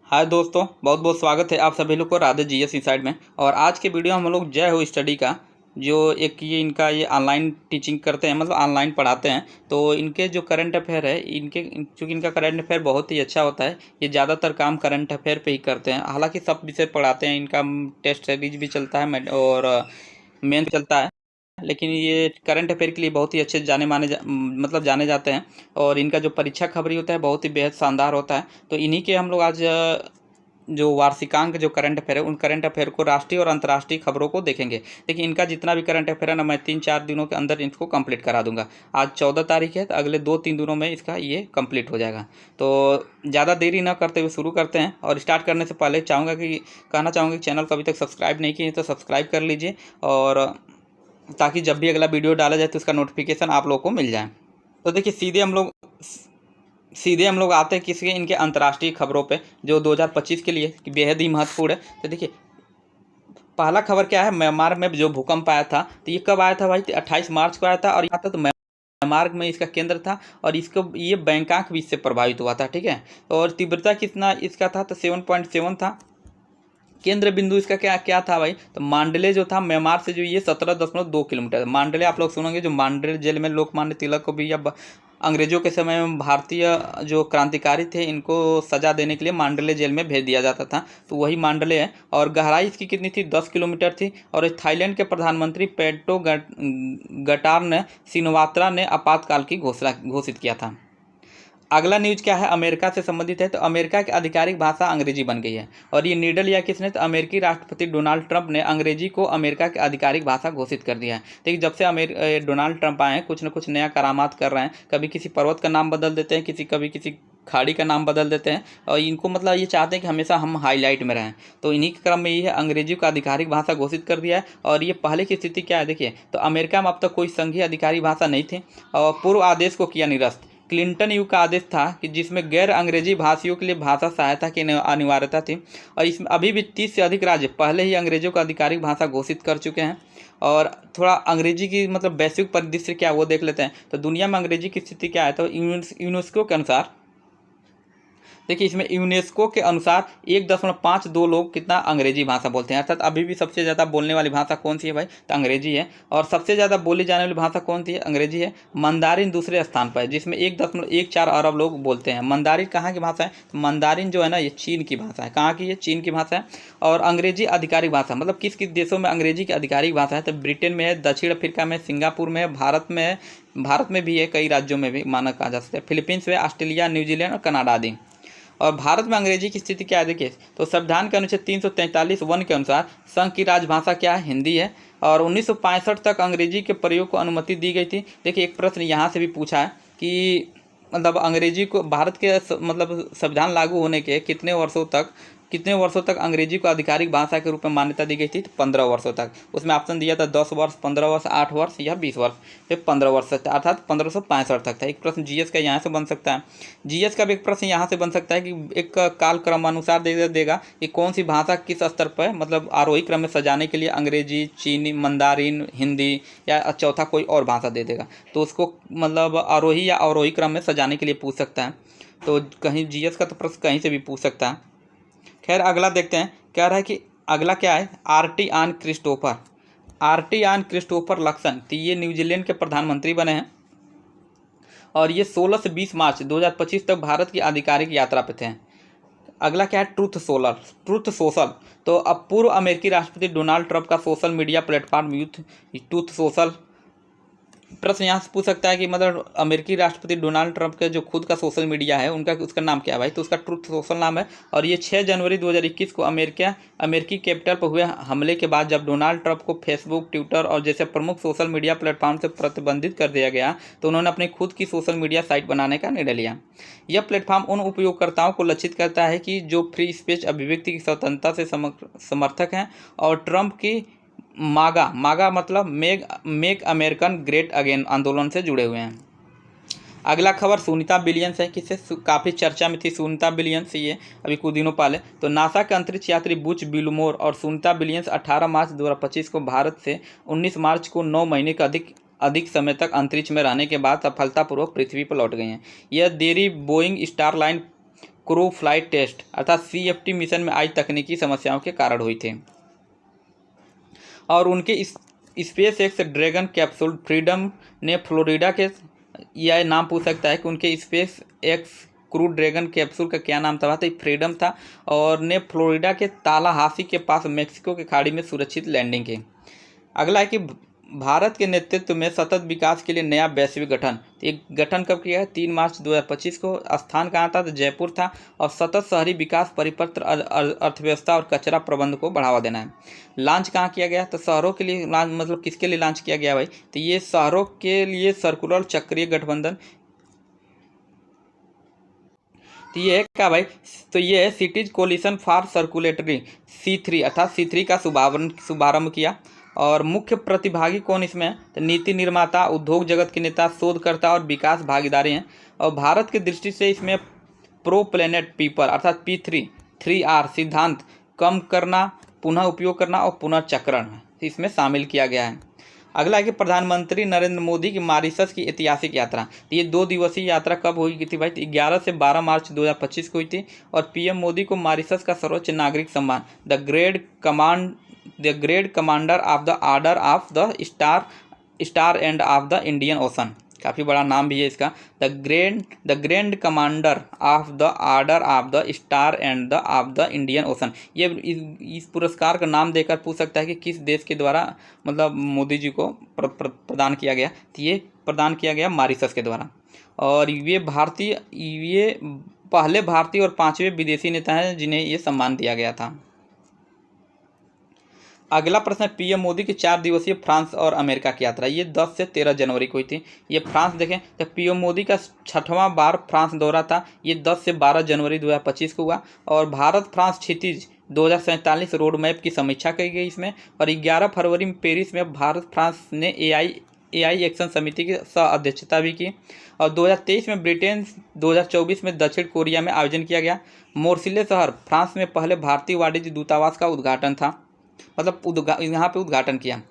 हाय दोस्तों, बहुत बहुत स्वागत है आप सभी लोग को राधे जीएस इनसाइड में। और आज के वीडियो हम लोग जय हो स्टडी का जो एक ये इनका ये ऑनलाइन टीचिंग करते हैं, मतलब ऑनलाइन पढ़ाते हैं। तो इनके जो करंट अफेयर है, चूँकि इनका करंट अफेयर बहुत ही अच्छा होता है। ये ज़्यादातर काम करंट अफेयर पे ही करते हैं। हालांकि सब विषय पढ़ाते हैं, इनका टेस्ट सीरीज भी चलता है और मेन चलता है। लेकिन ये करंट अफेयर के लिए बहुत ही अच्छे मतलब जाने जाते हैं। और इनका जो परीक्षा खबरी होता है बहुत ही बेहद शानदार होता है। तो इन्हीं के हम लोग आज जो वार्षिकांक जो करंट अफेयर है, उन करंट अफेयर को राष्ट्रीय और अंतर्राष्ट्रीय खबरों को देखेंगे। देखिए, इनका जितना भी करंट अफेयर है ना, मैं 3-4 दिनों के अंदर इनको कंप्लीट करा दूंगा। आज 14 तारीख है, तो अगले 2-3 दिनों में इसका ये कंप्लीट हो जाएगा। तो ज़्यादा देरी ना करते हुए शुरू करते हैं। और स्टार्ट करने से पहले कहना चाहूँगा कि चैनल को अभी तक सब्सक्राइब नहीं किए तो सब्सक्राइब कर लीजिए, और ताकि जब भी अगला वीडियो डाला जाए तो उसका नोटिफिकेशन आप लोग को मिल जाए। तो देखिए, सीधे हम लोग आते हैं किसी इनके अंतर्राष्ट्रीय खबरों पे, जो 2025 के लिए बेहद ही महत्वपूर्ण है। तो देखिए, पहला खबर क्या है, म्यांमार में जो भूकंप आया था, तो ये कब आया था भाई? 28 मार्च को आया था। और यहाँ था तो म्यांमार में इसका केंद्र था, और इसको ये बैंकॉक भी इससे प्रभावित हुआ था, ठीक है। और तीव्रता कितना इसका था? तो 7.7 था। केंद्र बिंदु इसका क्या क्या था भाई? तो मांडले जो था, म्यांमार से जो ये 17.2 किलोमीटर। मांडले आप लोग सुनेंगे, जो मांडले जेल में लोकमान्य तिलक को भी, या अंग्रेजों के समय में भारतीय जो क्रांतिकारी थे इनको सजा देने के लिए मांडले जेल में भेज दिया जाता था। तो वही मांडले है। और गहराई इसकी कितनी थी? 10 किलोमीटर थी। और थाईलैंड के प्रधानमंत्री पेड्रो गटार्न सिनवात्रा ने आपातकाल की घोषित किया था। अगला न्यूज क्या है, अमेरिका से संबंधित है। तो अमेरिका की आधिकारिक भाषा अंग्रेजी बन गई है। और ये निडर लिया किसने? तो अमेरिकी राष्ट्रपति डोनाल्ड ट्रंप ने अंग्रेजी को अमेरिका की आधिकारिक भाषा घोषित कर दिया है। देखिए, जब से डोनाल्ड ट्रंप आए हैं, कुछ न कुछ नया करामात कर रहे हैं। कभी किसी पर्वत का नाम बदल देते हैं, कभी किसी खाड़ी का नाम बदल देते हैं। और इनको मतलब ये चाहते हैं कि हमेशा हम हाईलाइट में रहें। तो इन्हीं के क्रम में ये है, अंग्रेजी को आधिकारिक भाषा घोषित कर दिया है। और ये पहले की स्थिति क्या है देखिए, तो अमेरिका में अब तक कोई संघीय आधिकारिक भाषा नहीं थी। और पूर्व आदेश को किया निरस्त। क्लिंटन युग का आदेश था कि जिसमें गैर अंग्रेजी भाषियों के लिए भाषा सहायता की अनिवार्यता थी। और इसमें अभी भी 30 से अधिक राज्य पहले ही अंग्रेजों को आधिकारिक भाषा घोषित कर चुके हैं। और थोड़ा अंग्रेजी की मतलब वैश्विक परिदृश्य क्या है वो देख लेते हैं। तो दुनिया में अंग्रेजी की स्थिति क्या है? तो यूनेस्को के अनुसार देखिए, इसमें यूनेस्को के अनुसार 1.52 लोग कितना अंग्रेजी भाषा बोलते हैं। अर्थात अभी भी सबसे ज़्यादा बोलने वाली भाषा कौन सी है भाई? तो अंग्रेजी है। और सबसे ज़्यादा बोली जाने वाली भाषा कौन सी है? अंग्रेजी है। मंदारिन दूसरे स्थान पर है, जिसमें 1.14 अरब लोग बोलते हैं। मंदारिन कहाँ की भाषा है? तो मंदारिन जो है ना, ये चीन की भाषा है। कहाँ की? ये चीन की भाषा है। और अंग्रेजी आधिकारिक भाषा मतलब किस किस देशों में अंग्रेजी की आधिकारिक भाषा है? तो ब्रिटेन में है, दक्षिण अफ्रीका में, सिंगापुर में है, भारत में है, भारत में भी है, कई राज्यों में भी माना कहा जा सकता है, फिलीपींस में, ऑस्ट्रेलिया, न्यूजीलैंड और कनाडा आदि। और भारत में अंग्रेजी की स्थिति क्या है देखिए, तो संविधान के अनुच्छेद 343(1) के अनुसार संघ की राजभाषा क्या है? हिंदी है। और 1965 तक अंग्रेजी के प्रयोग को अनुमति दी गई थी। देखिए, एक प्रश्न यहाँ से भी पूछा है कि मतलब अंग्रेजी को भारत के मतलब संविधान लागू होने के कितने वर्षों तक अंग्रेजी को आधिकारिक भाषा के रूप में मान्यता दी गई थी? तो 15 वर्षों तक। उसमें ऑप्शन दिया था 10 वर्ष, 15 वर्ष, 8 वर्ष या 20 वर्ष। फिर 15 वर्ष तक, अर्थात 1565 तक था। एक प्रश्न जीएस का यहाँ से बन सकता है। जीएस का भी एक प्रश्न यहाँ से बन सकता है कि एक काल क्रम अनुसार देगा कि कौन सी भाषा किस स्तर पर, मतलब आरोही क्रम में सजाने के लिए अंग्रेजी, चीनी, मंदारिन, हिंदी या चौथा कोई और भाषा दे देगा। तो उसको मतलब आरोही या अवरोही क्रम में सजाने के लिए पूछ सकता है। तो कहीं जीएस का तो प्रश्न कहीं से भी पूछ सकता है। खैर, अगला देखते हैं क्या रहा है कि अगला क्या है, आरटी आन क्रिस्टोफर लक्सन। तो ये न्यूजीलैंड के प्रधानमंत्री बने हैं। और ये 16 से 20 मार्च 2025 तक भारत की आधिकारिक यात्रा पे थे। अगला क्या है, ट्रूथ सोशल। तो अब पूर्व अमेरिकी राष्ट्रपति डोनाल्ड ट्रंप का social media platform truth social. प्रश्न यहाँ से पूछ सकता है कि मतलब अमेरिकी राष्ट्रपति डोनाल्ड ट्रंप का जो खुद का सोशल मीडिया है उसका नाम क्या है भाई? तो उसका ट्रूथ सोशल नाम है। और ये 6 जनवरी 2021 को अमेरिकी कैपिटल पर हुए हमले के बाद जब डोनाल्ड ट्रंप को फेसबुक, ट्विटर और जैसे प्रमुख सोशल मीडिया प्लेटफॉर्म से प्रतिबंधित कर दिया गया, तो उन्होंने अपनी खुद की सोशल मीडिया साइट बनाने का निर्णय लिया। यह प्लेटफॉर्म उन उपयोगकर्ताओं को लक्षित करता है कि जो फ्री स्पीच, अभिव्यक्ति की स्वतंत्रता से समर्थक हैं और ट्रंप की मागा मतलब मेक अमेरिकन ग्रेट अगेन आंदोलन से जुड़े हुए हैं। अगला खबर सुनीता विलियम्स है, किससे काफ़ी चर्चा में थी सुनीता विलियम्स ये अभी कुछ दिनों पहले। तो नासा के अंतरिक्ष यात्री बुच विल्मोर और सुनीता विलियम्स 18 मार्च 2025 को भारत से 19 मार्च को 9 महीने का अधिक समय तक अंतरिक्ष में रहने के बाद सफलतापूर्वक पृथ्वी पर लौट गई हैं। यह देरी Boeing Starline crew flight test अर्थात CFT मिशन में आई तकनीकी समस्याओं के कारण हुई थी। और उनके इस space x dragon capsule freedom ने फ्लोरिडा के, यह नाम पूछ सकता है कि उनके space x crew dragon capsule का क्या नाम था, तो फ्रीडम था, और ने फ्लोरिडा के तालाहासी के पास मेक्सिको की खाड़ी में सुरक्षित लैंडिंग की। अगला है कि भारत के नेतृत्व में सतत विकास के लिए नया वैश्विक गठन, एक गठन कब किया है? 3 मार्च 2025 को। स्थान कहाँ था? तो जयपुर था। और सतत शहरी विकास, परिपत्र अर्थव्यवस्था और कचरा प्रबंधन को बढ़ावा देना है। लॉन्च कहाँ किया गया? तो शहरों के लिए लॉन्च, मतलब किसके लिए लॉन्च किया गया भाई? तो ये शहरों के लिए सर्कुलर चक्रीय गठबंधन। तो ये है क्या भाई? तो ये है cities collision for circulatory C3 अर्थात C3 का शुभारंभ किया। और मुख्य प्रतिभागी कौन इसमें है? तो नीति निर्माता, उद्योग जगत के नेता, शोधकर्ता और विकास भागीदारी हैं। और भारत की दृष्टि से इसमें प्रो प्लेनेट पीपल अर्थात P3 3R सिद्धांत, कम करना, पुनः उपयोग करना और पुनर्चक्रण इसमें शामिल किया गया है। अगला है कि प्रधानमंत्री नरेंद्र मोदी की मॉरिशस की ऐतिहासिक यात्रा। तो ये 2 दिवसीय यात्रा कब हुई थी भाई? 11 से 12 मार्च 2025 को हुई थी। और PM मोदी को मॉरिशस का सर्वोच्च नागरिक सम्मान the great commander of the order of the star end of the Indian ocean, काफ़ी बड़ा नाम भी है इसका, the grand commander of the order of the star and the of the Indian ocean. ये इस पुरस्कार का नाम देकर पूछ सकता है कि किस देश के द्वारा मतलब मोदी जी को प्रदान किया गया। तो ये प्रदान किया गया मॉरिशस के द्वारा। और ये पहले भारतीय और 5वें विदेशी नेता हैं जिन्हें ये सम्मान दिया गया था। अगला प्रश्न है PM मोदी की 4 दिवसीय फ्रांस और अमेरिका की यात्रा। ये 10 से 13 जनवरी को हुई थी। ये फ्रांस देखें तो PM मोदी का 6वां बार फ्रांस दौरा था। ये 10 से 12 जनवरी 2025 को हुआ। और भारत फ्रांस क्षितिज 2047 रोड मैप की समीक्षा की गई इसमें। और 11 फरवरी में पेरिस में भारत फ्रांस ने AI एक्शन समिति की सह अध्यक्षता भी की। और 2023 में ब्रिटेन, 2024 में दक्षिण कोरिया में आयोजन किया गया। मोर्सिले शहर फ्रांस में पहले भारतीय वाणिज्य दूतावास का उद्घाटन था, मतलब यहाँ पे उद्घाटन किया।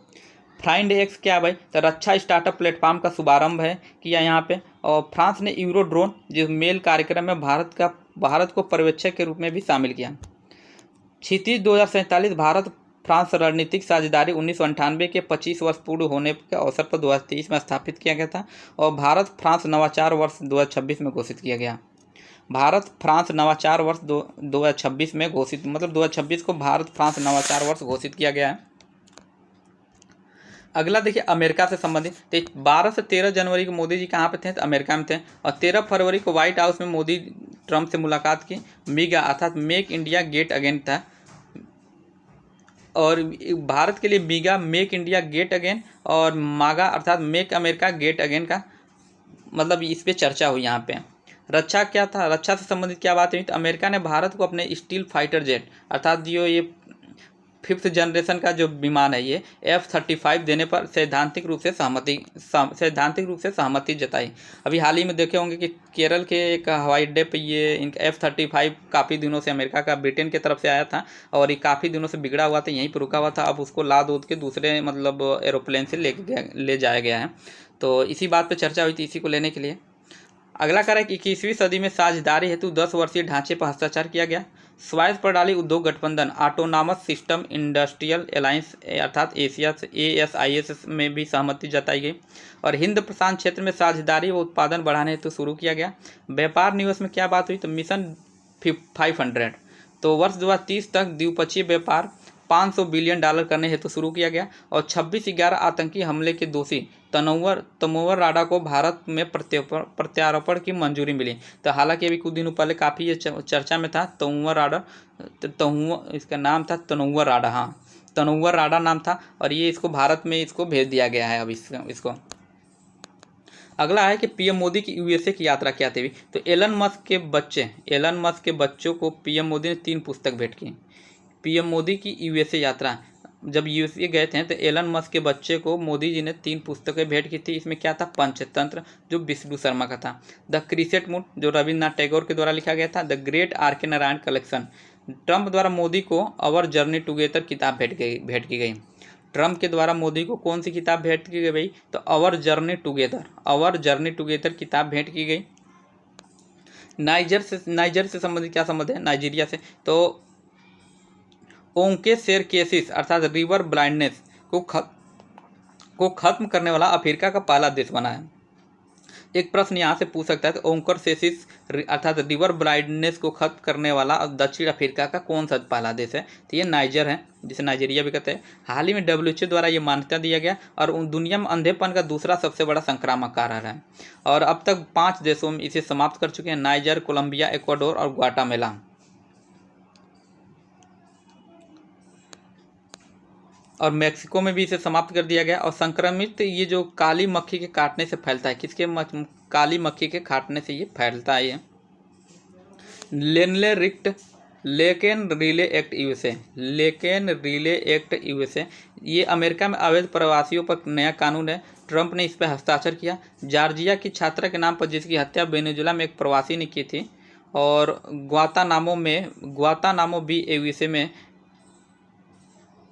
फाइंड एक्स क्या भाई? तो रक्षा स्टार्टअप प्लेटफॉर्म का शुभारंभ है किया यहाँ पे। और फ्रांस ने यूरो ड्रोन जो मेल कार्यक्रम में भारत को पर्यवेक्षक के रूप में भी शामिल किया। क्षितिज 2047 भारत फ्रांस रणनीतिक साझेदारी 1998 के 25 वर्ष पूर्ण होने के अवसर पर 2023 में स्थापित किया गया था। और भारत फ्रांस नवाचार वर्ष 2026 में घोषित किया गया। भारत फ्रांस नवाचार वर्ष 2026 में घोषित, मतलब 2026 को भारत फ्रांस नवाचार वर्ष घोषित किया गया है। अगला देखिए अमेरिका से संबंधित। 12 से 13 जनवरी को मोदी जी कहाँ पे थे? तो अमेरिका में थे। और 13 फरवरी को व्हाइट हाउस में मोदी ट्रंप से मुलाकात की। मीगा अर्थात मेक इंडिया गेट अगेन था। और भारत के लिए मीगा मेक इंडिया गेट अगेन और मागा अर्थात मेक अमेरिका गेट अगेन का मतलब इस पर चर्चा हुई यहाँ पे। रक्षा क्या था? रक्षा से संबंधित क्या बात हुई? तो अमेरिका ने भारत को अपने स्टील फाइटर जेट अर्थात जो ये 5th जनरेशन का जो विमान है ये F-35 देने पर सैद्धांतिक रूप से सहमति जताई। अभी हाल ही में देखे होंगे कि केरल के एक हवाई अड्डे पे ये इनका F-35 काफ़ी दिनों से अमेरिका का ब्रिटेन की तरफ से आया था और ये काफ़ी दिनों से बिगड़ा हुआ था, यहीं पर रुका हुआ था। अब उसको लाद उद के दूसरे मतलब एरोप्लेन से ले जाया गया है। तो इसी बात पर चर्चा हुई थी, इसी को लेने के लिए। अगला कार्य 21वीं सदी में साझेदारी हेतु 10 वर्षीय ढांचे पर हस्ताक्षर किया गया। स्वायत्त प्रणाली उद्योग गठबंधन ऑटोनॉमस सिस्टम इंडस्ट्रियल अलायंस अर्थात एशिया ASIS में भी सहमति जताई गई। और हिंद प्रशांत क्षेत्र में साझेदारी व उत्पादन बढ़ाने हेतु शुरू किया गया। व्यापार निवेश में क्या बात हुई? तो मिशन 500 तो वर्ष 2030 तक द्विपक्षीय व्यापार $500 बिलियन करने हेतु शुरू किया गया। और 26/11 आतंकी हमले के दोषी तमुवर राडा को भारत में प्रत्यार्पण की मंजूरी मिली। तो हालांकि अभी कुछ दिनों पहले काफ़ी ये चर्चा में था तमुवर राडा, इसका नाम था तनुवर राडा, हाँ तनुवर राडा नाम था। और ये इसको भारत में इसको भेज दिया गया है अब इसको। अगला है कि PM मोदी की USA की यात्रा क्या थी? तो एलन मस्क के बच्चों को PM मोदी ने 3 पुस्तक भेंट की। PM मोदी की USA यात्रा, जब USA गए थे तो एलन मस्क के बच्चे को मोदी जी ने 3 पुस्तकें भेंट की थी। इसमें क्या था? पंचतंत्र जो विष्णु शर्मा का था, द क्रिसेट मून जो रविन्द्रनाथ टैगोर के द्वारा लिखा गया था, the great R.K. Narayan collection. Trump द्वारा मोदी को अवर जर्नी टुगेदर किताब भेंट की गई। ट्रंप के द्वारा मोदी को कौन सी किताब भेंट की गई? तो अवर जर्नी टुगेदर किताब भेंट की गई। नाइजर से संबंधित क्या संबंध है, नाइजीरिया से। तो ओंकेसेरकेसिस अर्थात रिवर ब्लाइंडनेस को खत्म करने वाला अफ्रीका का पहला देश बना है। एक प्रश्न यहाँ से पूछ सकता है कि ओंकोसेसिस अर्थात रिवर ब्लाइंडनेस को खत्म करने वाला दक्षिण अफ्रीका का कौन सा पहला देश है, तो ये नाइजर है, जिसे नाइजीरिया भी कहते हैं। हाल ही में WHO द्वारा ये मान्यता दिया गया और दुनिया में अंधेपन का दूसरा सबसे बड़ा संक्रामक कारण है और अब तक 5 देशों में इसे समाप्त कर चुके हैं, नाइजर, कोलंबिया, इक्वाडोर और ग्वाटेमाला। और मैक्सिको में भी इसे समाप्त कर दिया गया। और संक्रमित ये जो काली मक्खी के काटने से फैलता है, किसके काली मक्खी के काटने से ये फैलता है। ये लेकेन रिले एक्ट यूएसए ये अमेरिका में अवैध प्रवासियों पर नया कानून है। ट्रंप ने इस पर हस्ताक्षर किया। जॉर्जिया की छात्रा के नाम पर जिसकी हत्या वेनेजुएला में एक प्रवासी ने की थी। और ग्वातानामो भी यूएसए में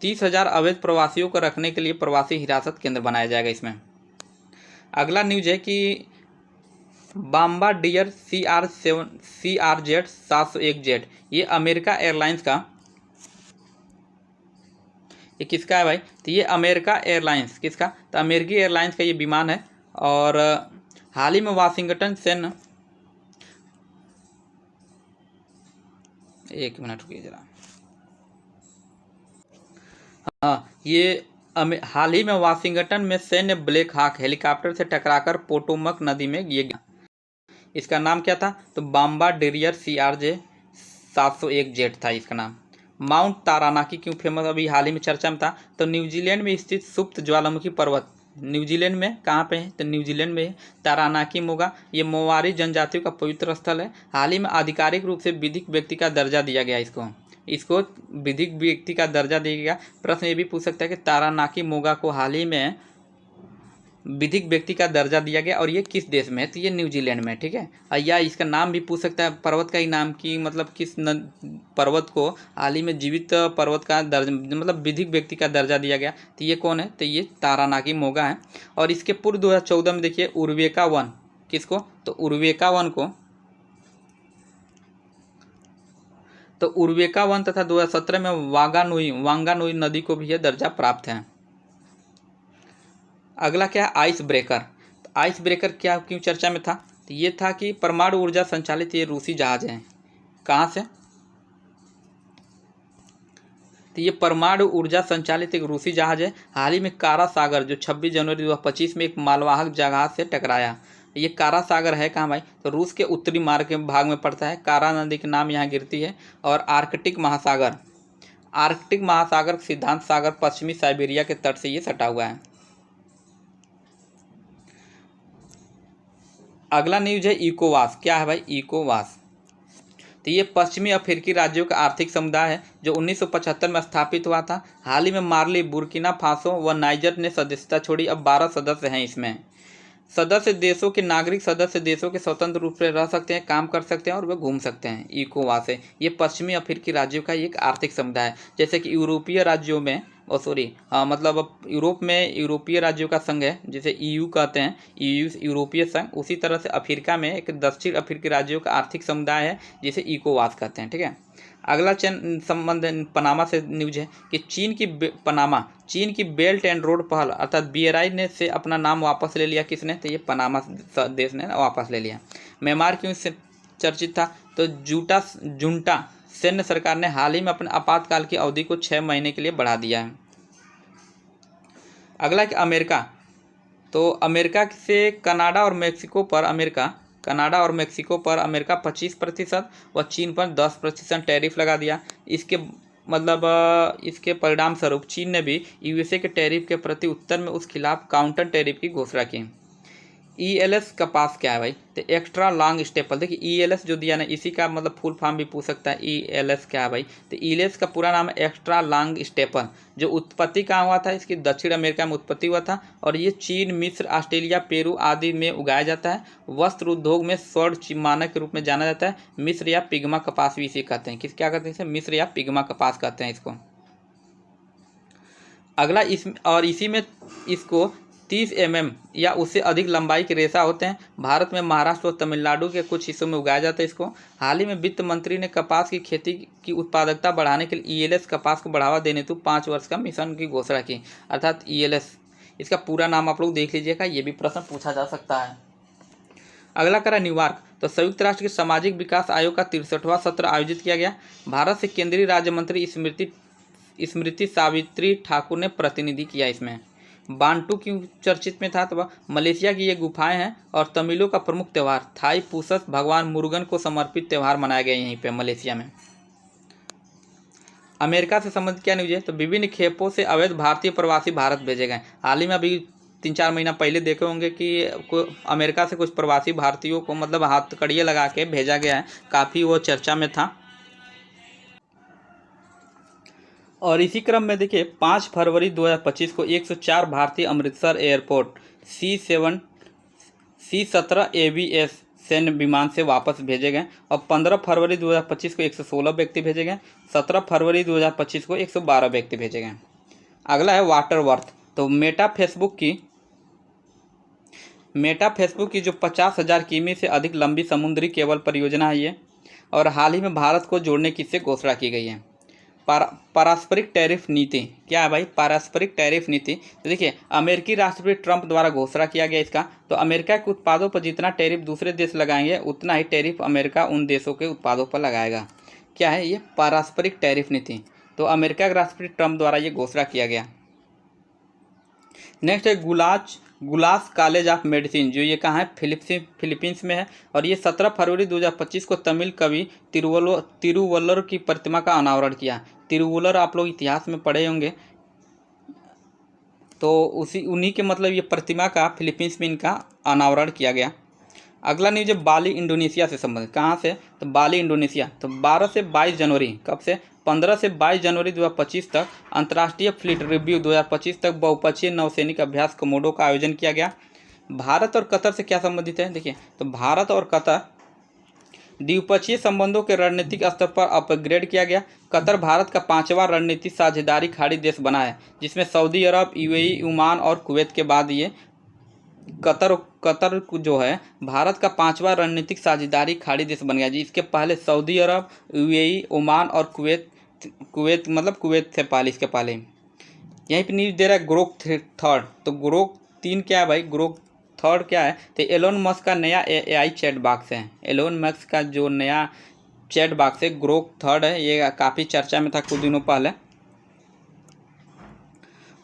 30,000 अवैध प्रवासियों को रखने के लिए प्रवासी हिरासत केंद्र बनाया जाएगा इसमें। अगला न्यूज है कि बॉम्बार्डियर CRZ 701 ये अमेरिका एयरलाइंस का, ये किसका है भाई, तो ये अमेरिका एयरलाइंस किसका, तो अमेरिकी एयरलाइंस का ये विमान है। और हाल ही में वाशिंगटन सैन्य, एक मिनट रुकिए जरा, हाँ ये हाल ही में वाशिंगटन में सैन्य ब्लैक हॉक हेलीकॉप्टर से टकराकर पोटोमक नदी में ये गया। इसका नाम क्या था, तो बॉम्बार्डियर CRZ 701 था इसका नाम। माउंट तारानाकी क्यों फेमस, अभी हाल ही में चर्चा में था, तो न्यूजीलैंड में स्थित सुप्त ज्वालामुखी पर्वत, न्यूजीलैंड में कहाँ पे है, तो न्यूजीलैंड में है तारानाकी मोगा। ये मोवारी जनजातियों का पवित्र स्थल है। हाल ही में आधिकारिक रूप से विधिक व्यक्ति का दर्जा दिया गया इसको विधिक व्यक्ति का दर्जा दिया गया। प्रश्न ये भी पूछ सकता है कि तारानाकी मोगा को हाल ही में विधिक व्यक्ति का दर्जा दिया गया और ये किस देश में है, तो ये न्यूजीलैंड में, ठीक है। या इसका नाम भी पूछ सकता है, पर्वत का ही नाम की मतलब किस पर्वत को हाल ही में जीवित पर्वत का दर्जा मतलब विधिक व्यक्ति का दर्जा दिया गया, तो ये कौन है, तो ये तारानाकी मोगा है। और इसके पूर्व 2014 में देखिए उर्वेका वन, किसको, तो उर्वेका वन को, तो उर्वेका वन तथा 2017 में वांगानुई नदी को भी यह दर्जा प्राप्त है। अगला क्या है, आइस ब्रेकर। तो आइस ब्रेकर क्या क्यों चर्चा में था, तो ये था कि परमाणु ऊर्जा संचालित ये रूसी जहाज हैं, कहाँ से, तो ये परमाणु ऊर्जा संचालित एक रूसी जहाज है। हाल ही में कारा सागर जो 26 जनवरी 2025 में एक मालवाहक जहाज से टकराया। ये कारा सागर है कहाँ भाई, तो रूस के उत्तरी मार्ग के भाग में पड़ता है। कारा नदी के नाम यहाँ गिरती है। और आर्कटिक महासागर सिद्धांत सागर पश्चिमी साइबेरिया के तट से ये सटा हुआ है। अगला न्यूज है इकोवास। क्या है भाई, इकोवास, तो ये पश्चिमी अफ्रीकी राज्यों का आर्थिक समुदाय है जो 1975 में स्थापित हुआ था। हाल ही में माली, बुर्किना फासो व नाइजर ने सदस्यता छोड़ी। अब 12 सदस्य हैं इसमें। सदस्य देशों के नागरिक सदस्य देशों के स्वतंत्र रूप से रह सकते हैं, काम कर सकते हैं और वे घूम सकते हैं। इकोवास है ये पश्चिमी अफ्रीकी राज्यों का एक आर्थिक समुदाय है। जैसे कि यूरोपीय राज्यों में मतलब यूरोप में यूरोपीय राज्यों का संघ है जिसे EU कहते हैं, EU यूरोपीय संघ। उसी तरह से अफ्रीका में एक दक्षिण अफ्रीकी राज्यों का आर्थिक समुदाय है जिसे इकोवास कहते हैं, ठीक है। अगला संबंध पनामा से न्यूज है कि चीन की बेल्ट एंड रोड पहल अर्थात BRI ने से अपना नाम वापस ले लिया। किसने, तो ये पनामा देश ने वापस ले लिया। म्यांमार क्यों से चर्चित था, तो जुंटा सैन्य सरकार ने हाल ही में अपने आपातकाल की अवधि को 6 महीने के लिए बढ़ा दिया है। अगला कि अमेरिका, तो अमेरिका से कनाडा और मेक्सिको पर अमेरिका 25% व चीन पर 10% टैरिफ लगा दिया। इसके परिणाम स्वरूप चीन ने भी USA के टैरिफ के प्रति उत्तर में उस खिलाफ काउंटर टैरिफ की घोषणा की। ELS कपास क्या है भाई, तो एक्स्ट्रा लॉन्ग स्टेपल। देखिए ELS जो दिया ना, इसी का मतलब फुल फॉर्म भी पूछ सकता है। ELS क्या है भाई, तो ELS का पूरा नाम है एक्स्ट्रा लॉन्ग स्टेपल। जो उत्पत्ति कहाँ हुआ था, इसकी दक्षिण अमेरिका में उत्पत्ति हुआ था और ये चीन, मिस्र, ऑस्ट्रेलिया, पेरू आदि में उगाया जाता है। वस्त्र उद्योग में स्वर्ण मानक के रूप में जाना जाता है। मिस्र या पिग्मा कपास भी इसे कहते हैं। क्या कहते हैं इसे, मिस्र या पिग्मा कपास कहते हैं इसको। अगला इसी में इसको 30 mm या उससे अधिक लंबाई के रेशा होते हैं। भारत में महाराष्ट्र और तमिलनाडु के कुछ हिस्सों में उगाया जाता है इसको। हाल ही में वित्त मंत्री ने कपास की खेती की उत्पादकता बढ़ाने के लिए ELS कपास को बढ़ावा देने हेतु 5 वर्ष का मिशन की घोषणा की, अर्थात ELS। इसका पूरा नाम आप लोग देख लीजिएगा, ये भी प्रश्न पूछा जा सकता है। अगला करा न्यूयॉर्क, तो संयुक्त राष्ट्र के सामाजिक विकास आयोग का 63वां सत्र आयोजित किया गया। भारत से केंद्रीय राज्य मंत्री स्मृति सावित्री ठाकुर ने प्रतिनिधि किया इसमें। बांटू क्यों चर्चित में था, तो मलेशिया की ये गुफाएं हैं और तमिलों का प्रमुख त्यौहार थाई पुसस भगवान मुरुगन को समर्पित त्यौहार मनाया गया यहीं पे मलेशिया में। अमेरिका से संबंधित क्या न्यूज है, तो विभिन्न खेपों से अवैध भारतीय प्रवासी भारत भेजे गए। हाल ही में अभी 3-4 महीना पहले देखे होंगे कि अमेरिका से कुछ प्रवासी भारतीयों को मतलब हथकड़ियाँ लगा के भेजा गया है, काफ़ी वो चर्चा में था। और इसी क्रम में देखिए 5 फरवरी 2025 को 104 भारतीय अमृतसर एयरपोर्ट C-17 AVS सैन्य विमान से वापस भेजे गए और 15 फरवरी 2025 को 116 व्यक्ति भेजे गए, 17 फरवरी 2025 को 112 व्यक्ति भेजे गए। अगला है वाटर वर्थ, तो मेटा फेसबुक की जो 50,000 किमी से अधिक लंबी समुद्री केबल परियोजना है ये, और हाल ही में भारत को जोड़ने की इससे घोषणा की गई है। पारस्परिक टैरिफ नीति क्या है भाई, पारस्परिक टैरिफ नीति, तो देखिए अमेरिकी राष्ट्रपति ट्रंप द्वारा घोषणा किया गया इसका। तो अमेरिका के उत्पादों पर जितना टैरिफ दूसरे देश लगाएंगे उतना ही टैरिफ अमेरिका उन देशों के उत्पादों पर लगाएगा। क्या है ये पारस्परिक टैरिफ नीति, तो अमेरिका के राष्ट्रपति ट्रंप द्वारा ये घोषणा किया गया। नेक्स्ट है गुलास कॉलेज ऑफ मेडिसिन, जो ये कहाँ है, फिलीपींस में है। और ये 17 फरवरी 2025 को तमिल कवि तिरुवल्लुवर की प्रतिमा का अनावरण किया। तिरुवल्लुवर आप लोग इतिहास में पढ़े होंगे, तो उन्हीं के मतलब ये प्रतिमा का फिलीपींस में इनका अनावरण किया गया। अगला न्यूज है बाली इंडोनेशिया से संबंधित, कहाँ से, तो बाली इंडोनेशिया, तो 12 से 22 जनवरी, कब से, 15 से 22 जनवरी 2025 तक अंतर्राष्ट्रीय फ्लीट रिव्यू 2025 तक बहुपक्षीय नौसैनिक अभ्यास कमोडो का आयोजन किया गया। भारत और कतर से क्या संबंधित है, देखिए तो भारत और कतर द्विपक्षीय संबंधों के रणनीतिक स्तर पर अपग्रेड किया गया। कतर भारत का 5वां रणनीतिक साझेदारी खाड़ी देश बना है, जिसमें सऊदी अरब, UAE, ओमान और कुवैत के बाद ये कतर जो है भारत का 5वां रणनीतिक साझेदारी खाड़ी देश बन गया जी। इसके पहले सऊदी अरब, UAE, ओमान और कुवैत मतलब कुवैत से पहले, इसके पहले यहीं पे न्यूज दे रहा है ग्रोक थर्ड, तो ग्रोक 3 क्या है भाई, ग्रोक थर्ड क्या है, तो एलोन मस्क का नया AI चैट बॉक्स है। एलोन मस्क का जो नया चैट बॉक्स है ग्रोक थर्ड है, ये काफ़ी चर्चा में था कुछ दिनों पहले।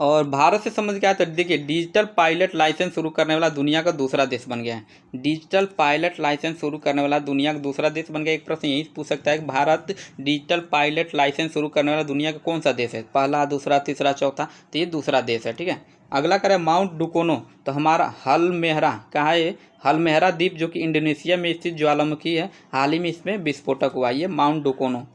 और भारत से संबंधित क्या है, तो देखिए डिजिटल पायलट लाइसेंस शुरू करने वाला दुनिया का दूसरा देश बन गया है। डिजिटल पायलट लाइसेंस शुरू करने वाला दुनिया का दूसरा देश बन गया। एक प्रश्न यही पूछ सकता है कि भारत डिजिटल पायलट लाइसेंस शुरू करने वाला दुनिया का कौन सा देश है, पहला, दूसरा, तीसरा, चौथा, तो ये दूसरा देश है। ठीक है, अगला करें माउंट डुकोनो, तो हमारा हलमेहरा कहाँ है, हलमेहरा द्वीप जो कि इंडोनेशिया में स्थित ज्वालामुखी है, हाल ही में इसमें विस्फोटक हुआ, ये माउंट डुकोनो।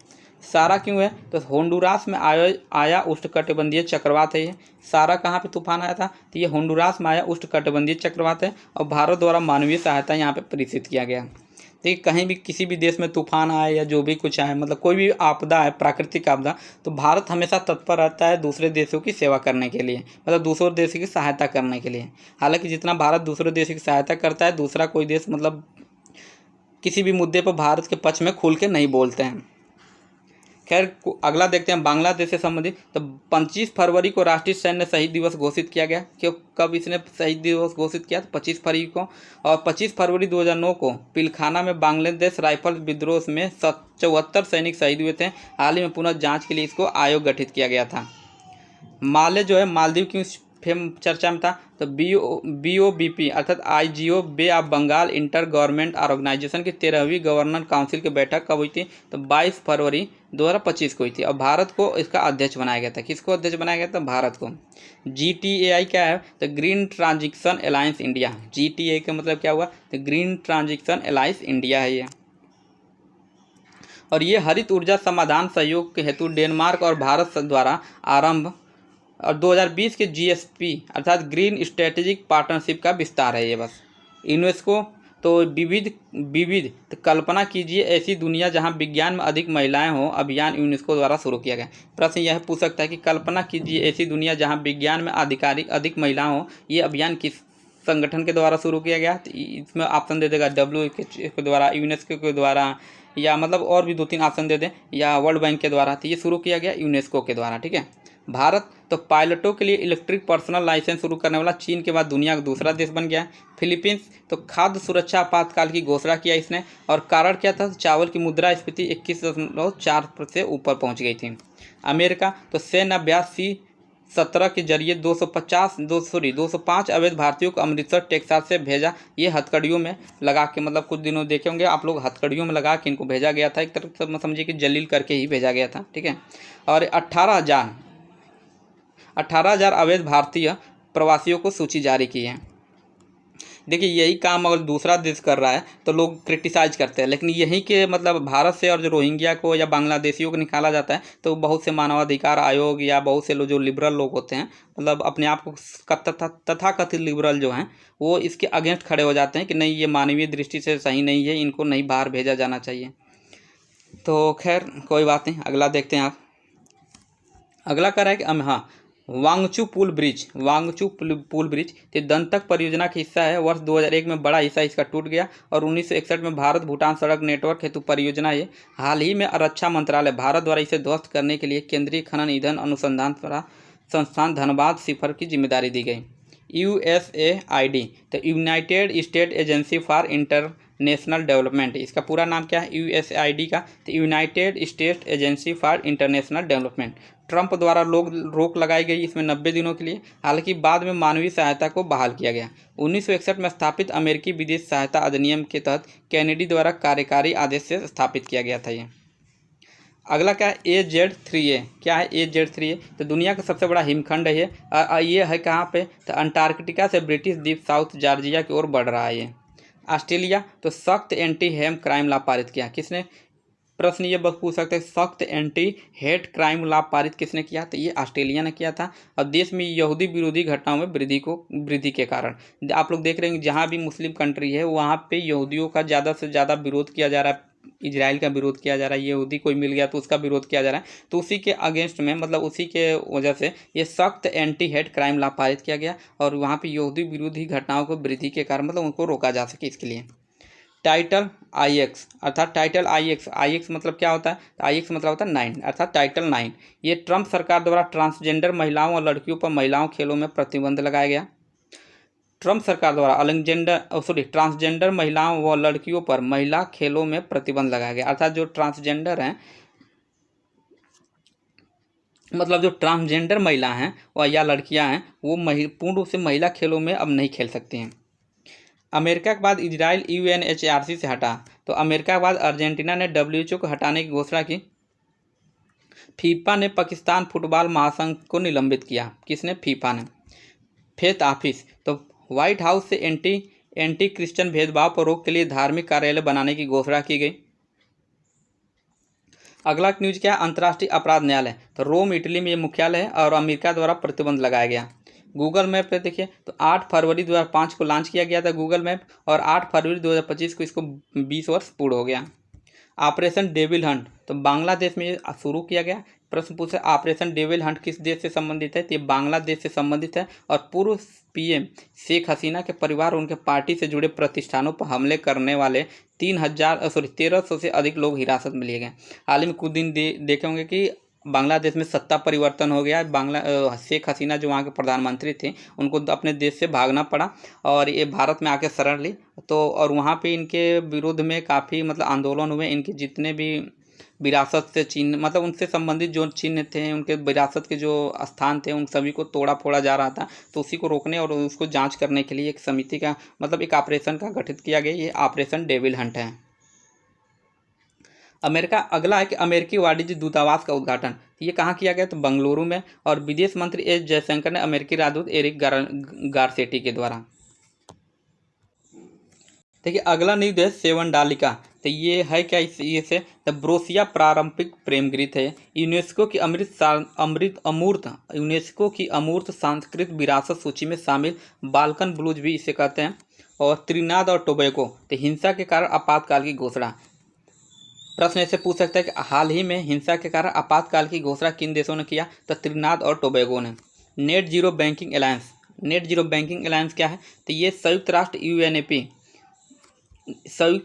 सारा क्यों है, तो होंडुरास में आया उष्णकटिबंधीय चक्रवात है ये। सारा कहाँ पे तूफान आया था, तो ये होंडुरास में आया उष्णकटिबंधीय चक्रवात है और भारत द्वारा मानवीय सहायता यहाँ पे प्रेषित किया गया। देखिए कहीं भी किसी भी देश में तूफान आए या जो भी कुछ आए, मतलब कोई भी आपदा है, प्राकृतिक आपदा, तो भारत हमेशा तत्पर रहता है दूसरे देशों की सेवा करने के लिए, मतलब दूसरे देशों की सहायता करने के लिए। हालांकि जितना भारत दूसरे देशों की सहायता करता है, दूसरा कोई देश मतलब किसी भी मुद्दे पर भारत के पक्ष में खुल के नहीं बोलते हैं। खैर अगला देखते हैं बांग्लादेश से संबंधित, तो 25 फरवरी को राष्ट्रीय सैन्य शहीद दिवस घोषित किया गया। क्यों, कब इसने शहीद दिवस घोषित किया, तो 25 फरवरी को। और 25 फरवरी 2009 को पिलखाना में बांग्लादेश राइफल विद्रोह में 74 सैनिक शहीद हुए थे। हाल ही में पुनः जांच के लिए इसको आयोग गठित किया गया था। माले जो है मालदीव की फेम चर्चा में था, तो BOBP अर्थात IGO bay of Bengal inter government organisation की 13वीं गवर्नर काउंसिल की बैठक कब हुई थी, तो 22 फरवरी 2025 को हुई थी और भारत को इसका अध्यक्ष बनाया गया था। किसको अध्यक्ष बनाया गया था, भारत को। GTAI क्या है, तो green transition alliance India. GTAI का मतलब क्या हुआ, तो ग्रीन ट्रांजिशन अलायंस इंडिया है ये। और ये हरित ऊर्जा समाधान सहयोग के हेतु डेनमार्क और भारत द्वारा आरंभ और 2020 के GSP अर्थात ग्रीन स्ट्रेटेजिक पार्टनरशिप का विस्तार है ये बस। यूनेस्को, तो विविध विविध तो कल्पना कीजिए ऐसी दुनिया जहां विज्ञान में अधिक महिलाएं हों, अभियान यूनेस्को द्वारा शुरू किया गया। प्रश्न यह पूछ सकता है कि कल्पना कीजिए ऐसी दुनिया जहां विज्ञान में आधिकारिक अधिक महिलाएं हों, ये अभियान किस संगठन के द्वारा शुरू किया गया? तो इसमें ऑप्शन दे देगा WHO के द्वारा, यूनेस्को के द्वारा, या मतलब और भी 2-3 ऑप्शन दे दें, या वर्ल्ड बैंक के द्वारा। तो ये शुरू किया गया यूनेस्को के द्वारा, ठीक है। भारत तो पायलटों के लिए इलेक्ट्रिक पर्सनल लाइसेंस शुरू करने वाला चीन के बाद दुनिया का दूसरा देश बन गया। फिलीपींस तो खाद्य सुरक्षा आपातकाल की घोषणा किया इसने, और कारण क्या था? चावल की मुद्रास्फीति 21.4% से ऊपर पहुंच गई थी। अमेरिका तो सैन्य अभ्यास C-17 के जरिए 205 अवैध भारतीयों को अमृतसर टेक्सास से भेजा। ये हथकड़ियों में लगा के, मतलब कुछ दिनों देखे होंगे आप लोग, हथकड़ियों में लगा के इनको भेजा गया था। एक तरह से समझिए कि जलील करके ही भेजा गया था, ठीक है। और 18,000 अवैध भारतीय प्रवासियों को सूची जारी की है। देखिए यही काम अगर दूसरा देश कर रहा है तो लोग क्रिटिसाइज करते हैं, लेकिन यहीं के मतलब भारत से और जो रोहिंग्या को या बांग्लादेशियों को निकाला जाता है तो बहुत से मानवाधिकार आयोग या बहुत से लोग जो लिबरल लोग होते हैं, मतलब अपने आप को तथाकथित लिबरल जो हैं, वो इसके अगेंस्ट खड़े हो जाते हैं कि नहीं, ये मानवीय दृष्टि से सही नहीं है, इनको नहीं बाहर भेजा जाना चाहिए। तो खैर कोई बात नहीं, अगला देखते हैं आप। अगला कर रहा है कि हाँ, वांगचू पुल ब्रिज तो दंतक परियोजना का हिस्सा है। वर्ष 2001 में बड़ा हिस्सा इसका टूट गया और 1961 में भारत भूटान सड़क नेटवर्क हेतु परियोजना है। हाल ही में रक्षा मंत्रालय भारत द्वारा इसे ध्वस्त करने के लिए केंद्रीय खनन ईंधन अनुसंधान संस्थान धनबाद सिफर की जिम्मेदारी दी गई। USAID तो United state agency for international development, इसका पूरा नाम क्या है USAID का? तो United state agency for international development. Trump द्वारा रोक लगाई गई इसमें 90 दिनों के लिए, हालांकि बाद में मानवीय सहायता को बहाल किया गया। 1961 में स्थापित अमेरिकी विदेश सहायता अधिनियम के तहत केनेडी द्वारा कार्यकारी आदेश से स्थापित किया गया था ये। अगला क्या है? AZ3A। क्या है AZ3A? तो दुनिया का सबसे बड़ा हिमखंड है ये है कहाँ पे? तो अंटार्कटिका से ब्रिटिश द्वीप साउथ जॉर्जिया की ओर बढ़ रहा है ये। ऑस्ट्रेलिया तो सख्त एंटी हेम क्राइम लॉ पारित किया। किसने? प्रश्न ये बस पूछ सकते हैं, सख्त एंटी हेट क्राइम लॉ पारित किसने किया? तो ये ऑस्ट्रेलिया ने किया था। और देश में यहूदी विरोधी घटनाओं में वृद्धि के कारण आप लोग देख रहे हैं जहाँ भी मुस्लिम कंट्री है वहाँ पे यहूदियों का ज़्यादा से ज़्यादा विरोध किया जा रहा है, इजराइल का विरोध किया जा रहा है, यहूदी कोई मिल गया तो उसका विरोध किया जा रहा है। तो उसी के अगेंस्ट में, मतलब उसी के वजह से ये सख्त एंटी हेट क्राइम लॉ पारित किया गया और वहाँ पे यहूदी विरोधी घटनाओं को वृद्धि के कारण मतलब उनको रोका जा सके इसके लिए। टाइटल IX अर्थात टाइटल IX मतलब क्या होता है? IX मतलब होता है 9 अर्थात टाइटल 9। ये ट्रंप सरकार द्वारा ट्रांसजेंडर महिलाओं और लड़कियों पर महिलाओं खेलों में प्रतिबंध लगाया गया। ट्रंप सरकार द्वारा ट्रांसजेंडर महिलाओं व लड़कियों पर महिला खेलों में प्रतिबंध लगाया गया। अर्थात जो ट्रांसजेंडर हैं, मतलब जो ट्रांसजेंडर महिला हैं व या लड़कियां हैं वो पूर्ण रूप से महिला खेलों में अब नहीं खेल सकती हैं। अमेरिका के बाद इजराइल UNHRC से हटा। तो अमेरिका के बाद अर्जेंटीना ने WHO को हटाने की घोषणा की। फीफा ने पाकिस्तान फुटबॉल महासंघ को निलंबित किया। किसने? फीफा ने। फेथ ऑफिस तो व्हाइट हाउस से एंटी क्रिश्चियन भेदभाव पर रोक के लिए धार्मिक कार्यालय बनाने की घोषणा की गई। अगला न्यूज क्या है? अंतर्राष्ट्रीय अपराध न्यायालय तो रोम इटली में ये मुख्यालय है और अमेरिका द्वारा प्रतिबंध लगाया गया। गूगल मैप पे देखिए तो 8 फरवरी 2005 को लॉन्च किया गया था गूगल मैप और 8 फरवरी 2025 को इसको 20 वर्ष पूर्ण हो गया। ऑपरेशन डेविल हंट तो बांग्लादेश में शुरू किया गया। प्रश्न पूछे ऑपरेशन डेविल हंट किस देश से संबंधित है? तो ये बांग्लादेश से संबंधित है और पूर्व PM शेख हसीना के परिवार और उनके पार्टी से जुड़े प्रतिष्ठानों पर हमले करने वाले 1300 से अधिक लोग हिरासत में लिए गए। हाल ही में कुछ दिन देखे होंगे कि बांग्लादेश में सत्ता परिवर्तन हो गया। शेख हसीना जो वहाँ के प्रधानमंत्री थे उनको अपने देश से भागना पड़ा और ये भारत में आके शरण ली। तो और वहाँ पे इनके विरोध में काफ़ी मतलब आंदोलन हुए। इनके जितने भी विरासत से चिन्ह, मतलब उनसे संबंधित जो चिन्ह थे, उनके विरासत के जो स्थान थे, उन सभी को तोड़ा फोड़ा जा रहा था। तो उसी को रोकने और उसको जाँच करने के लिए एक समिति का, मतलब एक ऑपरेशन का गठित किया गया। ये ऑपरेशन डेविल हंट है। अमेरिका अगला है कि अमेरिकी वाणिज्य दूतावास का उद्घाटन ये कहाँ किया गया? तो बंगलुरु में। और विदेश मंत्री एस जयशंकर ने अमेरिकी राजदूत एरिक गारसेटी के द्वारा। देखिए अगला न्यूज है सेवनडालिका तो ये है क्या? ये से ब्रोसिया पारंपरिक प्रेम गीत है। यूनेस्को की अमूर्त सांस्कृतिक विरासत सूची में शामिल। बाल्कन ब्लूज भी इसे कहते हैं। और त्रिनाद और टोबैगो, तो हिंसा के कारण आपातकाल की घोषणा। प्रश्न ऐसे पूछ सकता है कि हाल ही में हिंसा के कारण आपातकाल की घोषणा किन देशों ने किया, तो त्रिनाद और टोबैगो ने। Net zero banking alliance, net zero banking alliance क्या है, तो ये संयुक्त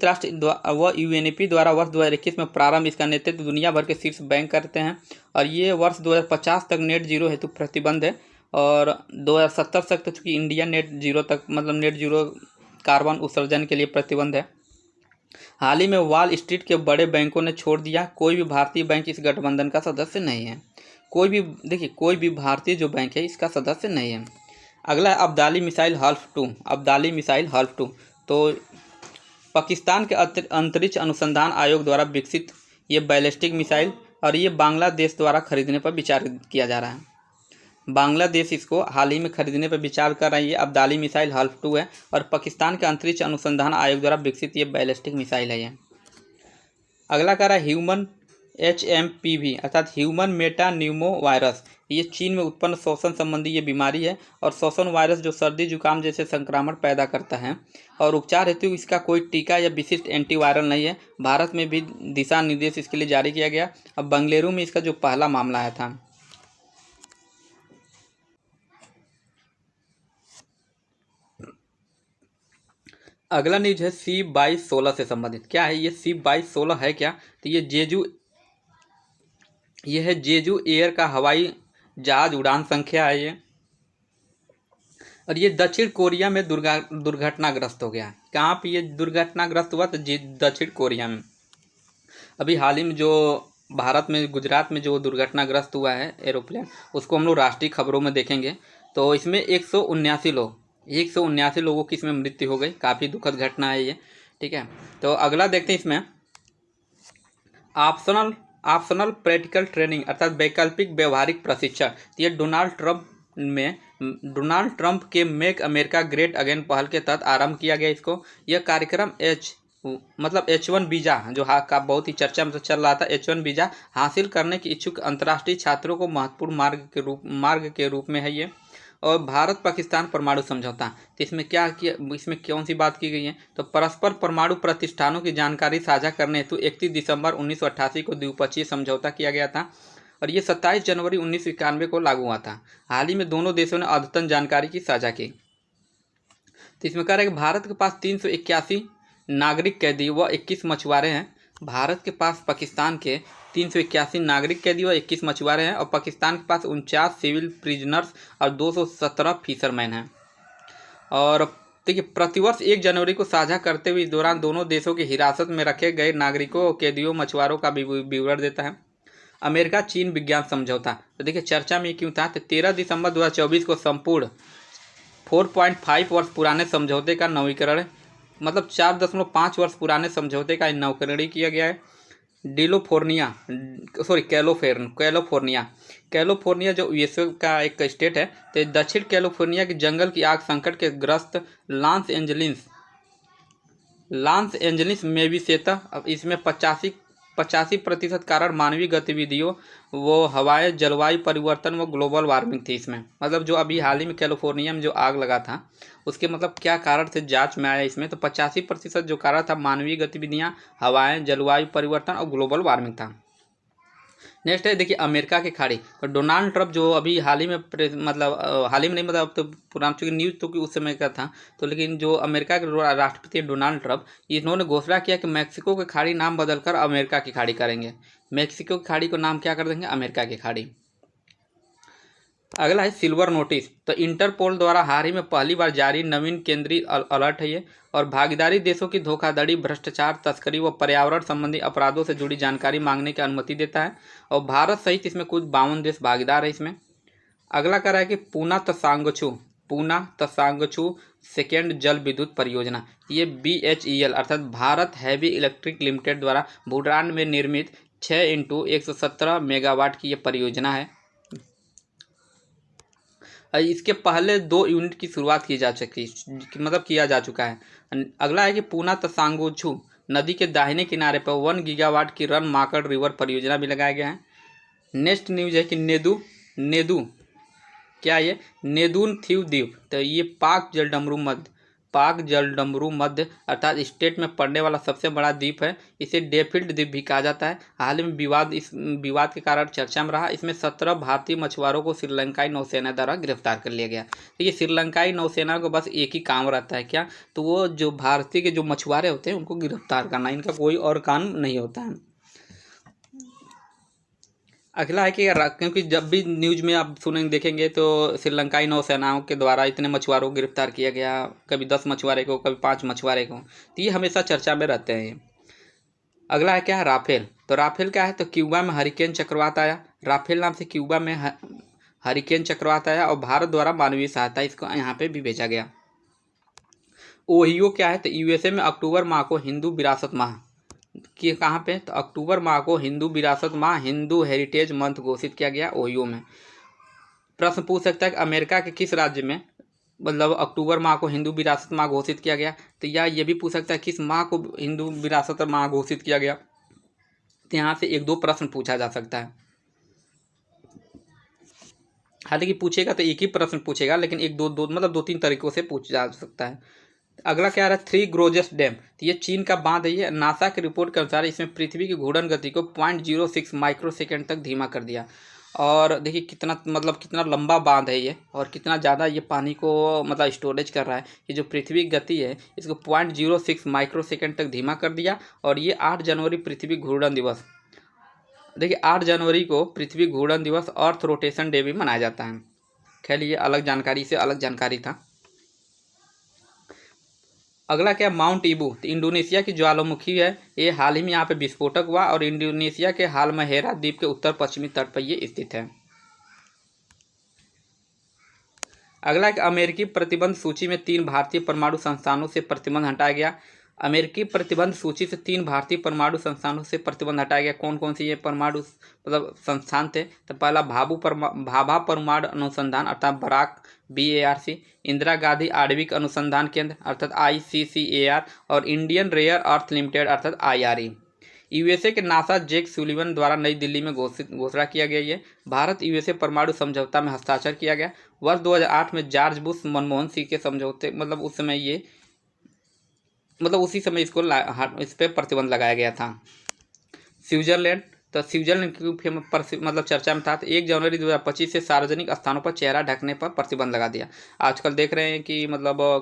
राष्ट्र यूएनईपी द्वारा वर्ष 2021 में प्रारंभ, इसका नेतृत्व दुनिया भर के शीर्ष बैंक करते हैं और ये वर्ष 2050 तक नेट जीरो हेतु प्रतिबंध है और 2070 तक तो चूँकि इंडिया नेट जीरो तक मतलब नेट जीरो कार्बन उत्सर्जन के लिए प्रतिबंध है। हाल ही में वॉल स्ट्रीट के बड़े बैंकों ने छोड़ दिया, कोई भी भारतीय बैंक इस गठबंधन का सदस्य नहीं है। कोई भी देखिए कोई भी भारतीय जो बैंक है इसका सदस्य नहीं है। अगला है अब्दाली मिसाइल हल्फ 2, अब्दाली मिसाइल हल्फ 2। तो पाकिस्तान के अंतरिक्ष अनुसंधान आयोग द्वारा विकसित ये बैलिस्टिक मिसाइल और ये बांग्लादेश द्वारा खरीदने पर विचार किया जा रहा है। बांग्लादेश इसको हाल ही में खरीदने पर विचार कर रही है। अब्दाली मिसाइल हल्फ 2 है और पाकिस्तान के अंतरिक्ष अनुसंधान आयोग द्वारा विकसित ये बैलिस्टिक मिसाइल है ये। अगला कह रहा है ह्यूमन HMPV अर्थात ह्यूमन मेटा न्यूमो वायरस। ये चीन में उत्पन्न श्वसन संबंधी ये बीमारी है और श्वसन वायरस जो सर्दी जुकाम जैसे संक्रमण पैदा करता है और उपचार हेतु इसका कोई टीका या विशिष्ट एंटीवायरल नहीं है। भारत में भी दिशा निर्देश इसके लिए जारी किया गया। अब बेंगलुरु में इसका जो पहला मामला आया था। अगला न्यूज है C-22-16 से संबंधित। क्या है ये C-22-16 है क्या, तो ये है जेजू एयर का हवाई जहाज उड़ान संख्या है ये और ये दक्षिण कोरिया में दुर्घटनाग्रस्त हो गया। कहाँ पे ये दुर्घटनाग्रस्त हुआ, तो दक्षिण कोरिया में। अभी हाल ही में जो भारत में गुजरात में जो दुर्घटनाग्रस्त हुआ है एरोप्लेन, उसको हम लोग राष्ट्रीय खबरों में देखेंगे। तो इसमें 179 लोगों की इसमें मृत्यु हो गई। काफ़ी दुखद घटना है ये, ठीक है। तो अगला देखते हैं इसमें ऑप्शनल प्रैक्टिकल ट्रेनिंग अर्थात वैकल्पिक व्यवहारिक प्रशिक्षण। ये डोनाल्ड ट्रंप के मेक अमेरिका ग्रेट अगेन पहल के तहत आरंभ किया गया इसको। यह कार्यक्रम H1 वीज़ा जो का बहुत ही चर्चा में चल रहा था, H1 वीज़ा हासिल करने के इच्छुक अंतर्राष्ट्रीय छात्रों को महत्वपूर्ण मार्ग के रूप में है ये। और भारत पाकिस्तान परमाणु समझौता, तो इसमें क्या किया, इसमें कौन सी बात की गई है, तो परस्पर परमाणु प्रतिष्ठानों की जानकारी साझा करने हेतु 31 दिसंबर 1988 को द्विपक्षीय समझौता किया गया था और ये 27 जनवरी 1991 को लागू हुआ था। हाल ही में दोनों देशों ने अद्यतन जानकारी की साझा की। तो इसमें कह रहा है कि भारत के पास 381 नागरिक कैदी व 21 मछुआरे हैं। भारत के पास पाकिस्तान के 381 नागरिक कैदी व 21 मछुआरे हैं और पाकिस्तान के पास 49 सिविल प्रिजनर्स और 217 फिशरमैन हैं। और देखिए प्रतिवर्ष 1 जनवरी को साझा करते हुए इस दौरान दोनों देशों की हिरासत में रखे गए नागरिकों और कैदियों मछुआरों का विवरण देता है। अमेरिका चीन विज्ञान समझौता, तो देखिए चर्चा में क्यों था, तो 13 दिसंबर 2024 को संपूर्ण 4.5 वर्ष पुराने समझौते का नवीकरण मतलब 4.5 वर्ष पुराने समझौते का नवीकरण किया गया है। कैलिफोर्निया जो यूएसए का एक स्टेट है, तो दक्षिण कैलिफोर्निया के जंगल की आग संकट के ग्रस्त लॉस एंजलिस में भी अब इसमें 85% कारण मानवीय गतिविधियों वो हवाएं जलवायु परिवर्तन व ग्लोबल वार्मिंग थी इसमें। मतलब जो अभी हाल ही में कैलिफोर्निया में जो आग लगा था उसके मतलब क्या कारण से जांच में आया इसमें, तो 85% जो कारण था मानवीय गतिविधियां, हवाएं, जलवायु परिवर्तन और ग्लोबल वार्मिंग था। नेक्स्ट है देखिए अमेरिका की खाड़ी। तो डोनाल्ड ट्रंप जो अभी हाल ही में हाल ही में नहीं मतलब अब तो पुराना चूँकि न्यूज़ तो कि उस समय का था, तो लेकिन जो अमेरिका के राष्ट्रपति डोनाल्ड ट्रंप इन्होंने घोषणा किया कि मैक्सिको की खाड़ी नाम बदलकर अमेरिका की खाड़ी करेंगे। मैक्सिको की खाड़ी को नाम क्या कर देंगे, अमेरिका की खाड़ी। अगला है सिल्वर नोटिस। तो इंटरपोल द्वारा हाल ही में पहली बार जारी नवीन केंद्रीय अलर्ट है ये और भागीदारी देशों की धोखाधड़ी, भ्रष्टाचार, तस्करी व पर्यावरण संबंधी अपराधों से जुड़ी जानकारी मांगने की अनुमति देता है और भारत सहित इसमें कुछ 52 देश भागीदार है इसमें। अगला कह रहा है कि पूना तसांगछू सेकेंड जल विद्युत परियोजना, ये BHEL अर्थात भारत हैवी इलेक्ट्रिक लिमिटेड द्वारा भूटान में निर्मित 6x117 मेगावाट की ये परियोजना है। इसके पहले 2 यूनिट की शुरुआत की जा चुका है। अगला है कि पूना तसांगछू नदी के दाहिने किनारे पर 1 गीगावाट की रन माकड़ रिवर परियोजना भी लगाया गया है। नेक्स्ट न्यूज है कि नेदून थीव द्वीप, तो ये पाक जलडमरू पाक जलडमरू मध्य अर्थात स्टेट में पड़ने वाला सबसे बड़ा द्वीप है। इसे डेफिल्ड द्वीप भी कहा जाता है। हाल ही में इस विवाद के कारण चर्चा में रहा। इसमें 17 भारतीय मछुआरों को श्रीलंकाई नौसेना द्वारा गिरफ्तार कर लिया गया। देखिए, श्रीलंकाई नौसेना को बस एक ही काम रहता है, क्या? तो वो जो भारतीय के जो मछुआरे होते हैं उनको गिरफ्तार करना, इनका कोई और काम नहीं होता है। अगला है कि क्योंकि जब भी न्यूज में आप सुनेंगे देखेंगे तो श्रीलंकाई नौसेनाओं के द्वारा इतने मछुआरों को गिरफ्तार किया गया, कभी 10 मछुआरे को, कभी 5 मछुआरे को, तो ये हमेशा चर्चा में रहते हैं। अगला है क्या है? राफेल। तो राफेल क्या है? तो क्यूबा में हरिकेन चक्रवात आया। राफेल नाम से क्यूबा में हरिकेन चक्रवात आया और भारत द्वारा मानवीय सहायता इसको यहाँ पे भी भेजा गया। ओहियो क्या है? तो यूएसए में अक्टूबर माह को हिंदू विरासत माह कि कहाँ पे? तो अक्टूबर माह को हिंदू विरासत माह, हिंदू हेरिटेज मंथ घोषित किया गया ओहियो में। प्रश्न पूछ सकता है कि अमेरिका के किस राज्य में मतलब अक्टूबर माह को हिंदू विरासत माह घोषित किया गया? तो या ये भी पूछ सकता है किस माह को हिंदू विरासत माह घोषित किया गया? तो यहाँ से 1-2 प्रश्न पूछा जा सकता है। हालांकि पूछेगा तो एक ही प्रश्न पूछेगा, लेकिन एक दो दो मतलब 2-3 तरीकों से पूछा जा सकता है। अगला क्या रहा? 3 ग्रोजेस डैम। तो ये चीन का बांध है। ये नासा की रिपोर्ट के अनुसार इसमें पृथ्वी की घूर्णन गति को 0.06 माइक्रोसेकंड तक धीमा कर दिया। और देखिए कितना लंबा बांध है ये, और कितना ज़्यादा ये पानी को मतलब स्टोरेज कर रहा है। ये जो पृथ्वी की गति है इसको 0.06 माइक्रोसेकंड तक धीमा कर दिया। और ये 8 जनवरी पृथ्वी घूर्णन दिवस, देखिए 8 जनवरी को पृथ्वी घूर्णन दिवस अर्थ रोटेशन डे भी मनाया जाता है। खैर ये अलग जानकारी से अलग जानकारी था। अगला क्या? माउंट ईबू। तो इंडोनेशिया की ज्वालामुखी है। ये हाल ही में यहाँ पे विस्फोटक हुआ और इंडोनेशिया के हालमहेरा द्वीप के उत्तर पश्चिमी तट पर ये स्थित है। अगला एक अमेरिकी प्रतिबंध सूची में 3 भारतीय परमाणु संस्थानों से प्रतिबंध हटाया गया। अमेरिकी प्रतिबंध सूची से 3 भारतीय परमाणु संस्थानों से प्रतिबंध हटाया गया। कौन कौन से ये परमाणु मतलब संस्थान थे? तो पहला भाभा परमाणु अनुसंधान अर्थात बराक BARC, इंदिरा गांधी आणविक अनुसंधान केंद्र अर्थात ICCAR और इंडियन रेयर अर्थ लिमिटेड अर्थात IRE। यूएसए के नासा जैक सुलिवन द्वारा नई दिल्ली में घोषणा किया गया। ये भारत यूएसए परमाणु समझौता में हस्ताक्षर किया गया। वर्ष 2008 में जॉर्ज बुश मनमोहन सिंह के समझौते मतलब उस समय ये उसी समय इस पर प्रतिबंध लगाया गया था। स्विट्जरलैंड। तो स्विट्जरलैंड की चर्चा में था। तो 1 जनवरी 2025 से सार्वजनिक स्थानों पर चेहरा ढकने पर प्रतिबंध लगा दिया। आजकल देख रहे हैं कि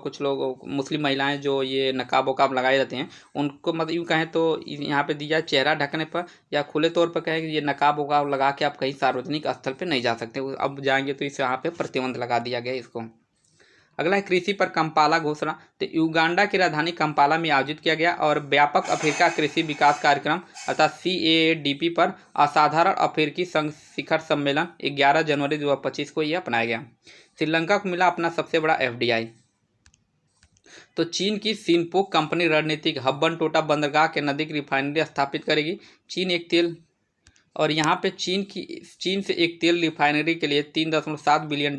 कुछ लोग मुस्लिम महिलाएं जो ये नकाब वकाब लगाए रहते हैं उनको यूँ कहें तो यहाँ पे दिया चेहरा ढकने पर, या खुले तौर पर कहें कि ये नकाब वकाब लगा के आप कहीं सार्वजनिक स्थल पर नहीं जा सकते। अब जाएंगे तो इस यहाँ पे प्रतिबंध लगा दिया गया इसको। अगला है कृषि पर कंपाला घोषणा। तो युगांडा की राजधानी कंपाला में आयोजित किया गया और व्यापक अफ्रीका कृषि विकास कार्यक्रम अर्थात CAADP पर असाधारण अफ्रीकी संघ शिखर सम्मेलन 11 जनवरी 2025 को यह अपनाया गया। श्रीलंका को मिला अपना सबसे बड़ा FDI। तो चीन की सिनपोक कंपनी रणनीतिक हब्बन-टोटा बंदरगाह के नज़दीक रिफाइनरी स्थापित करेगी। चीन एक तेल और यहाँ पे चीन से एक तेल रिफाइनरी के लिए $3.7 बिलियन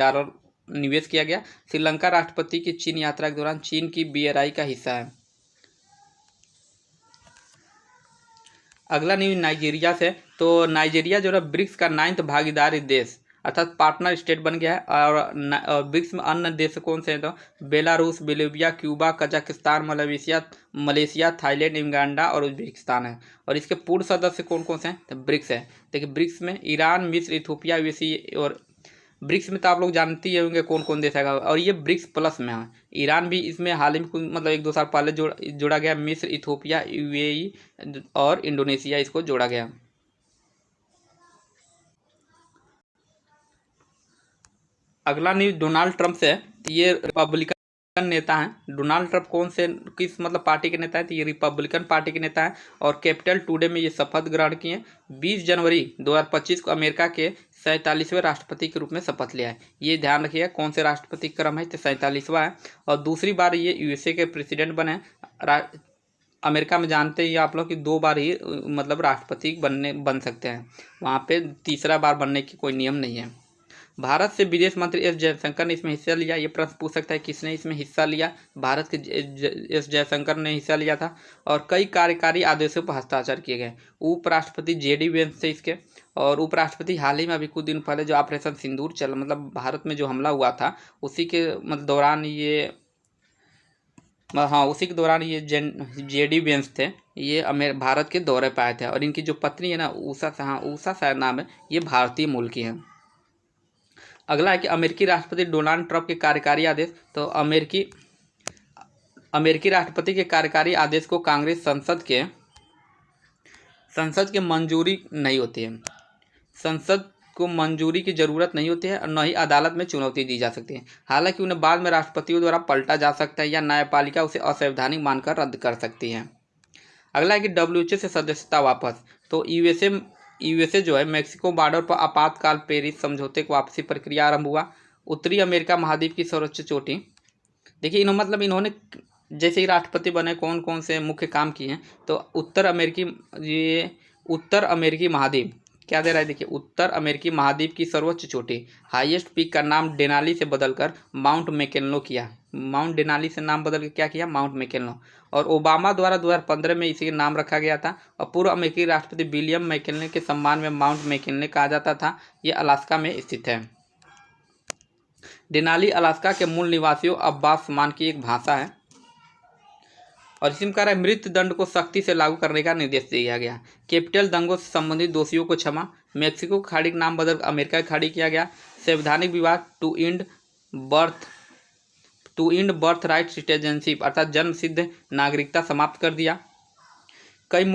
निवेश किया गया। श्रीलंका राष्ट्रपति की चीन यात्रा के दौरान चीन की BRI का हिस्सा है। अगला न्यूज नाइजीरिया से। तो नाइजीरिया जो है ब्रिक्स का 9th भागीदारी देश अर्थात पार्टनर स्टेट बन गया है। और ब्रिक्स में अन्य देश कौन से हैं? तो Belarus, Bolivia, Cuba, Kazakhstan, Malaysia, Thailand, Uganda और उज्बेकिस्तान है। और इसके पूर्व सदस्य कौन कौन से हैं? तो ब्रिक्स है। देखिए ब्रिक्स में ईरान, मिस्र, इथोपिया, UAE और ब्रिक्स में तो आप लोग जानते ही होंगे कौन कौन देश है। और ये ब्रिक्स प्लस में है। ईरान भी इसमें हाल ही में 1-2 साल पहले जोड़ा गया। मिस्र, इथोपिया, UAE और इंडोनेशिया इसको जोड़ा गया। अगला न्यूज डोनाल्ड ट्रंप से है। ये रिपब्लिकन नेता हैं। डोनाल्ड ट्रंप कौन से किस पार्टी के नेता हैं? तो ये रिपब्लिकन पार्टी के नेता हैं और कैपिटल टुडे में ये शपथ ग्रहण किए। 20 जनवरी 2025 को अमेरिका के 47वें राष्ट्रपति के रूप में शपथ लिया है। ये ध्यान रखिएगा कौन से राष्ट्रपति क्रम है? तो 47वां है। और दूसरी बार ये USA के प्रेसिडेंट बने। अमेरिका में जानते ही आप लोग कि 2 बार ही राष्ट्रपति बन सकते हैं। वहाँ पे तीसरा बार बनने की कोई नियम नहीं है। भारत से विदेश मंत्री S जयशंकर ने इसमें हिस्सा लिया। ये प्रश्न पूछ सकता है किसने इसमें हिस्सा लिया? भारत के S जयशंकर ने हिस्सा लिया था। और कई कार्यकारी आदेशों पर हस्ताक्षर किए गए। उपराष्ट्रपति JD वेंस थे इसके। और उपराष्ट्रपति हाल ही में अभी कुछ दिन पहले जो ऑपरेशन सिंदूर चला भारत में जो हमला हुआ था उसी के दौरान ये हाँ, उसी के दौरान ये जेडी वेंस थे, ये भारत के दौरे पे आए थे। और इनकी जो पत्नी है ना, उषा, हाँ उषा शायद नाम है, ये भारतीय मूल की है। अगला है कि अमेरिकी राष्ट्रपति डोनाल्ड ट्रंप के कार्यकारी आदेश। तो अमेरिकी राष्ट्रपति के कार्यकारी आदेश को कांग्रेस संसद के मंजूरी नहीं होती है। संसद को मंजूरी की जरूरत नहीं होती है और न ही अदालत में चुनौती दी जा सकती है। हालांकि उन्हें बाद में राष्ट्रपतियों द्वारा पलटा जा सकता है या न्यायपालिका उसे असंवैधानिक मानकर रद्द कर सकती है। अगला है कि डब्ल्यूएचओ से सदस्यता वापस। तो यूएसए जो है मैक्सिको बॉर्डर पर आपातकाल पेरिस समझौते की वापसी प्रक्रिया आरंभ हुआ। उत्तरी अमेरिका महाद्वीप की सर्वोच्च चोटी। देखिए इन्होंने जैसे ही राष्ट्रपति बने कौन कौन से मुख्य काम किए हैं। तो उत्तर अमेरिकी महाद्वीप क्या दे रहा है, देखिए उत्तर अमेरिकी महाद्वीप की सर्वोच्च चोटी हाईएस्ट पीक का नाम डेनाली से बदलकर माउंट मैकेन्लो किया। माउंट डेनाली से नाम बदल के क्या किया, माउंट मैकेन्लो। और ओबामा द्वारा 2015 में इसी नाम रखा गया था। और पूर्व अमेरिकी राष्ट्रपति विलियम मैकिनले के सम्मान में माउंट मैकिनले कहा जाता था। ये अलास्का में स्थित है। डेनाली अलास्का के मूल निवासियों अब्बास समान की एक भाषा है। और इसी में कह रहा है मृत्यु दंड को सख्ती से लागू करने का निर्देश दिया गया। कैपिटल दंगों से संबंधित दोषियों को क्षमा। मेक्सिको खाड़ी का नाम बदल अमेरिका की खाड़ी किया गया। संवैधानिक विवाद to end birthright citizenship अर्थात जन्म सिद्ध नागरिकता समाप्त कर दिया। कई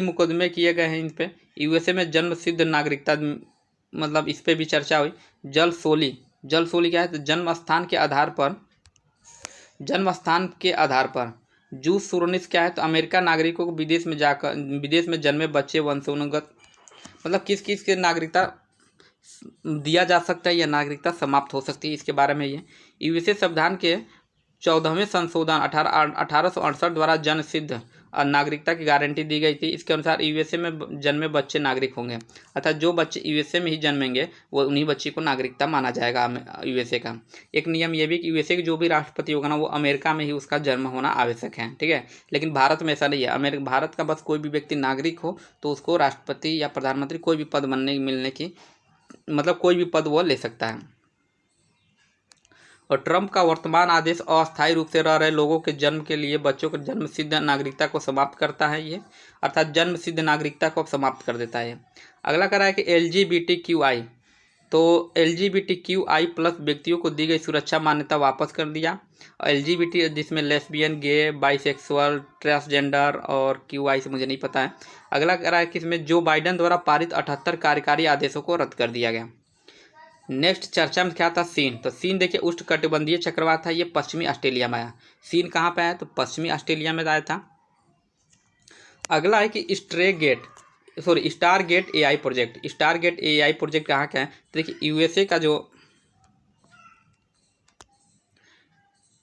मुकदमे किए गए हैं इन पे। यूएसए में जन्म सिद्ध नागरिकता मतलब इस पे भी चर्चा हुई। जल सोली क्या है, तो जन्म स्थान के आधार पर। जूस सुरोनिस क्या है, तो अमेरिका नागरिकों को विदेश में जन्मे बच्चे वंशानुगत मतलब किस किस के नागरिकता दिया जा सकता है या नागरिकता समाप्त हो सकती है, इसके बारे में ये। यूएसए संविधान के 14वें संशोधन 1868 द्वारा जन्म सिद्ध नागरिकता की गारंटी दी गई थी। इसके अनुसार यूएसए में जन्मे बच्चे नागरिक होंगे, अर्थात जो बच्चे यूएसए में ही जन्मेंगे वो उन्हीं बच्चे को नागरिकता माना जाएगा यूएसए का। एक नियम ये भी कि यूएसए के जो भी राष्ट्रपति होगा ना वो अमेरिका में ही उसका जन्म होना आवश्यक है, ठीक है। लेकिन भारत में ऐसा नहीं है। भारत का बस कोई भी व्यक्ति नागरिक हो तो उसको राष्ट्रपति या प्रधानमंत्री कोई भी पद मिलने की मतलब कोई भी पद वो ले सकता है। और ट्रंप का वर्तमान आदेश अस्थायी रूप से रह रहे लोगों के जन्म के लिए बच्चों के जन्म सिद्ध नागरिकता को समाप्त करता है ये, अर्थात जन्म सिद्ध नागरिकता को समाप्त कर देता है। अगला कह रहा है कि LGBTQI, तो LGBTQI+ व्यक्तियों को दी गई सुरक्षा मान्यता वापस कर दिया। LGBT जिसमें लेस्बियन, गे, बाइसेक्सुअल, ट्रांसजेंडर और QI से मुझे नहीं पता है। अगला कह रहा है कि इसमें जो बाइडेन द्वारा पारित 78 कार्यकारी आदेशों को रद्द कर दिया गया। नेक्स्ट चर्चा में क्या था, सीन। तो सीन देखिए उष्णकटिबंधीय चक्रवात था, ये पश्चिमी ऑस्ट्रेलिया में आया। सीन कहाँ पे आया, तो पश्चिमी ऑस्ट्रेलिया में आया था। अगला है कि Stargate AI project. Stargate AI project कहाँ का है, तो देखिए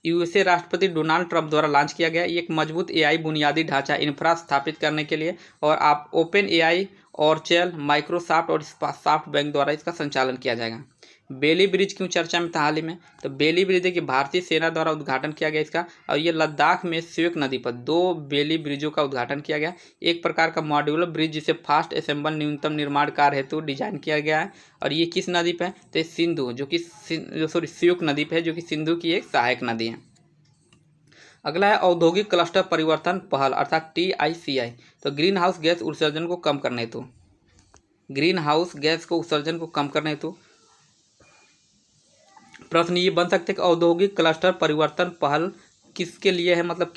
यूएसए राष्ट्रपति डोनाल्ड ट्रंप द्वारा लॉन्च किया गया। ये एक मजबूत AI बुनियादी ढांचा इंफ्रा स्थापित करने के लिए और आप ओपन AI, ऑर्चेल, माइक्रोसॉफ्ट और सॉफ्ट बैंक द्वारा इसका संचालन किया जाएगा। बेली ब्रिज क्यों चर्चा में था हाल ही में, तो बेली ब्रिज देखिए भारतीय सेना द्वारा उद्घाटन किया गया इसका। और ये लद्दाख में स्योक नदी पर 2 बेली ब्रिजों का उद्घाटन किया गया। एक प्रकार का मॉड्यूलर ब्रिज जिसे फास्ट असेंबल न्यूनतम निर्माण कार्य हेतु डिजाइन किया गया है। और ये किस नदी पर है, तो सिंधु स्योक नदी पर है, जो कि सिंधु की एक सहायक नदी है। अगला है औद्योगिक क्लस्टर परिवर्तन पहल अर्थात TICI। तो ग्रीन हाउस गैस उत्सर्जन को कम करने हेतु प्रश्न ये बन सकते हैं कि औद्योगिक क्लस्टर परिवर्तन पहल किसके लिए है, मतलब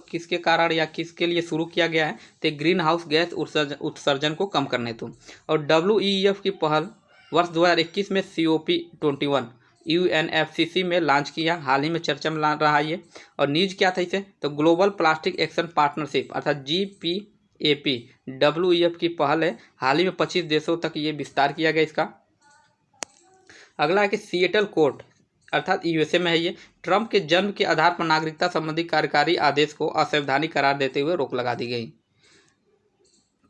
किसके कारण या किसके लिए शुरू किया गया है, तो ग्रीन हाउस गैस उत्सर्जन को कम करने हेतु। और WEF की पहल वर्ष 2021 में COP21 UNFCCC में लॉन्च किया, हाल ही में चर्चा में रहा ये। और नीज क्या था इसे, तो ग्लोबल प्लास्टिक एक्शन पार्टनरशिप अर्थात GPAP WEF की पहल है, हाल ही में 25 देशों तक ये विस्तार किया गया इसका। अगला है कि सिएटल कोर्ट अर्थात यूएसए में है ये, ट्रंप के जन्म के आधार पर नागरिकता संबंधी कार्यकारी आदेश को असंवैधानिक करार देते हुए रोक लगा दी गई।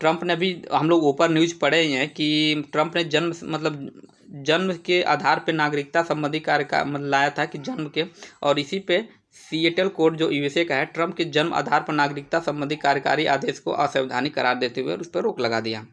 ट्रंप ने भी, हम लोग ऊपर न्यूज पढ़े ही हैं कि ट्रंप ने जन्म के आधार पर नागरिकता संबंधी कार्य लाया था कि जन्म के, और इसी पे सिएटल कोर्ट जो यूएसए का है ट्रंप के जन्म आधार पर नागरिकता संबंधी कार्यकारी आदेश को असंवैधानिक करार देते हुए उस पर रोक लगा दिया।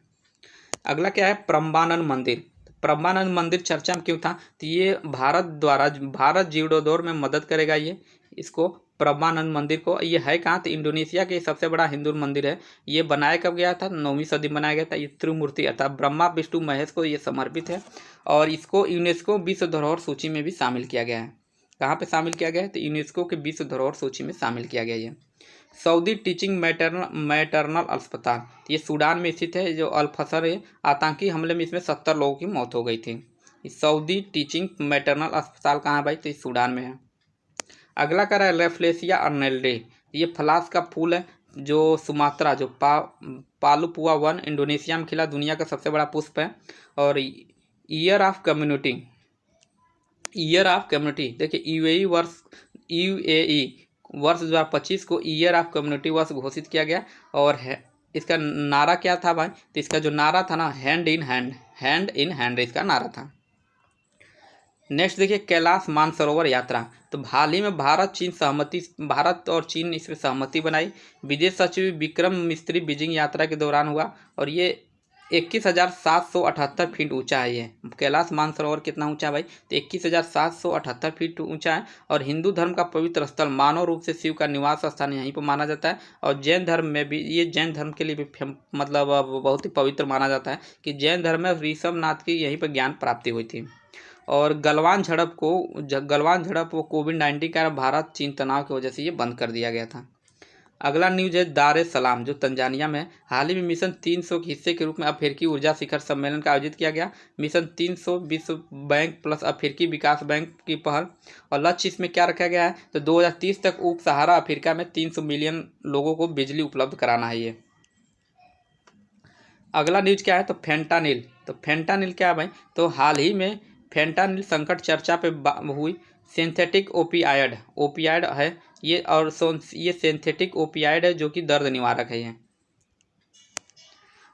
अगला क्या है, प्रम्बानंद मंदिर। प्रम्बानंद मंदिर चर्चा में क्यों था, तो ये भारत जीर्णोद्धार में मदद करेगा। ये इसको ब्रह्मानंद मंदिर को। ये है कहाँ? तो इंडोनेशिया के सबसे बड़ा हिंदू मंदिर है। ये बनाया कब गया था? 9वीं सदी में बनाया गया था। ये त्रिमूर्ति अर्थात ब्रह्मा विष्णु महेश को ये समर्पित है और इसको यूनेस्को विश्व धरोहर सूची में भी शामिल किया गया है। कहाँ पे शामिल किया गया है? तो यूनेस्को के विश्व धरोहर सूची में शामिल किया गया है। सऊदी टीचिंग मैटरनल अस्पताल, ये सूडान में स्थित है। जो अल-फसर है आतंकी हमले में इसमें 70 लोगों की मौत हो गई थी। सऊदी टीचिंग मैटरनल अस्पताल कहाँ है भाई? तो सूडान में है। अगला कह रहा है रेफ्लेसिया अर्नेल्डे, ये फ्लास का फूल है जो सुमात्रा जो पालुपुआ वन इंडोनेशिया में खिला दुनिया का सबसे बड़ा पुष्प है। और ईयर ऑफ कम्युनिटी देखिए यूएई वर्ष 2025 को ईयर ऑफ कम्युनिटी वर्ष घोषित किया गया और है इसका नारा क्या था भाई? तो इसका जो नारा था ना, हैंड इन हैंड इसका नारा था। नेक्स्ट देखिए कैलाश मानसरोवर यात्रा, तो हाल ही में भारत और चीन इसमें सहमति बनाई। विदेश सचिव विक्रम मिस्री बीजिंग यात्रा के दौरान हुआ और ये 21,778 फीट ऊंचा है। ये कैलाश मानसरोवर कितना ऊंचा है भाई? तो 21,778 फीट ऊंचा है और हिंदू धर्म का पवित्र स्थल, मानव रूप से शिव का निवास स्थान यहीं पर माना जाता है। और जैन धर्म में भी, ये जैन धर्म के लिए भी मतलब बहुत ही पवित्र माना जाता है कि जैन धर्म में ऋषभनाथ की यहीं पर ज्ञान प्राप्ति हुई थी। और गलवान झड़प वो कोविड-19 का भारत चीन तनाव की वजह से ये बंद कर दिया गया था। अगला न्यूज है दार एस सलाम जो तंजानिया में है। हाल ही में मिशन 300 के हिस्से के रूप में अफ्रीकी ऊर्जा शिखर सम्मेलन का आयोजित किया गया। मिशन 300 विश्व बैंक प्लस अफ्रीकी विकास बैंक की पहल और लक्ष्य इसमें क्या रखा गया है? तो 2030 तक उप सहारा अफ्रीका में 300 मिलियन लोगों को बिजली उपलब्ध कराना है ये। अगला न्यूज क्या है? तो फेंटानिल क्या है भाई? तो हाल ही में फेंटानिल संकट चर्चा पे हुई। सिंथेटिक ओपियाइड है ये और ये सिंथेटिक ओपियाइड है जो कि दर्द निवारक है ये।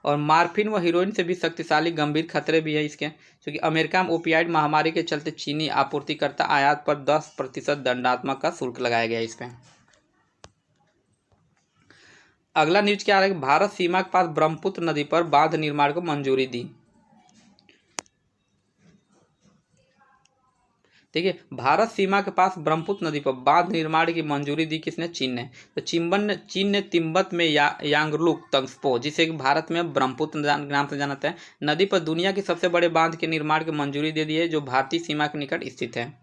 और मार्फिन व हीरोइन से भी शक्तिशाली गंभीर खतरे भी है इसके, क्योंकि अमेरिका में ओपियाइड महामारी के चलते चीनी आपूर्तिकर्ता आयात पर 10% दंडात्मक का शुल्क लगाया गया इस पे। अगला न्यूज क्या है? भारत सीमा के पास ब्रह्मपुत्र नदी पर बांध निर्माण को मंजूरी दी। देखिए भारत सीमा के पास ब्रह्मपुत्र नदी पर बांध निर्माण की मंजूरी दी किसने? चीन ने। तो चीन ने तिब्बत में यांगलुक तंगस्पो, जिसे भारत में ब्रह्मपुत्र नाम से जाना है, नदी पर दुनिया के सबसे बड़े बांध के निर्माण की मंजूरी दे दी है जो भारतीय सीमा के निकट स्थित है।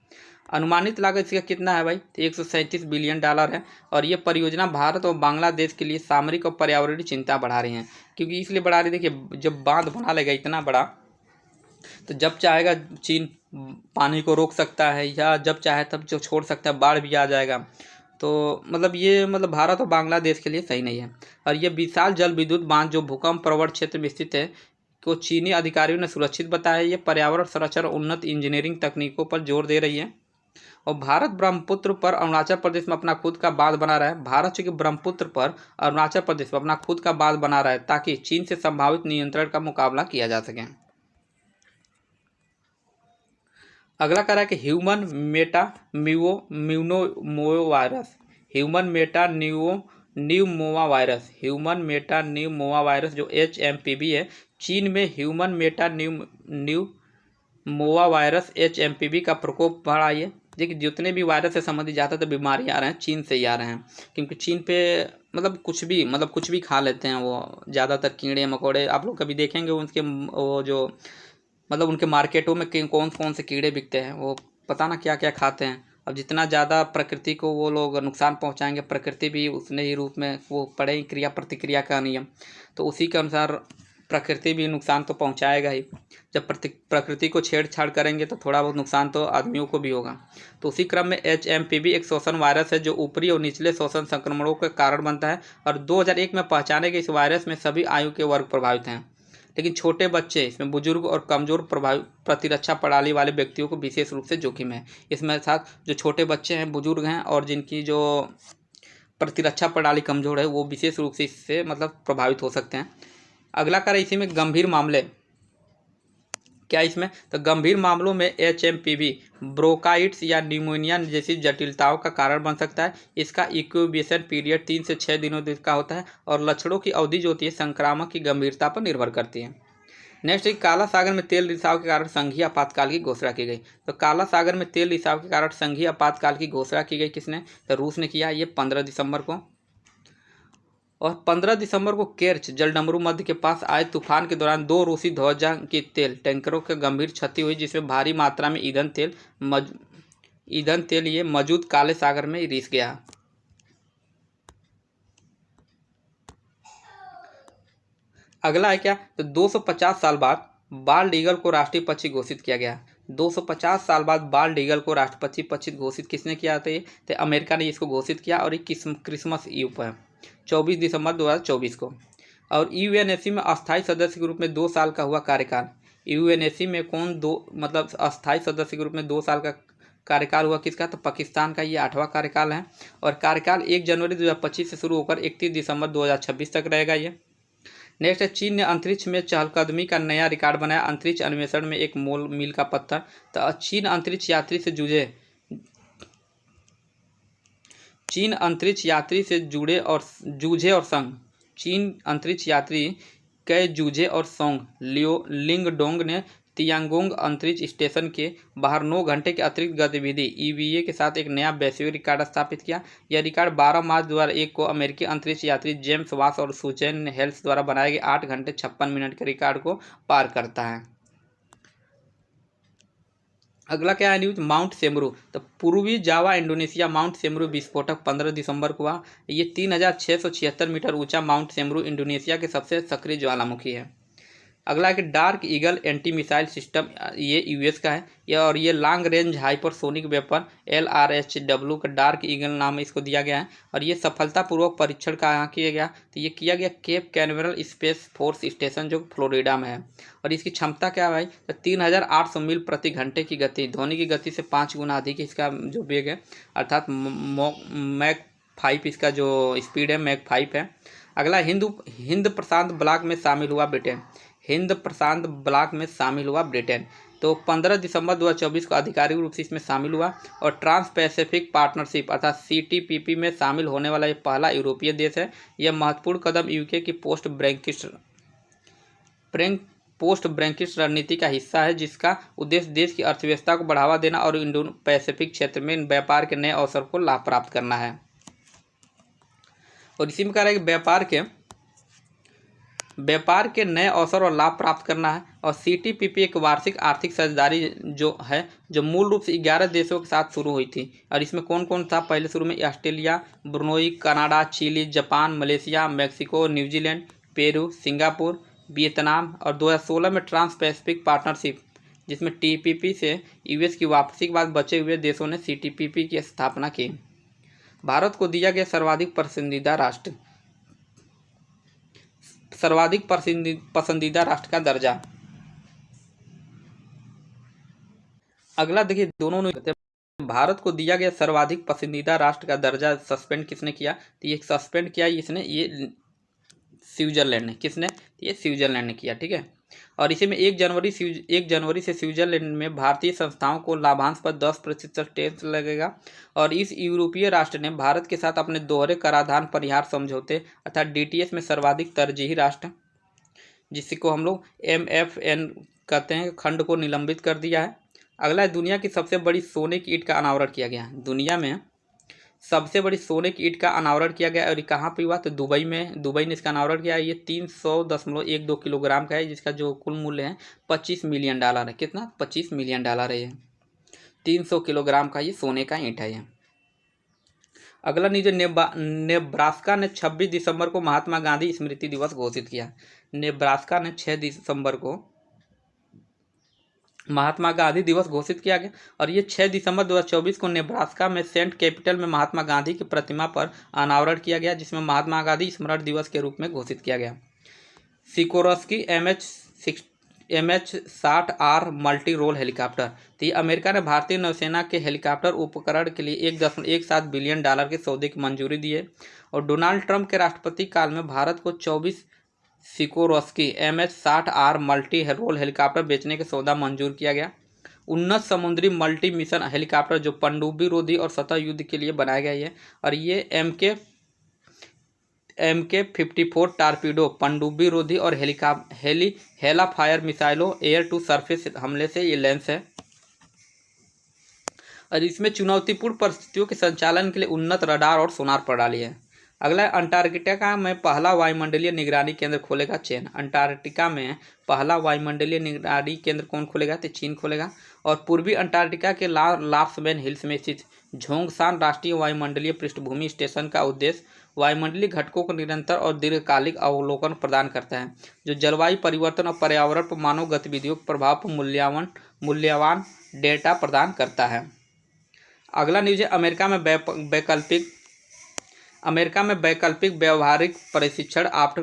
अनुमानित लागत इसका कितना है भाई? तो 137 बिलियन डॉलर है और ये परियोजना भारत और बांग्लादेश के लिए सामरिक और पर्यावरणीय चिंता बढ़ा रही है। क्योंकि इसलिए बढ़ा रही, देखिए जब बांध बना लेगा इतना बड़ा तो जब चाहेगा चीन पानी को रोक सकता है या जब चाहे तब जो छोड़ सकता है, बाढ़ भी आ जाएगा। तो ये भारत और बांग्लादेश के लिए सही नहीं है। और ये विशाल जल विद्युत बांध जो भूकंप प्रवण क्षेत्र में स्थित है को चीनी अधिकारियों ने सुरक्षित बताया। ये पर्यावरण संरक्षण और उन्नत इंजीनियरिंग तकनीकों पर जोर दे रही है। और भारत ब्रह्मपुत्र पर अरुणाचल प्रदेश में अपना खुद का बांध बना रहा है। भारत चूंकि ब्रह्मपुत्र पर अरुणाचल प्रदेश में अपना खुद का बांध बना रहा है ताकि चीन से संभावित नियंत्रण का मुकाबला किया जा सके। अगला कह रहा है कि ह्यूमन मेटा न्यूमोवा वायरस जो HMPV है, चीन में ह्यूमन मेटा न्यूमोवा वायरस HMPV का प्रकोप बढ़ा है। देखिए जितने भी वायरस से संबंधित ज़्यादातर बीमारी आ रहे हैं चीन से ही आ रहे हैं, क्योंकि चीन पे कुछ भी खा लेते हैं वो, ज़्यादातर कीड़े मकोड़े। आप लोग कभी देखेंगे उनके वो जो उनके मार्केटों में कौन कौन से कीड़े बिकते हैं, वो पता ना क्या क्या खाते हैं। अब जितना ज़्यादा प्रकृति को वो लोग नुकसान पहुंचाएंगे, प्रकृति भी उतने ही रूप में वो पड़े क्रिया प्रतिक्रिया का नियम, तो उसी के अनुसार प्रकृति भी नुकसान तो पहुंचाएगा ही। जब प्रकृति को छेड़छाड़ करेंगे तो थोड़ा बहुत नुकसान तो आदमियों को भी होगा। तो उसी क्रम में HMPV एक श्वसन वायरस है जो ऊपरी और निचले श्वसन संक्रमणों के कारण बनता है और 2001 में पहचाने गए इस वायरस में सभी आयु के वर्ग प्रभावित हैं, लेकिन छोटे बच्चे, इसमें बुजुर्ग और कमजोर प्रतिरक्षा प्रणाली वाले व्यक्तियों को विशेष रूप से जोखिम है। इसमें साथ जो छोटे बच्चे हैं, बुजुर्ग हैं और जिनकी जो प्रतिरक्षा प्रणाली कमजोर है वो विशेष रूप से इससे प्रभावित हो सकते हैं। अगला कर इसी में गंभीर मामले क्या इसमें? तो गंभीर मामलों में HMPV ब्रोंकाइटिस या न्यूमोनिया जैसी जटिलताओं का कारण बन सकता है। इसका इंक्यूबेशन पीरियड 3 से 6 दिनों का होता है और लक्षणों की अवधि जो होती है संक्रामक की गंभीरता पर निर्भर करती है। नेक्स्ट है काला सागर में तेल रिसाव के कारण संघीय आपातकाल की घोषणा की गई। तो काला सागर में तेल रिसाव के कारण संघीय आपातकाल की घोषणा की गई किसने? तो रूस ने किया, ये 15 दिसंबर को। और 15 दिसंबर को केर्च जलडमरू मध्य के पास आए तूफान के दौरान 2 रूसी ध्वजा के तेल टैंकरों के गंभीर क्षति हुई, जिसमें भारी मात्रा में ईंधन तेल ये मौजूद काले सागर में रिस गया। अगला है क्या? तो 250 साल बाद बाल्ड ईगल को राष्ट्रीय पक्षी घोषित किया गया। 250 साल बाद बाल्ड ईगल को राष्ट्रीय पक्षी घोषित किसने किया था? तो अमेरिका ने इसको घोषित किया, और ये क्रिसमस ईव पर 24 दिसंबर 2024 को। और यूएनएससी में अस्थायी सदस्य के रूप में 2 साल का हुआ कार्यकाल। यूएनएससी में कौन अस्थायी सदस्य के रूप में 2 साल का कार्यकाल हुआ किसका? तो पाकिस्तान का। ये 8वां कार्यकाल है, और कार्यकाल 1 जनवरी 2025 से शुरू होकर 31 दिसंबर 2026 तक रहेगा ये। नेक्स्ट है चीन ने अंतरिक्ष में चहलकदमी का नया रिकॉर्ड बनाया। अंतरिक्ष अन्वेषण में एक मील का पत्थर। तो चीन अंतरिक्ष यात्री से जूझे और संग। चीन अंतरिक्ष यात्री कै जूझे और सोंग लिंगडोंग ने तियांगोंग अंतरिक्ष स्टेशन के बाहर 9 घंटे की अतिरिक्त गतिविधि ईवीए के साथ एक नया वैश्विक रिकॉर्ड स्थापित किया। यह रिकॉर्ड 12 मार्च 2001 को अमेरिकी अंतरिक्ष यात्री जेम्स वास और सुजैन हेल्स द्वारा बनाए गए 8 घंटे 56 मिनट के रिकॉर्ड को पार करता है। अगला क्या है न्यूज? माउंट सेमरू। तो पूर्वी जावा इंडोनेशिया माउंट सेमरू विस्फोटक 15 दिसंबर को हुआ। ये 3676 मीटर ऊंचा माउंट सेमरू इंडोनेशिया के सबसे सक्रिय ज्वालामुखी है। अगला है कि dark eagle anti missile system, ये यूएस का है और ये long range hypersonic weapon LRHW का डार्क ईगल नाम इसको दिया गया है। और ये सफलतापूर्वक परीक्षण कहाँ किया गया? तो ये किया गया Cape Canaveral space force station जो फ्लोरिडा में है। और इसकी क्षमता क्या है भाई? तो 3800 मील प्रति घंटे की गति, ध्वनि की गति से 5 गुना अधिक इसका जो वेग है, अर्थात मैक 5 इसका जो स्पीड है मैक 5 है। अगला हिंद प्रशांत ब्लॉक में शामिल हुआ ब्रिटेन। हिंद प्रशांत ब्लॉक में शामिल हुआ ब्रिटेन। तो 15 दिसंबर 2024 को आधिकारिक रूप से इसमें शामिल हुआ। और ट्रांस पैसिफिक पार्टनरशिप अर्थात CTPP में शामिल होने वाला ये पहला यूरोपीय देश है। यह महत्वपूर्ण कदम यूके की पोस्ट ब्रेक्सिट रणनीति का हिस्सा है, जिसका उद्देश्य देश की अर्थव्यवस्था को बढ़ावा देना और इंडो पैसिफिक क्षेत्र में व्यापार के नए अवसर को लाभ प्राप्त करना है। और इसी में कह रहा है कि व्यापार के नए अवसर और लाभ प्राप्त करना है। और CTPP एक वार्षिक आर्थिक साझेदारी जो मूल रूप से 11 देशों के साथ शुरू हुई थी। और इसमें कौन कौन था? पहले शुरू में Australia, Brunei, Canada, Chile, Japan, Malaysia, Mexico, New Zealand, Peru, Singapore, Vietnam. और 2016 में ट्रांस पैसिफिक पार्टनरशिप, जिसमें TPP से US की वापसी के बाद बचे हुए देशों ने CTPP की स्थापना की। भारत को दिया गया सर्वाधिक पसंदीदा राष्ट्र का दर्जा। अगला देखिए, दोनों ने भारत को दिया गया सर्वाधिक पसंदीदा राष्ट्र का दर्जा सस्पेंड किसने किया? तो ये सस्पेंड किया इसने, ये स्विट्जरलैंड ने। किसने? ये स्विट्जरलैंड ने किया, ठीक है। और इसी में 1 जनवरी से स्विट्जरलैंड में भारतीय संस्थाओं को लाभांश पर 10% टैक्स लगेगा। और इस यूरोपीय राष्ट्र ने भारत के साथ अपने दोहरे कराधान परिहार समझौते अर्थात DTS में सर्वाधिक तरजीही राष्ट्र, जिसको हम लोग MFN कहते हैं, खंड को निलंबित कर दिया है। अगला है दुनिया की सबसे बड़ी सोने की ईंट का अनावरण किया गया। दुनिया में सबसे बड़ी सोने की ईंट का अनावरण किया गया। और ये कहाँ पे हुआ? तो दुबई ने इसका अनावरण किया है। ये 300.12 किलोग्राम का है, जिसका जो कुल मूल्य है $25 मिलियन है। कितना? $25 मिलियन है। ये 300 किलोग्राम का ये सोने का ईंट है ये। अगला नीचे नेब्रास्का ने 26 दिसंबर को महात्मा गांधी स्मृति दिवस घोषित किया। नेब्रास्का ने 6 दिसंबर को महात्मा गांधी दिवस घोषित किया गया। और ये 6 दिसंबर 2024 को नेब्रास्का में सेंट कैपिटल में महात्मा गांधी की प्रतिमा पर अनावरण किया गया, जिसमें महात्मा गांधी स्मरण दिवस के रूप में घोषित किया गया। Sikorsky MH-60R multi role helicopter. तो ये अमेरिका ने भारतीय नौसेना के हेलीकॉप्टर उपकरण के लिए $1.17 बिलियन के सौदे की मंजूरी दी है। और डोनाल्ड ट्रंप के राष्ट्रपति काल में भारत को 24 Sikorsky MH-60R multi role helicopter बेचने का सौदा मंजूर किया गया। उन्नत समुद्री मल्टी मिशन हेलीकॉप्टर जो पनडुब्बी रोधी और सतह युद्ध के लिए बनाया गया है। और ये MK-54 टारपीडो, पनडुब्बी रोधी और हेला फायर मिसाइलों, एयर टू सरफेस हमले से ये लेंस है। और इसमें चुनौतीपूर्ण परिस्थितियों के संचालन के लिए उन्नत रडार और सोनार प्रणाली है। अगला है अंटार्कटिका में पहला वायुमंडलीय निगरानी केंद्र खोलेगा चीन। अंटार्कटिका में पहला वायुमंडलीय निगरानी केंद्र कौन खोलेगा? तो चीन खोलेगा। और पूर्वी अंटार्कटिका के लार्समैन हिल्स में स्थित झोंगसान राष्ट्रीय वायुमंडलीय पृष्ठभूमि स्टेशन का उद्देश्य वायुमंडलीय घटकों को निरंतर और दीर्घकालिक अवलोकन प्रदान करता है, जो जलवायु परिवर्तन और पर्यावरण पर मानव गतिविधियों के प्रभाव पर मूल्यवान डेटा प्रदान करता है। अगला न्यूज है अमेरिका में वैकल्पिक व्यवहारिक प्रशिक्षण आफ्ट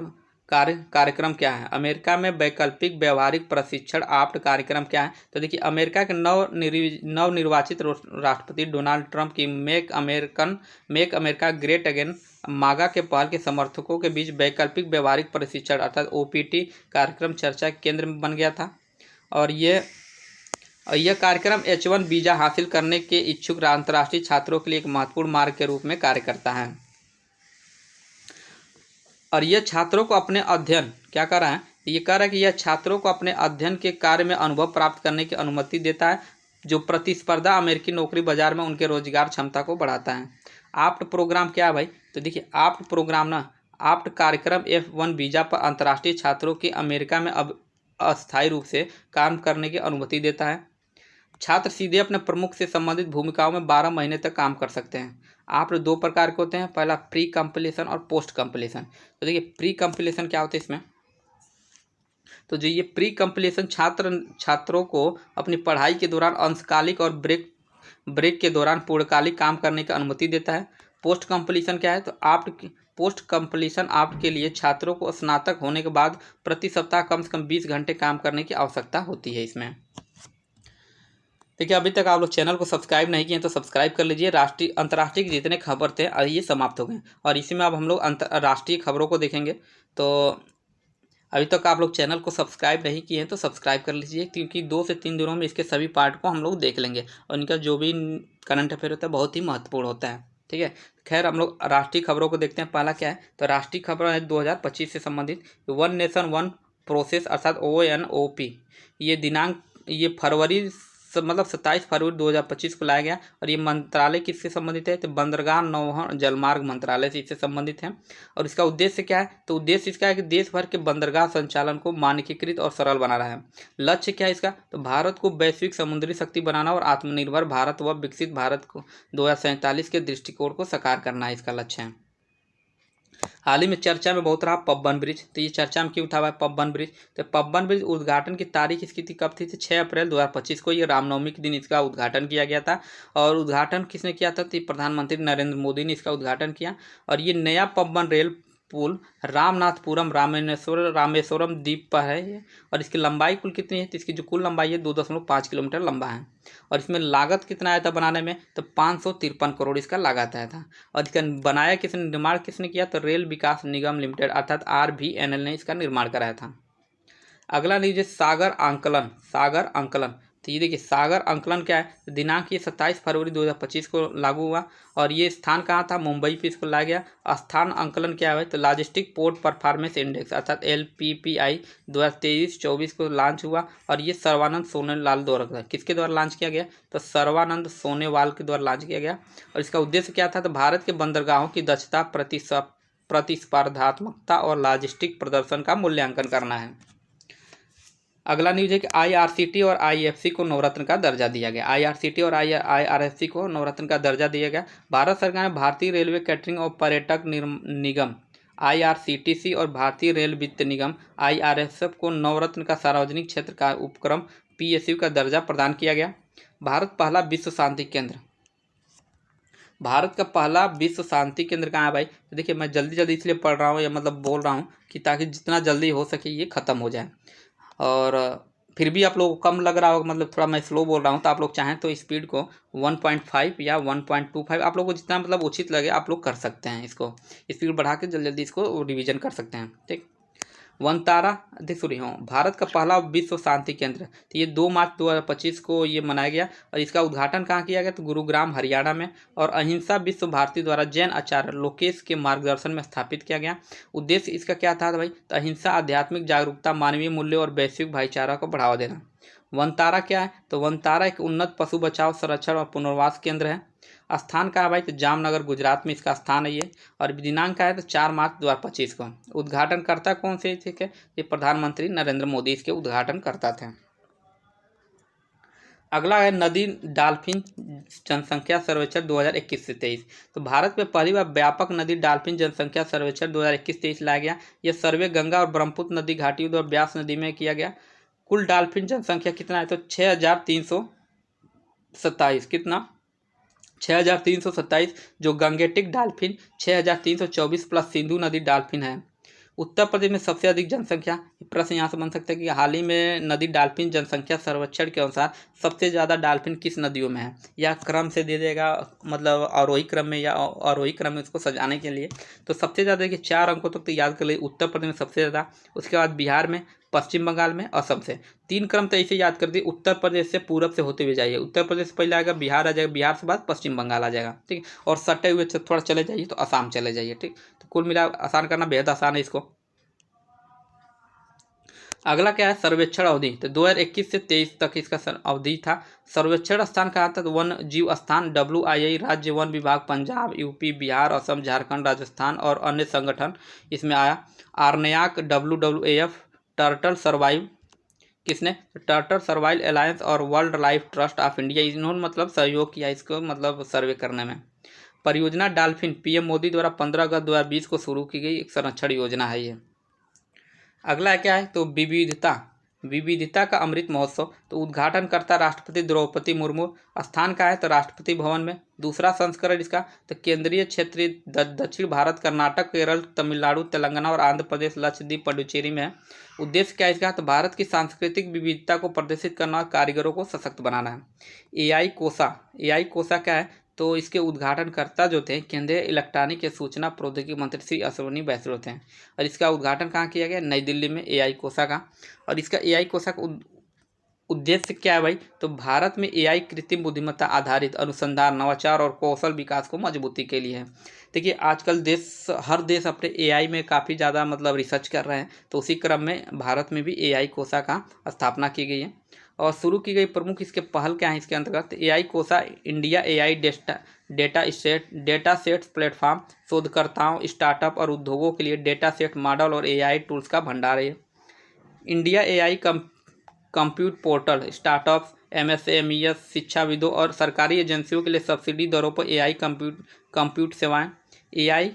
कार्यक्रम क्या है? अमेरिका में वैकल्पिक व्यवहारिक प्रशिक्षण आफ्ट कार्यक्रम क्या है? तो देखिए, अमेरिका के नवनिर्वाचित राष्ट्रपति डोनाल्ड ट्रंप की मेक अमेरिका ग्रेट अगेन मागा के पहल के समर्थकों के बीच वैकल्पिक व्यवहारिक प्रशिक्षण अर्थात OPT कार्यक्रम चर्चा के केंद्र में बन गया था। और यह कार्यक्रम H1 वीजा हासिल करने के इच्छुक अंतर्राष्ट्रीय छात्रों के लिए एक महत्वपूर्ण मार्ग के रूप में कार्य करता है। और यह छात्रों को अपने अध्ययन क्या कर रहा है? ये कह रहा है कि यह छात्रों को अपने अध्ययन के कार्य में अनुभव प्राप्त करने की अनुमति देता है, जो प्रतिस्पर्धा अमेरिकी नौकरी बाजार में उनके रोजगार क्षमता को बढ़ाता है। आप्ट प्रोग्राम क्या है भाई? तो देखिए, आप्ट कार्यक्रम F1 वीजा पर अंतर्राष्ट्रीय छात्रों की अमेरिका में अब अस्थायी रूप से काम करने की अनुमति देता है। छात्र सीधे अपने प्रमुख से संबंधित भूमिकाओं में 12 महीने तक काम कर सकते हैं। आप 2 प्रकार के होते हैं, पहला प्री कंप्लीशन और पोस्ट कंप्लीशन। तो देखिए, प्री कंप्लीशन क्या होता है इसमें? तो जो ये प्री कंप्लीशन छात्रों को अपनी पढ़ाई के दौरान अंशकालिक और ब्रेक के दौरान पूर्णकालिक काम करने की अनुमति देता है। पोस्ट कंप्लीशन क्या है? तो पोस्ट कंप्लीशन आपके लिए छात्रों को स्नातक होने के बाद प्रति सप्ताह कम से कम 20 घंटे काम करने की आवश्यकता होती है इसमें। देखिए, अभी तक आप लोग चैनल को सब्सक्राइब नहीं किए तो सब्सक्राइब कर लीजिए। अंतर्राष्ट्रीय के जितने खबर थे ये समाप्त हो गए और इसी में अब हम लोग अंतर्राष्ट्रीय खबरों को देखेंगे। तो अभी तक आप लोग चैनल को सब्सक्राइब नहीं किए हैं तो सब्सक्राइब कर लीजिए, क्योंकि 2 से 3 दिनों में इसके सभी पार्ट को हम लोग देख लेंगे और इनका जो भी करंट अफेयर होता है बहुत ही महत्वपूर्ण होता है। ठीक है, खैर हम लोग राष्ट्रीय खबरों को देखते हैं। पहला क्या है? तो राष्ट्रीय खबर है 2025 से संबंधित वन नेशन वन प्रोसेस अर्थात ONOP। ये फरवरी 27 फरवरी 2025 को लाया गया और ये मंत्रालय किससे संबंधित है? तो बंदरगाह नौवहन जलमार्ग मंत्रालय से इससे संबंधित है। और इसका उद्देश्य क्या है? तो उद्देश्य इसका है कि देश भर के बंदरगाह संचालन को मानकीकृत और सरल बना रहा है। लक्ष्य क्या है इसका? तो भारत को वैश्विक समुद्री शक्ति बनाना और आत्मनिर्भर भारत व विकसित भारत को 2047 के दृष्टिकोण को साकार करना है, इसका लक्ष्य है। हाल ही में चर्चा में बहुत रहा पब्बन ब्रिज। तो ये चर्चा में क्यों था भाई पब्बन ब्रिज? तो पब्बन ब्रिज उद्घाटन की तारीख इसकी कब थी? 6 अप्रैल 2025 को। ये रामनवमी के दिन इसका उद्घाटन किया गया था। और उद्घाटन किसने किया था? तो प्रधानमंत्री नरेंद्र मोदी ने इसका उद्घाटन किया। और ये नया पब्बन रेल पुल रामनाथपुरम रामेश्वरम द्वीप पर है ये। और इसकी लंबाई कुल कितनी है? तो इसकी जो कुल लंबाई है 2.5 किलोमीटर लंबा है। और इसमें लागत कितना आया था बनाने में? तो 553 करोड़ इसका लागत आया था। और इसका निर्माण किसने किया? तो रेल विकास निगम लिमिटेड अर्थात RVNL ने इसका निर्माण कराया था। अगला लीजिए सागर आंकलन। तो ये देखिए, सागर आंकलन क्या है? दिनांक ये 27 फरवरी 2025 को लागू हुआ और ये स्थान कहाँ था? मुंबई पे इसको लाया गया। स्थान आंकलन क्या है? तो लॉजिस्टिक पोर्ट परफॉर्मेंस इंडेक्स अर्थात LPPI 2023-24 को लॉन्च हुआ और ये सर्वानंद सोनोवाल द्वारा किसके द्वारा लॉन्च किया गया? तो सर्वानंद सोनोवाल के द्वारा लॉन्च किया गया। और इसका उद्देश्य क्या था? तो भारत के बंदरगाहों की दक्षता, प्रतिस्पर्धात्मकता और लॉजिस्टिक प्रदर्शन का मूल्यांकन करना है। अगला न्यूज है कि IRCT और IFC को नवरत्न का दर्जा दिया गया। IRCT और IRFC को नवरत्न का दर्जा दिया गया। भारत सरकार ने भारतीय रेलवे कैटरिंग और पर्यटक निगम IRCTC और भारतीय रेल वित्त निगम IRSF को नवरत्न का सार्वजनिक क्षेत्र का उपक्रम PSU का दर्जा प्रदान किया गया। भारत का पहला विश्व शांति केंद्र कहाँ है भाई? तो देखिए, मैं जल्दी इसलिए पढ़ रहा हूँ या मतलब बोल रहा हूँ कि ताकि जितना जल्दी हो सके ये ख़त्म हो जाए। और फिर भी आप लोगों को कम लग रहा होगा, मतलब थोड़ा मैं स्लो बोल रहा हूँ, तो आप लोग चाहें तो स्पीड को 1.5 या 1.25 आप लोग को जितना मतलब उचित लगे आप लोग कर सकते हैं। इसको स्पीड बढ़ा के जल्दी इसको रिवीजन कर सकते हैं। ठीक, वनतारा देख सॉरी हाँ भारत का पहला विश्व शांति केंद्र, तो ये 2 मार्च 2025 को ये मनाया गया और इसका उद्घाटन कहाँ किया गया, तो गुरुग्राम हरियाणा में, और अहिंसा विश्व भारती द्वारा जैन आचार्य लोकेश के मार्गदर्शन में स्थापित किया गया। उद्देश्य इसका क्या था भाई, तो अहिंसा, आध्यात्मिक जागरूकता, मानवीय मूल्य और वैश्विक भाईचारा को बढ़ावा देना। वनतारा क्या है, तो वनतारा एक उन्नत पशु बचाव, संरक्षण और पुनर्वास केंद्र है। स्थान का है भाई, तो जामनगर गुजरात में इसका स्थान है ये, और दिनांक का है तो 4 मार्च 2025 को। उद्घाटनकर्ता कौन से थे, ये प्रधानमंत्री नरेंद्र मोदी इसके उद्घाटनकर्ता थे। अगला है नदी डाल्फिन जनसंख्या सर्वेक्षण 2021 से 23। तो भारत में पहली बार व्यापक नदी डाल्फिन जनसंख्या सर्वेक्षण 2021-23 लाया गया। यह सर्वे गंगा और ब्रह्मपुत्र नदी घाटियों और ब्यास नदी में किया गया। कुल डाल्फिन जनसंख्या कितना है, तो 6327। कितना, 6327, जो गंगेटिक डाल्फिन 6324 प्लस सिंधु नदी डाल्फिन है। उत्तर प्रदेश में सबसे अधिक जनसंख्या, प्रश्न यहाँ से बन सकता है कि हाल ही में नदी डाल्फिन जनसंख्या सर्वेक्षण के अनुसार सबसे ज़्यादा डाल्फिन किस नदियों में है, या क्रम से दे देगा, मतलब आरोही क्रम में या आरोही क्रम में इसको सजाने के लिए। तो सबसे ज़्यादा देखिए 4 अंकों तक तो याद कर लीजिए, उत्तर प्रदेश में सबसे ज़्यादा, उसके बाद बिहार में, पश्चिम बंगाल में, असम से। 3 क्रम तो ऐसे याद कर दिए, उत्तर प्रदेश से पूरब से होते हुए जाइए, उत्तर प्रदेश से पहले आएगा बिहार आ जाएगा, बिहार से बाद पश्चिम बंगाल आ जाएगा, ठीक। और सटे हुए थोड़ा चले जाइए तो असम चले जाइए, ठीक। तो कुल मिला आसान करना बेहद आसान है इसको। अगला क्या है, सर्वेक्षण अवधि, तो 2021 से 23 तक इसका अवधि था। सर्वेक्षण स्थान कहाँ था, तो वन जीव स्थान WII, राज्य वन विभाग, पंजाब, यूपी, बिहार, असम, झारखंड, राजस्थान और अन्य संगठन इसमें आया। आर्नयाक, WWF, टर्टल सर्वाइव, किसने, टर्टल सर्वाइव अलायंस और world life trust of India, इन्होंने मतलब सहयोग किया इसको मतलब सर्वे करने में। परियोजना डाल्फिन PM मोदी द्वारा 15 अगस्त 2020 को शुरू की गई एक संरक्षण योजना है ये। अगला क्या है, तो विविधता का अमृत महोत्सव, तो उद्घाटनकर्ता राष्ट्रपति द्रौपदी मुर्मू। स्थान का है, तो राष्ट्रपति भवन में। दूसरा संस्करण इसका, तो केंद्रीय क्षेत्रीय दक्षिण भारत, कर्नाटक, केरल, तमिलनाडु, तेलंगाना और आंध्र प्रदेश, लक्षद्वीप, पुडुचेरी में है। उद्देश्य क्या है इसका, तो भारत की सांस्कृतिक विविधता को प्रदर्शित करना और कारीगरों को सशक्त बनाना है। AI कोसा क्या है, तो इसके उद्घाटनकर्ता जो थे केंद्रीय इलेक्ट्रॉनिक या सूचना प्रौद्योगिकी मंत्री श्री अश्विनी वैष्णव थे, और इसका उद्घाटन कहाँ किया गया, नई दिल्ली में AI कोसा का। और इसका AI कोसा का उद्देश्य क्या है भाई, तो भारत में AI कृत्रिम बुद्धिमत्ता आधारित अनुसंधान, नवाचार और कौशल विकास को मजबूती के लिए है। देखिए आजकल हर देश अपने AI में काफ़ी ज़्यादा मतलब रिसर्च कर रहे हैं, तो उसी क्रम में भारत में भी AI कोसा का स्थापना की गई है। और शुरू की गई प्रमुख इसके पहल क्या है इसके अंतर्गत, AI कोसा India AI data sets platform, शोधकर्ताओं, स्टार्टअप और उद्योगों के लिए डेटा सेट मॉडल और AI टूल्स का भंडार है। India AI compute portal, startups, MSMEs, शिक्षाविदों और सरकारी एजेंसियों के लिए सब्सिडी दरों पर AI कंप्यूट सेवाएं। AI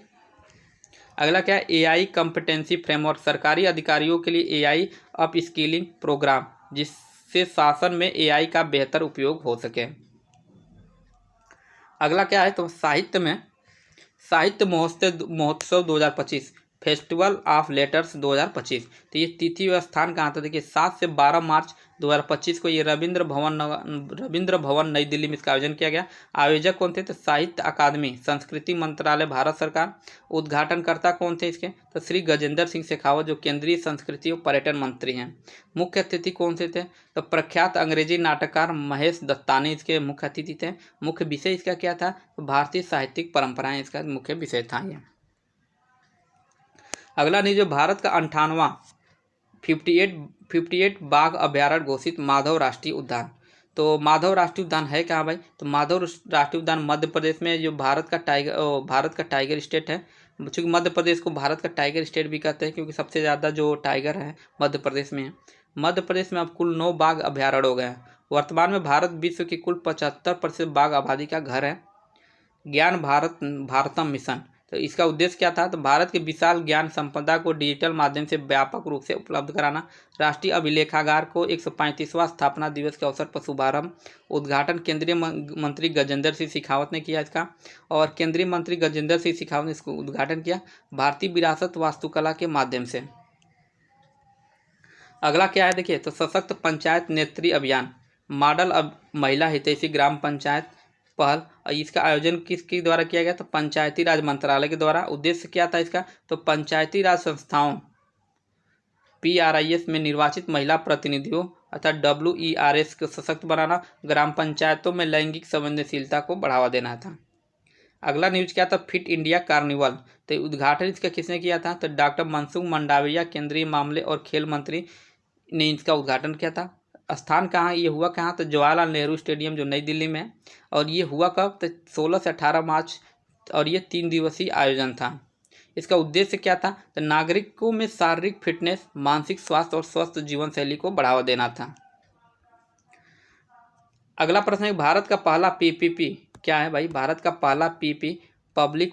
अगला क्या है, AI कॉम्पिटेंसी फ्रेमवर्क, सरकारी अधिकारियों के लिए AI अप स्किलिंग प्रोग्राम, जिससे शासन में AI का बेहतर उपयोग हो सके। अगला क्या है, तो साहित्य महोत्सव 2025, फेस्टिवल ऑफ लेटर्स 2025। तो ये तिथि व स्थान कहाँ था, देखिए 7 से 12 मार्च 2025 को ये रविंद्र भवन नई दिल्ली में इसका आयोजन किया गया। आयोजक कौन थे, तो साहित्य अकादमी, संस्कृति मंत्रालय, भारत सरकार। उद्घाटनकर्ता कौन थे इसके, तो श्री गजेंद्र सिंह शेखावत, जो केंद्रीय संस्कृति और पर्यटन मंत्री हैं। मुख्य अतिथि कौन से थे, तो प्रख्यात अंग्रेजी नाटककार महेश दत्तानी इसके मुख्य अतिथि थे। मुख्य विषय इसका क्या था, तो भारतीय साहित्यिक परंपराएं इसका मुख्य विषय था ये। अगला नहीं, जो भारत का 58वां 58 बाघ अभ्यारण्य घोषित माधव राष्ट्रीय उद्यान। तो माधव राष्ट्रीय उद्यान है कहाँ भाई, तो माधव राष्ट्रीय उद्यान मध्य प्रदेश में, जो भारत का टाइगर स्टेट है। चूँकि मध्य प्रदेश को भारत का टाइगर स्टेट भी कहते हैं, क्योंकि सबसे ज़्यादा जो टाइगर है मध्य प्रदेश में है। मध्य प्रदेश में अब कुल 9 बाघ अभ्यारण्य हो गए हैं। वर्तमान में भारत विश्व की कुल 75% बाघ आबादी का घर है। ज्ञान भारतम मिशन, तो इसका उद्देश्य क्या था, तो भारत के विशाल ज्ञान संपदा को डिजिटल माध्यम से व्यापक रूप से उपलब्ध कराना। राष्ट्रीय अभिलेखागार को 135वां स्थापना दिवस के अवसर पर शुभारंभ। उद्घाटन केंद्रीय मंत्री गजेंद्र सिंह शेखावत ने किया इसका, और केंद्रीय मंत्री गजेंद्र सिंह शेखावत ने इसको उद्घाटन किया भारतीय विरासत वास्तुकला के माध्यम से। अगला क्या है, देखिए तो सशक्त पंचायत नेत्री अभियान, मॉडल अब महिला हितैषी ग्राम पंचायत पहल। और इसका आयोजन किसके द्वारा किया गया, तो पंचायती राज मंत्रालय के द्वारा। उद्देश्य क्या था इसका, तो पंचायती राज संस्थाओं PRIS में निर्वाचित महिला प्रतिनिधियों अर्थात WERS को सशक्त बनाना, ग्राम पंचायतों में लैंगिक संवेदनशीलता को बढ़ावा देना था। अगला न्यूज क्या था, फिट इंडिया कार्निवल। तो उद्घाटन इसका किसने किया था, तो डॉक्टर मनसुख मंडाविया, केंद्रीय मामले और खेल मंत्री ने इसका उद्घाटन किया था। स्थान कहाँ, ये हुआ कहाँ, तो जवाहरलाल नेहरू स्टेडियम जो नई दिल्ली में है। और ये हुआ कब, तो 16 से 18 मार्च, और ये 3 दिवसीय आयोजन था। इसका उद्देश्य क्या था, तो नागरिकों में शारीरिक फिटनेस, मानसिक स्वास्थ्य और स्वस्थ जीवन शैली को बढ़ावा देना था। अगला प्रश्न है, भारत का पहला PPP क्या है भाई, भारत का पहला PP पब्लिक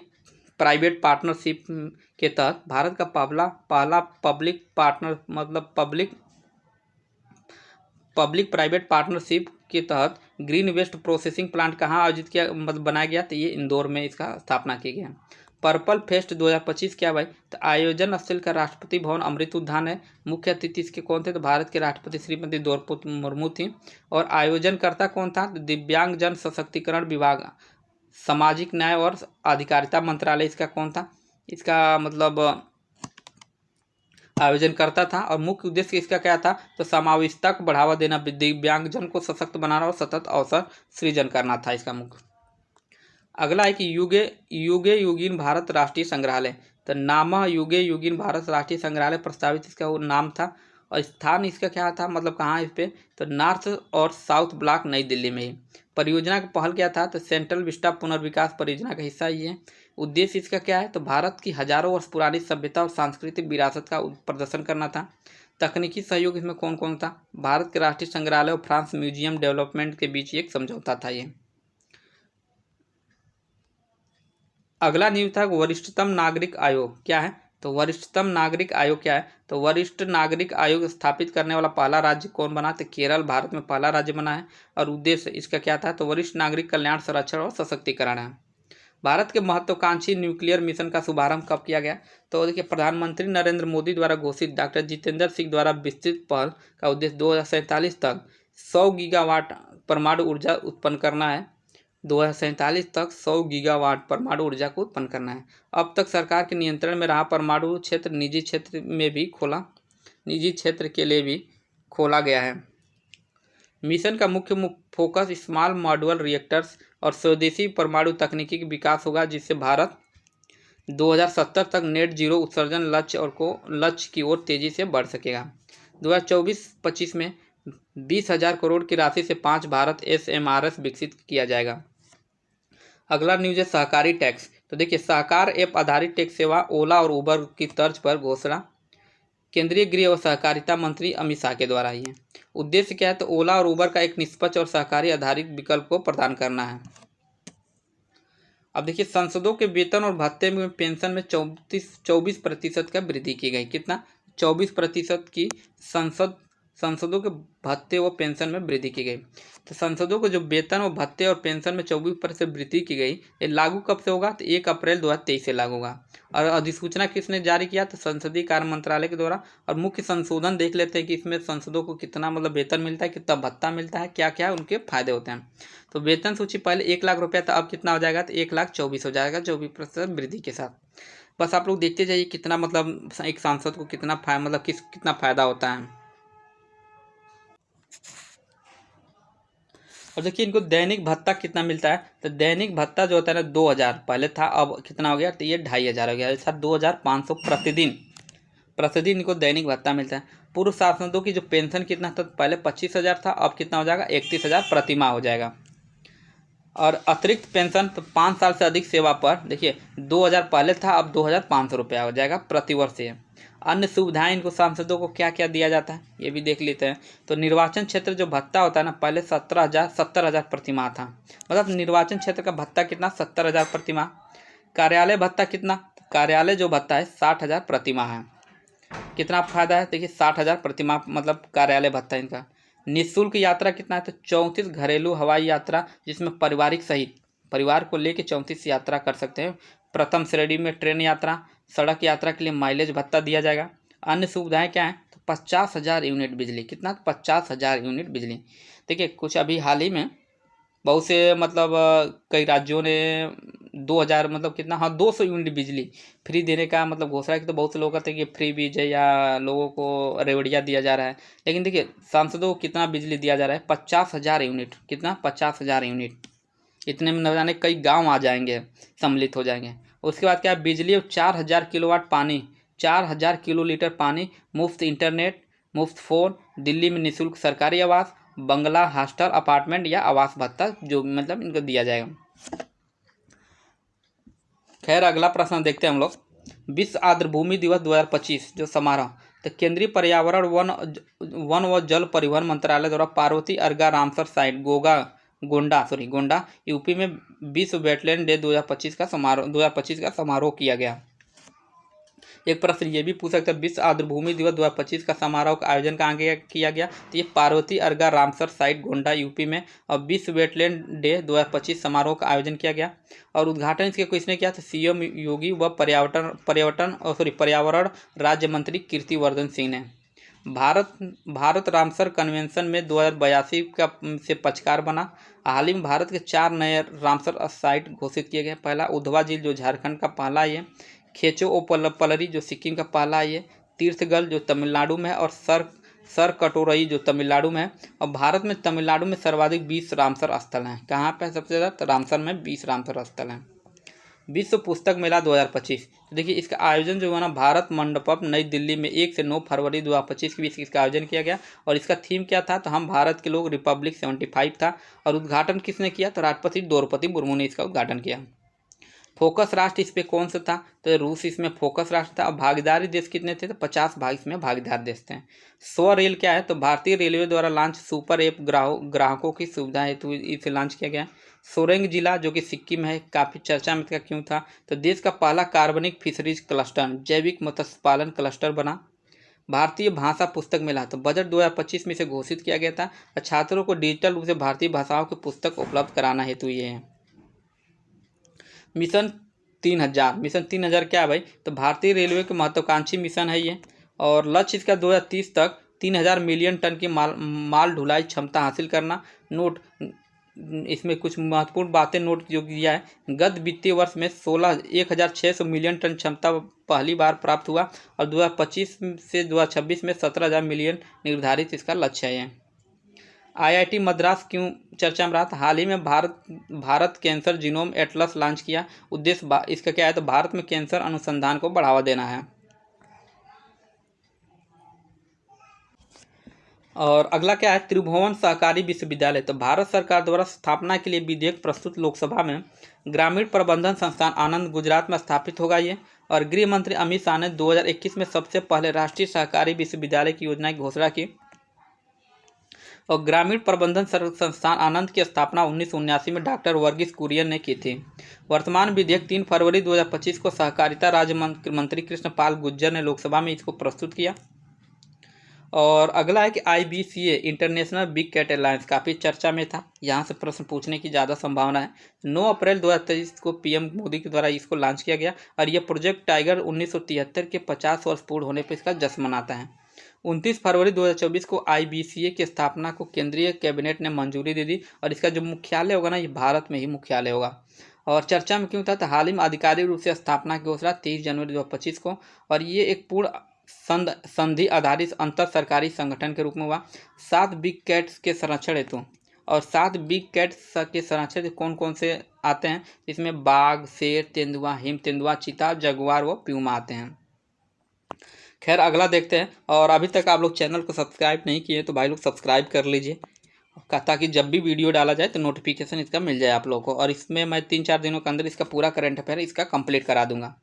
प्राइवेट पार्टनरशिप के तहत भारत का पहला पब्लिक पार्टनर मतलब पब्लिक प्राइवेट पार्टनरशिप के तहत ग्रीन वेस्ट प्रोसेसिंग प्लांट कहाँ आयोजित किया मतलब बनाया गया, तो ये इंदौर में इसका स्थापना की गई है। पर्पल फेस्ट 2025 क्या भाई, तो आयोजन स्थल का राष्ट्रपति भवन अमृत उद्यान है। मुख्य अतिथि इसके कौन थे, तो भारत के राष्ट्रपति श्रीमती द्रौपदी मुर्मू थी। और आयोजनकर्ता कौन था, तो दिव्यांग जन सशक्तिकरण विभाग, सामाजिक न्याय और अधिकारिता मंत्रालय इसका कौन था, इसका मतलब आयोजन करता था। और मुख्य उद्देश्य इसका क्या था, तो समावेशिता को बढ़ावा देना, दिव्यांगजन को सशक्त बनाना और सतत अवसर सृजन करना था इसका मुख्य। अगला है कि युगे युगीन भारत राष्ट्रीय संग्रहालय। तो नामा युगे युगीन भारत राष्ट्रीय संग्रहालय प्रस्तावित इसका वो नाम था। और स्थान इसका क्या था, मतलब कहाँ इस पे, तो नॉर्थ और साउथ ब्लॉक नई दिल्ली में ही। परियोजना का पहल क्या था, तो सेंट्रल विस्टा पुनर्विकास परियोजना का हिस्सा ही है। उद्देश्य इसका क्या है, तो भारत की हजारों वर्ष पुरानी सभ्यता और सांस्कृतिक विरासत का प्रदर्शन करना था। तकनीकी सहयोग इसमें कौन कौन था, भारत के राष्ट्रीय संग्रहालय और फ्रांस म्यूजियम डेवलपमेंट के बीच एक समझौता था ये। अगला न्यूज था वरिष्ठतम नागरिक आयोग क्या है, तो वरिष्ठतम नागरिक आयोग क्या है, तो वरिष्ठ नागरिक आयोग स्थापित करने वाला पहला राज्य कौन बना, तो केरल भारत में पहला राज्य बना है। और उद्देश्य इसका क्या था, तो वरिष्ठ नागरिक कल्याण, संरक्षण और सशक्तिकरण है। भारत के महत्वाकांक्षी न्यूक्लियर मिशन का शुभारंभ कब किया गया, तो देखिए प्रधानमंत्री नरेंद्र मोदी द्वारा घोषित डॉक्टर जितेंद्र सिंह द्वारा विस्तृत पहल का उद्देश्य 2047 तक 100 गीगावाट परमाणु ऊर्जा उत्पन्न करना है। 2047 तक 100 गीगावाट परमाणु ऊर्जा को उत्पन्न करना है। अब तक सरकार के नियंत्रण में रहा परमाणु क्षेत्र निजी क्षेत्र के लिए भी खोला गया है। मिशन का मुख्य फोकस स्मॉल मॉड्यूलर रिएक्टर्स और स्वदेशी परमाणु तकनीकी का विकास होगा, जिससे भारत 2070 तक नेट जीरो उत्सर्जन लक्ष्य की ओर तेजी से बढ़ सकेगा। 2024-25 में 20,000 करोड़ की राशि से 5 भारत SMRS विकसित किया जाएगा। अगला न्यूज है सहकारी टैक्स। तो देखिए सहकार ऐप आधारित टैक्स सेवा ओला और उबर की तर्ज पर घोषणा केंद्रीय गृह और सहकारिता मंत्री अमित शाह के द्वारा ही है। उद्देश्य क्या है, तो ओला और उबर का एक निष्पक्ष और सहकारी आधारित विकल्प को प्रदान करना है। अब देखिए सांसदों के वेतन और भत्ते में पेंशन में 24% का वृद्धि की गई। कितना, 24% की सांसदों के भत्ते व पेंशन में वृद्धि की गई। तो सांसदों को जो वेतन व भत्ते और पेंशन में 24% वृद्धि की गई, ये लागू कब से होगा, तो 1 अप्रैल 2023 से लागू होगा। और अधिसूचना किसने जारी किया, तो संसदीय कार्य मंत्रालय के द्वारा। और मुख्य संशोधन देख लेते हैं कि इसमें सांसदों को कितना मतलब वेतन मिलता है, कितना भत्ता मिलता है, क्या क्या उनके फायदे होते हैं। तो वेतन सूची पहले 1 लाख रुपया था, अब कितना हो जाएगा, तो 1,24,000 हो जाएगा 24% वृद्धि के साथ। बस आप लोग देखते जाइए कितना मतलब एक सांसद को कितना कितना फायदा होता है। और देखिए इनको दैनिक भत्ता कितना मिलता है, तो दैनिक भत्ता जो होता है ना 2,000 पहले था, अब कितना हो गया, तो ये 2,500 हो गया, ऐसा 2,500 प्रतिदिन इनको दैनिक भत्ता मिलता है। पूर्व सांसदों की जो पेंशन कितना था, पहले 25,000 था, अब कितना हो जाएगा, 31,000 प्रतिमाह हो जाएगा। और अतिरिक्त पेंशन तो 5 साल से अधिक सेवा पर देखिए 2,000 पहले था, अब 2,500 रुपया हो जाएगा प्रतिवर्ष ये। अन्य सुविधाएं इनको सांसदों को क्या क्या दिया जाता है, ये भी देख लेते हैं। तो निर्वाचन क्षेत्र जो भत्ता होता है ना, पहले 70,000 प्रतिमाह था, मतलब निर्वाचन क्षेत्र का भत्ता कितना, 70,000 प्रतिमाह। कार्यालय भत्ता कितना, कार्यालय जो भत्ता है 60,000 प्रतिमाह है। कितना फायदा है, देखिए 60,000 प्रतिमाह मतलब कार्यालय भत्ता इनका। निःशुल्क यात्रा कितना है, तो 34 घरेलू हवाई यात्रा, जिसमें पारिवारिक सहित परिवार को लेकर 34 यात्रा कर सकते हैं। प्रथम श्रेणी में ट्रेन यात्रा, सड़क यात्रा के लिए माइलेज भत्ता दिया जाएगा। अन्य सुविधाएं क्या हैं, तो 50,000 यूनिट बिजली, कितना, 50,000 यूनिट बिजली। देखिए कुछ अभी हाल ही में बहुत से मतलब कई राज्यों ने 2000 मतलब कितना, हाँ 200 यूनिट बिजली फ्री देने का मतलब घोषणा की। तो बहुत से लोग कहते हैं कि फ्री बीज है या लोगों को रेवड़िया दिया जा रहा है, लेकिन देखिए सांसदों को कितना बिजली दिया जा रहा है, 50,000 यूनिट। कितना, 50,000 यूनिट। इतने में न जाने कई गांव आ जाएंगे, सम्मिलित हो जाएंगे। उसके बाद क्या है, बिजली और 4,000 किलोवाट पानी, 4,000 किलोलीटर पानी, मुफ्त इंटरनेट, मुफ्त फ़ोन, दिल्ली में निःशुल्क सरकारी आवास, बंगला, हॉस्टल, अपार्टमेंट या आवास भत्ता जो मतलब इनको दिया जाएगा। खैर अगला प्रश्न देखते हैं हम लोग। विश्व आर्द्रभूमि दिवस 2025 जो समारोह, तो केंद्रीय पर्यावरण वन व जल परिवहन मंत्रालय द्वारा Parvati अर्गा Ramsar site Gonda UP में विश्व वेटलैंड डे 2025 का समारोह किया गया। एक प्रश्न ये भी पूछ सकते हैं, विश्व आर्द्रभूमि दिवस 2025 का समारोह का आयोजन कहाँ किया गया, तो ये Parvati अर्गा Ramsar site Gonda UP में, और विश्व वेटलैंड डे 2025 समारोह का आयोजन किया गया। और उद्घाटन इसके किसने किया, तो सीएम योगी व पर्यावरण राज्य मंत्री कीर्तिवर्धन सिंह ने। भारत रामसर कन्वेंशन में 2082 का से पक्षकार बना। हाल ही में भारत के 4 नए रामसर साइट घोषित किए गए। पहला उधवा झील जो झारखंड का पहला ये, खेचो ओ पलरी जो सिक्किम का पहला ये, तीर्थगल जो तमिलनाडु में है, और सर कटोरई जो तमिलनाडु में है। और भारत में तमिलनाडु में सर्वाधिक 20 रामसर स्थल हैं। कहाँ पे सबसे ज़्यादा, तो रामसर में 20 रामसर स्थल हैं। विश्व पुस्तक मेला 2025, तो देखिए इसका आयोजन जो हुआ ना, भारत मंडपम नई दिल्ली में 1 से 9 फरवरी 2025 के बीच इसका आयोजन किया गया। और इसका थीम क्या था, तो हम भारत के लोग, रिपब्लिक 75 था। और उद्घाटन किसने किया, तो राष्ट्रपति द्रौपदी मुर्मू ने इसका उद्घाटन किया। फोकस राष्ट्र इस पे कौन सा था, तो रूस इसमें फोकस राष्ट्र था। और भागीदारी देश कितने थे, तो 50 भाग इसमें भागीदार देश थे। स्व रेल क्या है, तो भारतीय रेलवे द्वारा लॉन्च सुपर ऐप ग्राहकों की सुविधा हेतु इसे लॉन्च किया गया। सोरेंग जिला जो कि सिक्किम है, काफ़ी चर्चा में इसका क्यों था, तो देश का पहला कार्बनिक फिशरीज क्लस्टर, जैविक मत्स्य पालन क्लस्टर बना। भारतीय भाषा पुस्तक मेला, तो बजट 2025 में इसे घोषित किया गया था। छात्रों को डिजिटल रूप से भारतीय भाषाओं की पुस्तक उपलब्ध कराना हेतु ये है। मिशन 3000 क्या है भाई, तो भारतीय रेलवे के महत्वाकांक्षी मिशन है ये। और लक्ष्य इसका 2030 तक 3000 मिलियन टन की माल ढुलाई क्षमता हासिल करना। नोट इसमें कुछ महत्वपूर्ण बातें नोट जो किया है, गत वित्तीय वर्ष में 16,600 मिलियन टन क्षमता पहली बार प्राप्त हुआ। और 2025 से 2026 में 17,000 मिलियन निर्धारित इसका लक्ष्य है। आईआईटी मद्रास क्यों चर्चा में रहा था, हाल ही में Bharat cancer genome Atlas launch किया। उद्देश्य इसका क्या है, तो भारत में कैंसर अनुसंधान को बढ़ावा देना है। और अगला क्या है, त्रिभुवन सहकारी विश्वविद्यालय, तो भारत सरकार द्वारा स्थापना के लिए विधेयक प्रस्तुत लोकसभा में। ग्रामीण प्रबंधन संस्थान आनंद गुजरात में स्थापित होगा ये। और गृह मंत्री अमित शाह ने 2021 में सबसे पहले राष्ट्रीय सहकारी विश्वविद्यालय की योजना की घोषणा की। और ग्रामीण प्रबंधन संस्थान आनंद की स्थापना 1979 में डॉक्टर वर्गीस कुरियन ने की थी। वर्तमान विधेयक 3 फरवरी 2025 को सहकारिता राज्य मंत्री कृष्णपाल गुर्जर ने लोकसभा में इसको प्रस्तुत किया। और अगला है कि IBCA international big cat alliance काफ़ी चर्चा में था, यहाँ से प्रश्न पूछने की ज़्यादा संभावना है। 9 अप्रैल 2023 को PM मोदी के द्वारा इसको लॉन्च किया गया। और यह प्रोजेक्ट टाइगर 1973 के 50 वर्ष पूर्ण होने पर इसका जश्न मनाता है। 29 फरवरी 2024 को IBCA की स्थापना को केंद्रीय कैबिनेट ने मंजूरी दे दी। और इसका जो मुख्यालय होगा ना, ये भारत में ही मुख्यालय होगा। और चर्चा में क्यों था, तो हाल ही में आधिकारिक रूप से स्थापना की घोषणा 23 जनवरी 2025 को। और ये एक पूर्ण संधि आधारित अंतर सरकारी संगठन के रूप में हुआ। 7 बिग कैट्स के संरक्षण हेतु, और 7 बिग कैट्स के संरक्षण कौन कौन से आते हैं, इसमें बाघ, शेर, तेंदुआ, हिम तेंदुआ, चीता, जगुआर व प्यूमा आते हैं। खैर अगला देखते हैं। और अभी तक आप लोग चैनल को सब्सक्राइब नहीं किए तो भाई लोग सब्सक्राइब कर लीजिए, ताकि जब भी वीडियो डाला जाए तो नोटिफिकेशन इसका मिल जाए आप लोगों को। और इसमें मैं 3-4 दिनों के अंदर इसका पूरा करंट अफेयर इसका कंप्लीट करा दूंगा।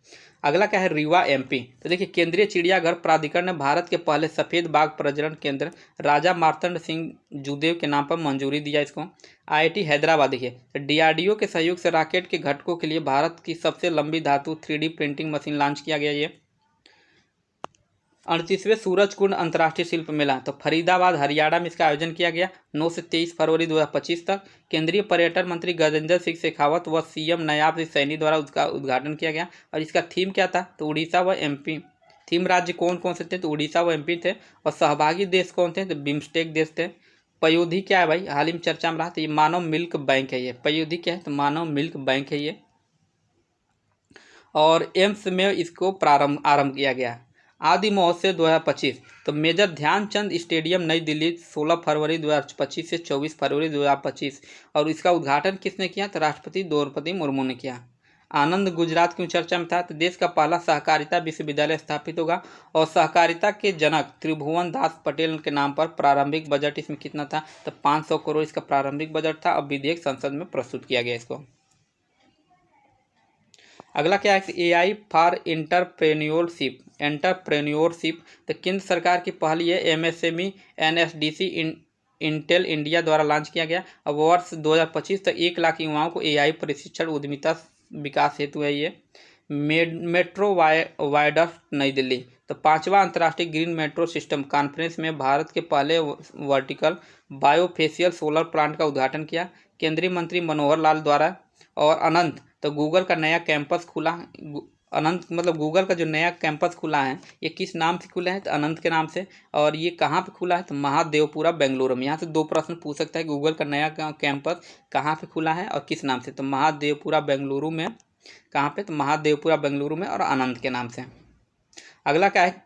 अगला क्या है, रीवा MP, तो देखिए केंद्रीय चिड़ियाघर प्राधिकरण ने भारत के पहले सफ़ेद बाघ प्रजनन केंद्र राजा मार्तंड सिंह जूदेव के नाम पर मंजूरी दिया इसको। IIT हैदराबाद, देखिए DRDO के सहयोग से रॉकेट के घटकों के लिए भारत की सबसे लंबी धातु 3D प्रिंटिंग मशीन लॉन्च किया गया। ये 38वें सूरजकुंड अंतर्राष्ट्रीय शिल्प मेला, तो फरीदाबाद हरियाणा में इसका आयोजन किया गया 9 से 23 फरवरी 2025 तक। केंद्रीय पर्यटन मंत्री गजेंद्र सिंह शेखावत व CM नायब सिंह सैनी द्वारा उसका उद्घाटन किया गया। और इसका थीम क्या था, तो उड़ीसा व MP। थीम राज्य कौन कौन से थे, तो उड़ीसा व MP थे। और सहभागी देश कौन थे, तो बिम्स्टेक देश थे। पयोधी क्या है भाई, हाल ही में चर्चा में रहा, तो ये मानव मिल्क बैंक है। ये पयोधी क्या है, तो मानव मिल्क बैंक है ये। और एम्स में इसको आरंभ किया गया। आदि महोत्सव 2025, तो मेजर ध्यानचंद स्टेडियम नई दिल्ली 16 फरवरी 2025 से 24 फरवरी 2025। और इसका उद्घाटन किसने किया? तो राष्ट्रपति द्रौपदी मुर्मू ने किया। आनंद गुजरात क्यों चर्चा में था? तो देश का पहला सहकारिता विश्वविद्यालय स्थापित होगा और सहकारिता के जनक त्रिभुवन दास पटेल के नाम पर। प्रारंभिक बजट इसमें कितना था? तो 500 करोड़ इसका प्रारंभिक बजट था। अब विधेयक संसद में प्रस्तुत किया गया इसको। अगला क्या है? AI for entrepreneurship. तो केंद्र सरकार की पहल ये MSME NSDC इंटेल इंडिया द्वारा लॉन्च किया गया। अब वर्ष 2025 तक 1 लाख युवाओं को AI प्रशिक्षण उद्यमिता विकास हेतु है ये। मेट्रो वायडक्ट नई दिल्ली। तो 5वां अंतर्राष्ट्रीय ग्रीन मेट्रो सिस्टम कॉन्फ्रेंस में भारत के पहले वर्टिकल बायोफेशियल सोलर प्लांट का उद्घाटन किया केंद्रीय मंत्री मनोहर लाल द्वारा। और अनंत, तो गूगल का नया कैंपस खुला। अनंत मतलब गूगल का जो नया कैंपस खुला है ये किस नाम से खुला है? तो अनंत के नाम से। और ये कहाँ पे खुला है? तो महादेवपुरा बेंगलुरु में। यहाँ से 2 प्रश्न पूछ सकता है, गूगल का नया कैंपस कहाँ पे खुला है और किस नाम से? तो महादेवपुरा बेंगलुरु में। कहाँ पे? तो महादेवपुरा बेंगलुरु में और आनंद के नाम से। अगला क्या है?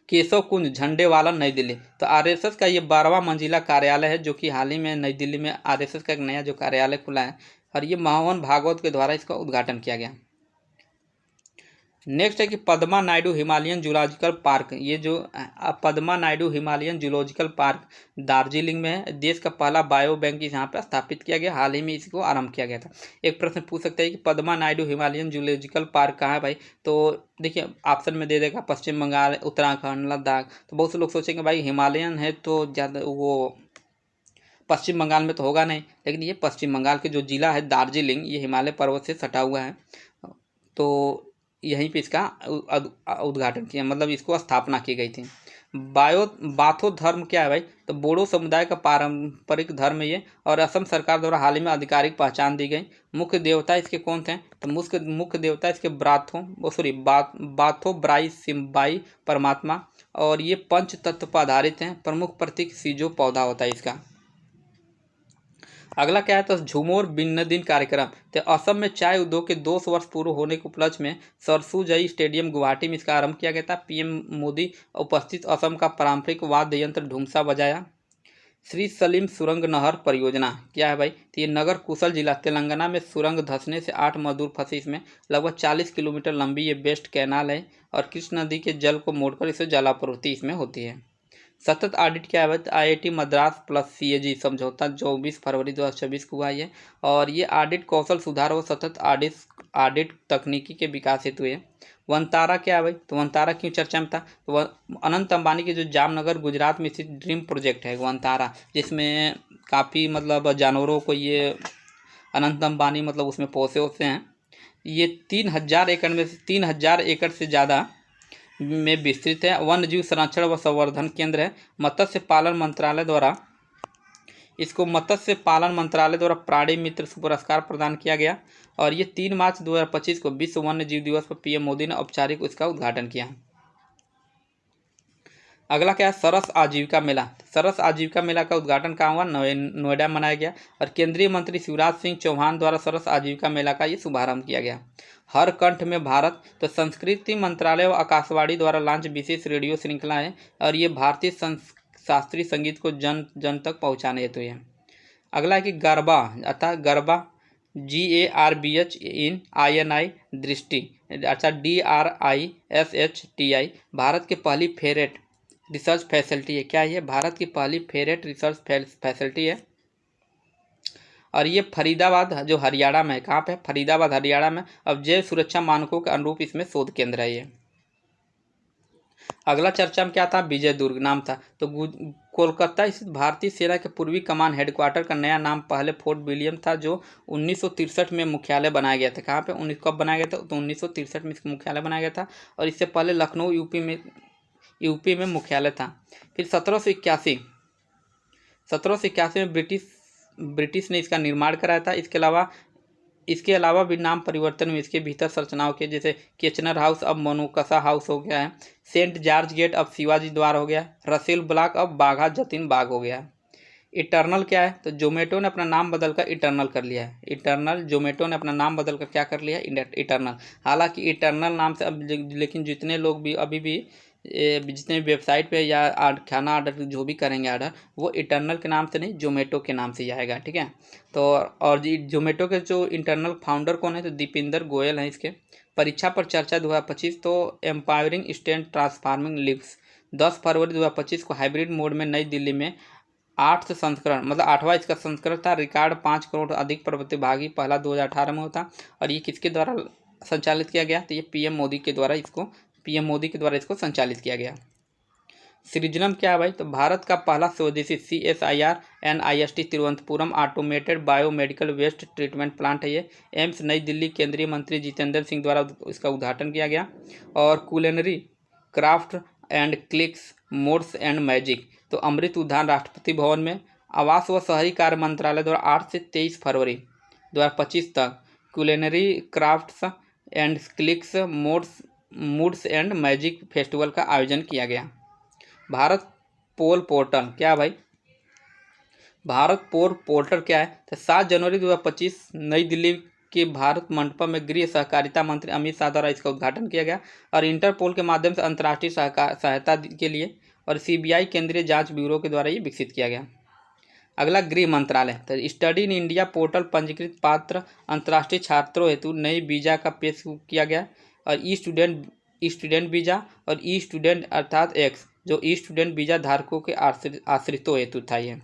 केशव कुंज झंडेवाला नई दिल्ली। तो RSS का ये 12वां मंजिला कार्यालय है जो कि हाल ही में नई दिल्ली में RSS का एक नया जो कार्यालय खुला है और ये मोहन भागवत के द्वारा इसका उद्घाटन किया गया। नेक्स्ट है कि Padma Naidu Himalayan zoological park. ये जो Padma Naidu Himalayan zoological park Darjeeling में है। देश का पहला बायो बैंक यहाँ पर स्थापित किया गया, हाल ही में इसको आरंभ किया गया था। एक प्रश्न पूछ सकते हैं कि Padma Naidu Himalayan zoological park कहाँ है भाई? तो देखिए ऑप्शन में दे देगा पश्चिम बंगाल, उत्तराखंड, लद्दाख। तो बहुत से लोग सोचेंगे भाई हिमालयन है तो ज़्यादा वो पश्चिम बंगाल में तो होगा नहीं, लेकिन ये पश्चिम बंगाल के जो जिला है दार्जिलिंग, ये हिमालय पर्वत से सटा हुआ है। तो यहीं पे इसका उद्घाटन किया, मतलब इसको स्थापना की गई थी। बाथो धर्म क्या है भाई? तो बोडो समुदाय का पारंपरिक धर्म है ये और असम सरकार द्वारा हाल ही में आधिकारिक पहचान दी गई। मुख्य देवता इसके कौन थे? तो मुख्य देवता इसके बाथो ब्राई सिम्बाई परमात्मा। और ये पंच तत्व पर आधारित हैं। प्रमुख प्रतीक सीजो पौधा होता है इसका। अगला क्या है? तो झूमर बिन्नदिन कार्यक्रम। तो असम में चाय उद्योग के 200 वर्ष पूर्ण होने के उपलक्ष्य में सरसुजई स्टेडियम गुवाहाटी में इसका आरंभ किया गया था। PM मोदी उपस्थित असम का पारंपरिक वाद्य यंत्र ढूंसा बजाया। श्री सलीम सुरंग नहर परियोजना क्या है भाई? तो ये नगर कुशल जिला तेलंगाना में सुरंग धंसने से 8 मजदूर फंसे। इसमें लगभग 40 किलोमीटर लंबी ये बेस्ट कैनाल है और कृष्ण नदी के जल को मोड़कर इसे जलापूर्ति इसमें होती है। सतत ऑडिट क्या है? IIT मद्रास प्लस CAG समझौता 24 फरवरी 2026 को हुआ है और ये ऑडिट कौशल सुधार और सतत ऑडिट तकनीकी के विकास हेतु है। वनतारा क्या है भाई? तो वनतारा क्यों चर्चा में था? तो अनंत अंबानी के जो जामनगर गुजरात में स्थित ड्रीम प्रोजेक्ट है वनतारा, जिसमें काफ़ी मतलब जानवरों को ये अनंत अंबानी मतलब उसमें पोसे होते हैं। ये 3000 एकड़ में से 3000 एकड़ से ज़्यादा में विस्तृत है। वन्य जीव संरक्षण व संवर्धन केंद्र है। मत्स्य पालन मंत्रालय द्वारा प्राणी मित्र पुरस्कार प्रदान किया गया और ये 3 मार्च 2025 को विश्व वन्य जीव दिवस पर PM मोदी ने औपचारिक इसका उद्घाटन किया। अगला क्या है? सरस आजीविका मेला। सरस आजीविका मेला का उद्घाटन कहाँ हुआ? नोएडा मनाया गया और केंद्रीय मंत्री शिवराज सिंह चौहान द्वारा सरस आजीविका मेला का ये शुभारंभ किया गया। हर कंठ में भारत। तो संस्कृति मंत्रालय और आकाशवाणी द्वारा लॉन्च विशेष रेडियो श्रृंखला है और ये भारतीय शास्त्रीय संगीत को जन जन तक पहुँचाने हेतु है। अगला है कि गरबा, अतः गरबा GARBH इन INI दृष्टि, अच्छा DRISHTI भारत की पहली फेरेट रिसर्च फैसिलिटी है। क्या ये? भारत की पहली फेरेट रिसर्च फैसिलिटी है और ये फरीदाबाद जो हरियाणा में है। कहाँ पे? फरीदाबाद हरियाणा में। अब जैव सुरक्षा मानकों के अनुरूप इसमें शोध केंद्र है ये। अगला चर्चा में क्या था? विजय दुर्ग नाम था। तो कोलकाता स्थित भारतीय सेना के पूर्वी कमान हेडक्वार्टर का नया नाम पहले फोर्ट विलियम था जो 1963 में मुख्यालय बनाया गया था। कहाँ पे? कब बनाया गया था? तो 1963 में इसका मुख्यालय बनाया गया था और इससे पहले लखनऊ यूपी में मुख्यालय था। फिर 1781 में ब्रिटिश ने इसका निर्माण कराया था। इसके अलावा भी नाम परिवर्तन हुए इसके भीतर संरचनाओं के, जैसे किचनर हाउस अब मोनोकसा हाउस हो गया है, सेंट जॉर्ज गेट अब शिवाजी द्वार हो गया, रसेल ब्लॉक अब बाघा जतीन बाग हो गया। इटर्नल क्या है? तो जोमेटो ने अपना नाम बदलकर इटर्नल कर लिया है। इटर्नल, जोमेटो ने अपना नाम बदलकर क्या कर लिया है? इटर्नल। हालांकि इटर्नल नाम से अब लेकिन जितने लोग भी अभी भी जितने भी वेबसाइट पे या खाना ऑर्डर जो भी करेंगे ऑर्डर, वो इटर्नल के नाम से नहीं, जोमेटो के नाम से ही आएगा, ठीक है। तो और जोमेटो के जो इंटरनल फाउंडर कौन है? तो दीपिंदर गोयल हैं इसके। परीक्षा पर चर्चा 2025, तो एम्पावरिंग स्टूडेंट ट्रांसफॉर्मिंग लिव्स 10 फरवरी 2025 को हाइब्रिड मोड में नई दिल्ली में 8th संस्करण, मतलब 8वां इसका संस्करण था। रिकॉर्ड 5 करोड़ अधिक प्रतिभागी, पहला 2018 में होता। और ये किसके द्वारा संचालित किया गया? तो ये पीएम मोदी के द्वारा इसको संचालित किया गया। सृजनम क्या है भाई? तो भारत का पहला स्वदेशी CSIR NIST Thiruvananthapuram automated biomedical waste treatment plant है ये। एम्स नई दिल्ली, केंद्रीय मंत्री जितेंद्र सिंह द्वारा इसका उद्घाटन किया गया। और culinary craft and clicks modes and magic, तो अमृत उद्यान राष्ट्रपति भवन में। आवास व शहरी कार्य मंत्रालय द्वारा 8 से 23 फरवरी 2025 तक culinary crafts and clicks moods and magic festival का आयोजन किया गया। भारत पोल पोर्टल क्या है भाई? भारत पोल पोर्टल क्या है? तो 7 जनवरी 2025 नई दिल्ली के भारत मंडपम में गृह सहकारिता मंत्री अमित शाह द्वारा इसका उद्घाटन किया गया। और इंटरपोल के माध्यम से अंतर्राष्ट्रीय सहायता के लिए और CBI केंद्रीय जांच ब्यूरो के द्वारा ये विकसित किया गया। अगला गृह मंत्रालय, तो स्टडी इन इंडिया पोर्टल पंजीकृत पात्र अंतर्राष्ट्रीय छात्रों हेतु नई वीजा का पेश किया गया। और ई स्टूडेंट वीजा और ई स्टूडेंट अर्थात एक्स, जो ई स्टूडेंट वीजा धारकों के आश्रितों हेतु था ये।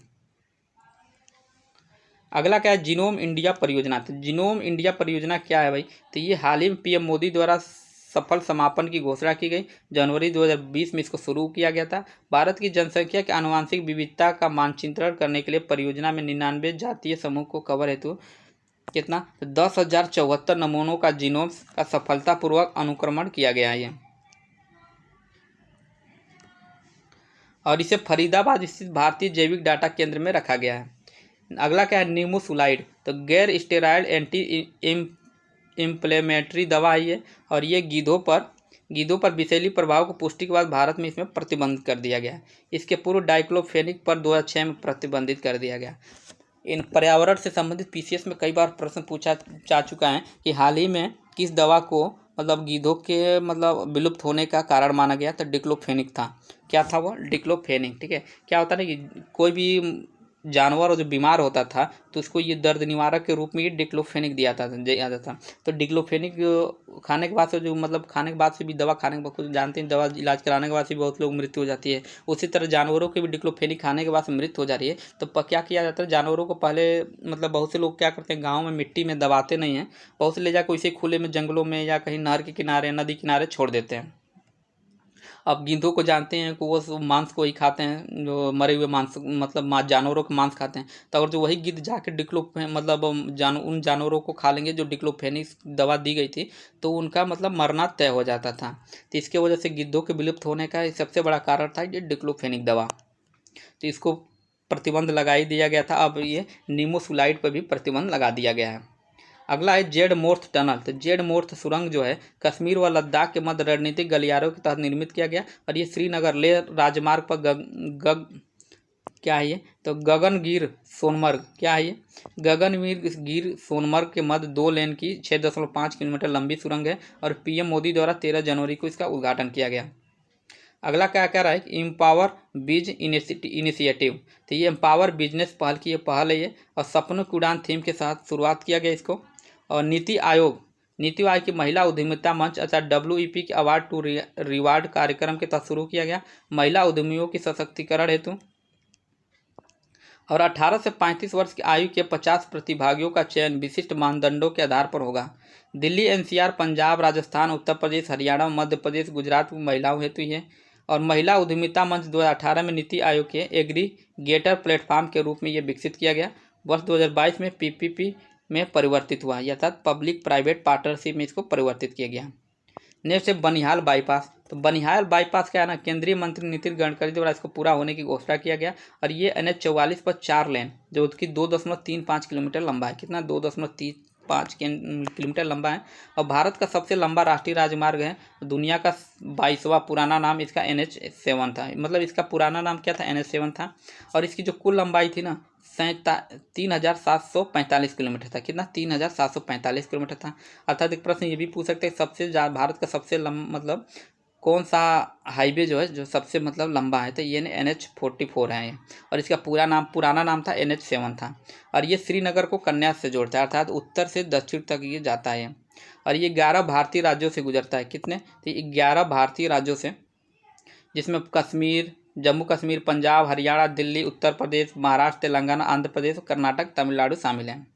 अगला क्या है? जीनोम इंडिया परियोजना। तो जीनोम इंडिया परियोजना क्या है भाई? तो ये हाल ही में पीएम मोदी द्वारा सफल समापन की घोषणा की गई। जनवरी 2020 में इसको शुरू किया गया था। भारत की जनसंख्या के आनुवंशिक विविधता का मानचित्रण करने के लिए परियोजना में 99 जातीय समूह को कवर हेतु कितना? तो 10,074 नमूनों का जीनोम का सफलतापूर्वक अनुक्रमण किया गया है ये। और इसे फरीदाबाद स्थित भारतीय जैविक डाटा केंद्र में रखा गया है। अगला क्या है? नीमोसुलाइड, तो गैर स्टेरॉयड एंटी इम्प्लेमेटरी दवा है ये। और ये गीधों पर विषैली प्रभाव को पुष्टि के बाद भारत में इसमें प्रतिबंध कर दिया गया। इसके पूर्व डाइक्लोफेनिक पर 2006 में प्रतिबंधित कर दिया गया। इन पर्यावरण से संबंधित PCS में कई बार प्रश्न पूछा जा चुका है कि हाल ही में किस दवा को मतलब गीधों के मतलब विलुप्त होने का कारण माना गया? तो डिक्लोफेनिक था। क्या था वो? डिक्लोफेनिक, ठीक है। क्या होता है ना कि कोई भी जानवर जो बीमार होता था तो उसको ये दर्द निवारक के रूप में ये डिक्लोफेनिक दिया जाता था। तो डिक्लोफेनिक खाने के बाद से जो मतलब खाने के बाद से भी दवा खाने के बाद, कुछ जानते हैं दवा इलाज कराने के बाद से बहुत लोग मृत्यु हो जाती है। उसी तरह जानवरों की भी डिक्लोफेनिक खाने के बाद से मृत्यु हो जा रही है। तो क्या किया जाता है? जानवरों को पहले मतलब बहुत से लोग क्या करते हैं, गाँव में मिट्टी में दबाते नहीं हैं, बहुत से ले जाकर इसे खुले में जंगलों में या कहीं नहर के किनारे, नदी किनारे छोड़ देते हैं। अब गीधों को जानते हैं कि वो मांस को ही खाते हैं, जो मरे हुए मांस मतलब जानवरों का मांस खाते हैं। तो अगर जो वही गिद्ध जाके मतलब उन जानवरों को खा लेंगे जो डिक्लोफेनिक दवा दी गई थी, तो उनका मतलब मरना तय हो जाता था। तो इसके वजह से गिद्धों के विलुप्त होने का सबसे बड़ा कारण था ये डिक्लोफेनिक दवा। तो इसको प्रतिबंध लगा ही दिया गया था। अब ये नीमोसुलाइड पर भी प्रतिबंध लगा दिया गया है। अगला है जेड मोर्थ टनल। तो जेड मोर्थ सुरंग जो है कश्मीर व लद्दाख के मध्य रणनीतिक गलियारों के तहत निर्मित किया गया। और ये श्रीनगर लेह राजमार्ग पर क्या है ये? तो गगनगिर सोनमर्ग क्या है ये? गगनगिर सोनमर्ग के मध्य 2 लेन की 6.5 किलोमीटर लंबी सुरंग है। और पीएम मोदी द्वारा 13 जनवरी को इसका उद्घाटन किया गया। अगला क्या कह रहा है? इम्पावर बिज इनिशिएटिव। तो ये एम्पावर बिजनेस पहल की पहल है ये। और सपनों की उड़ान थीम के साथ शुरुआत किया गया इसको। और नीति आयोग की महिला उद्यमिता मंच अर्थात WEP के अवार्ड टू रिवार्ड कार्यक्रम के तहत शुरू किया गया महिला उद्यमियों की सशक्तिकरण हेतु। और 18 से 35 वर्ष की आयु के 50 प्रतिभागियों का चयन विशिष्ट मानदंडों के आधार पर होगा। दिल्ली, NCR, पंजाब, राजस्थान, उत्तर प्रदेश, हरियाणा, मध्य प्रदेश, गुजरात में महिलाओं हेतु है। और महिला उद्यमिता मंच 2018 में नीति आयोग के एग्रीगेटर प्लेटफॉर्म के रूप में ये विकसित किया गया। वर्ष 2022 में PPP में परिवर्तित हुआ, अर्थात पब्लिक प्राइवेट पार्टनरशिप में इसको परिवर्तित किया गया। नेक्स्ट है बनिहाल बाईपास। तो बनिहाल बाईपास क्या है ना, केंद्रीय मंत्री नितिन गडकरी द्वारा इसको पूरा होने की घोषणा किया गया। और ये NH 44 पर 4 लेन जो कि 2.35 किलोमीटर लंबा है। कितना? 2.35 5 किलोमीटर लंबा है और भारत का सबसे लंबा राष्ट्रीय राजमार्ग है। दुनिया का 22वां, पुराना नाम इसका NH7 था। मतलब इसका पुराना नाम क्या था, NH7 था। और इसकी जो कुल लंबाई थी ना 3745 किलोमीटर था। कितना, 3745 किलोमीटर था। अर्थात एक प्रश्न ये भी पूछ सकते हैं सबसे भारत का सबसे मतलब कौन सा हाईवे जो है जो सबसे मतलब लंबा है, तो ये NH44 है ये। और इसका पुराना नाम था NH7 था। और ये श्रीनगर को कन्यास से जोड़ता है, अर्थात उत्तर से दक्षिण तक ये जाता है। और ये 11 भारतीय राज्यों से गुजरता है। कितने, तो 11 भारतीय राज्यों से, जिसमें कश्मीर, जम्मू कश्मीर, पंजाब, हरियाणा, दिल्ली, उत्तर प्रदेश, महाराष्ट्र, तेलंगाना, आंध्र प्रदेश, कर्नाटक, तमिलनाडु शामिल हैं।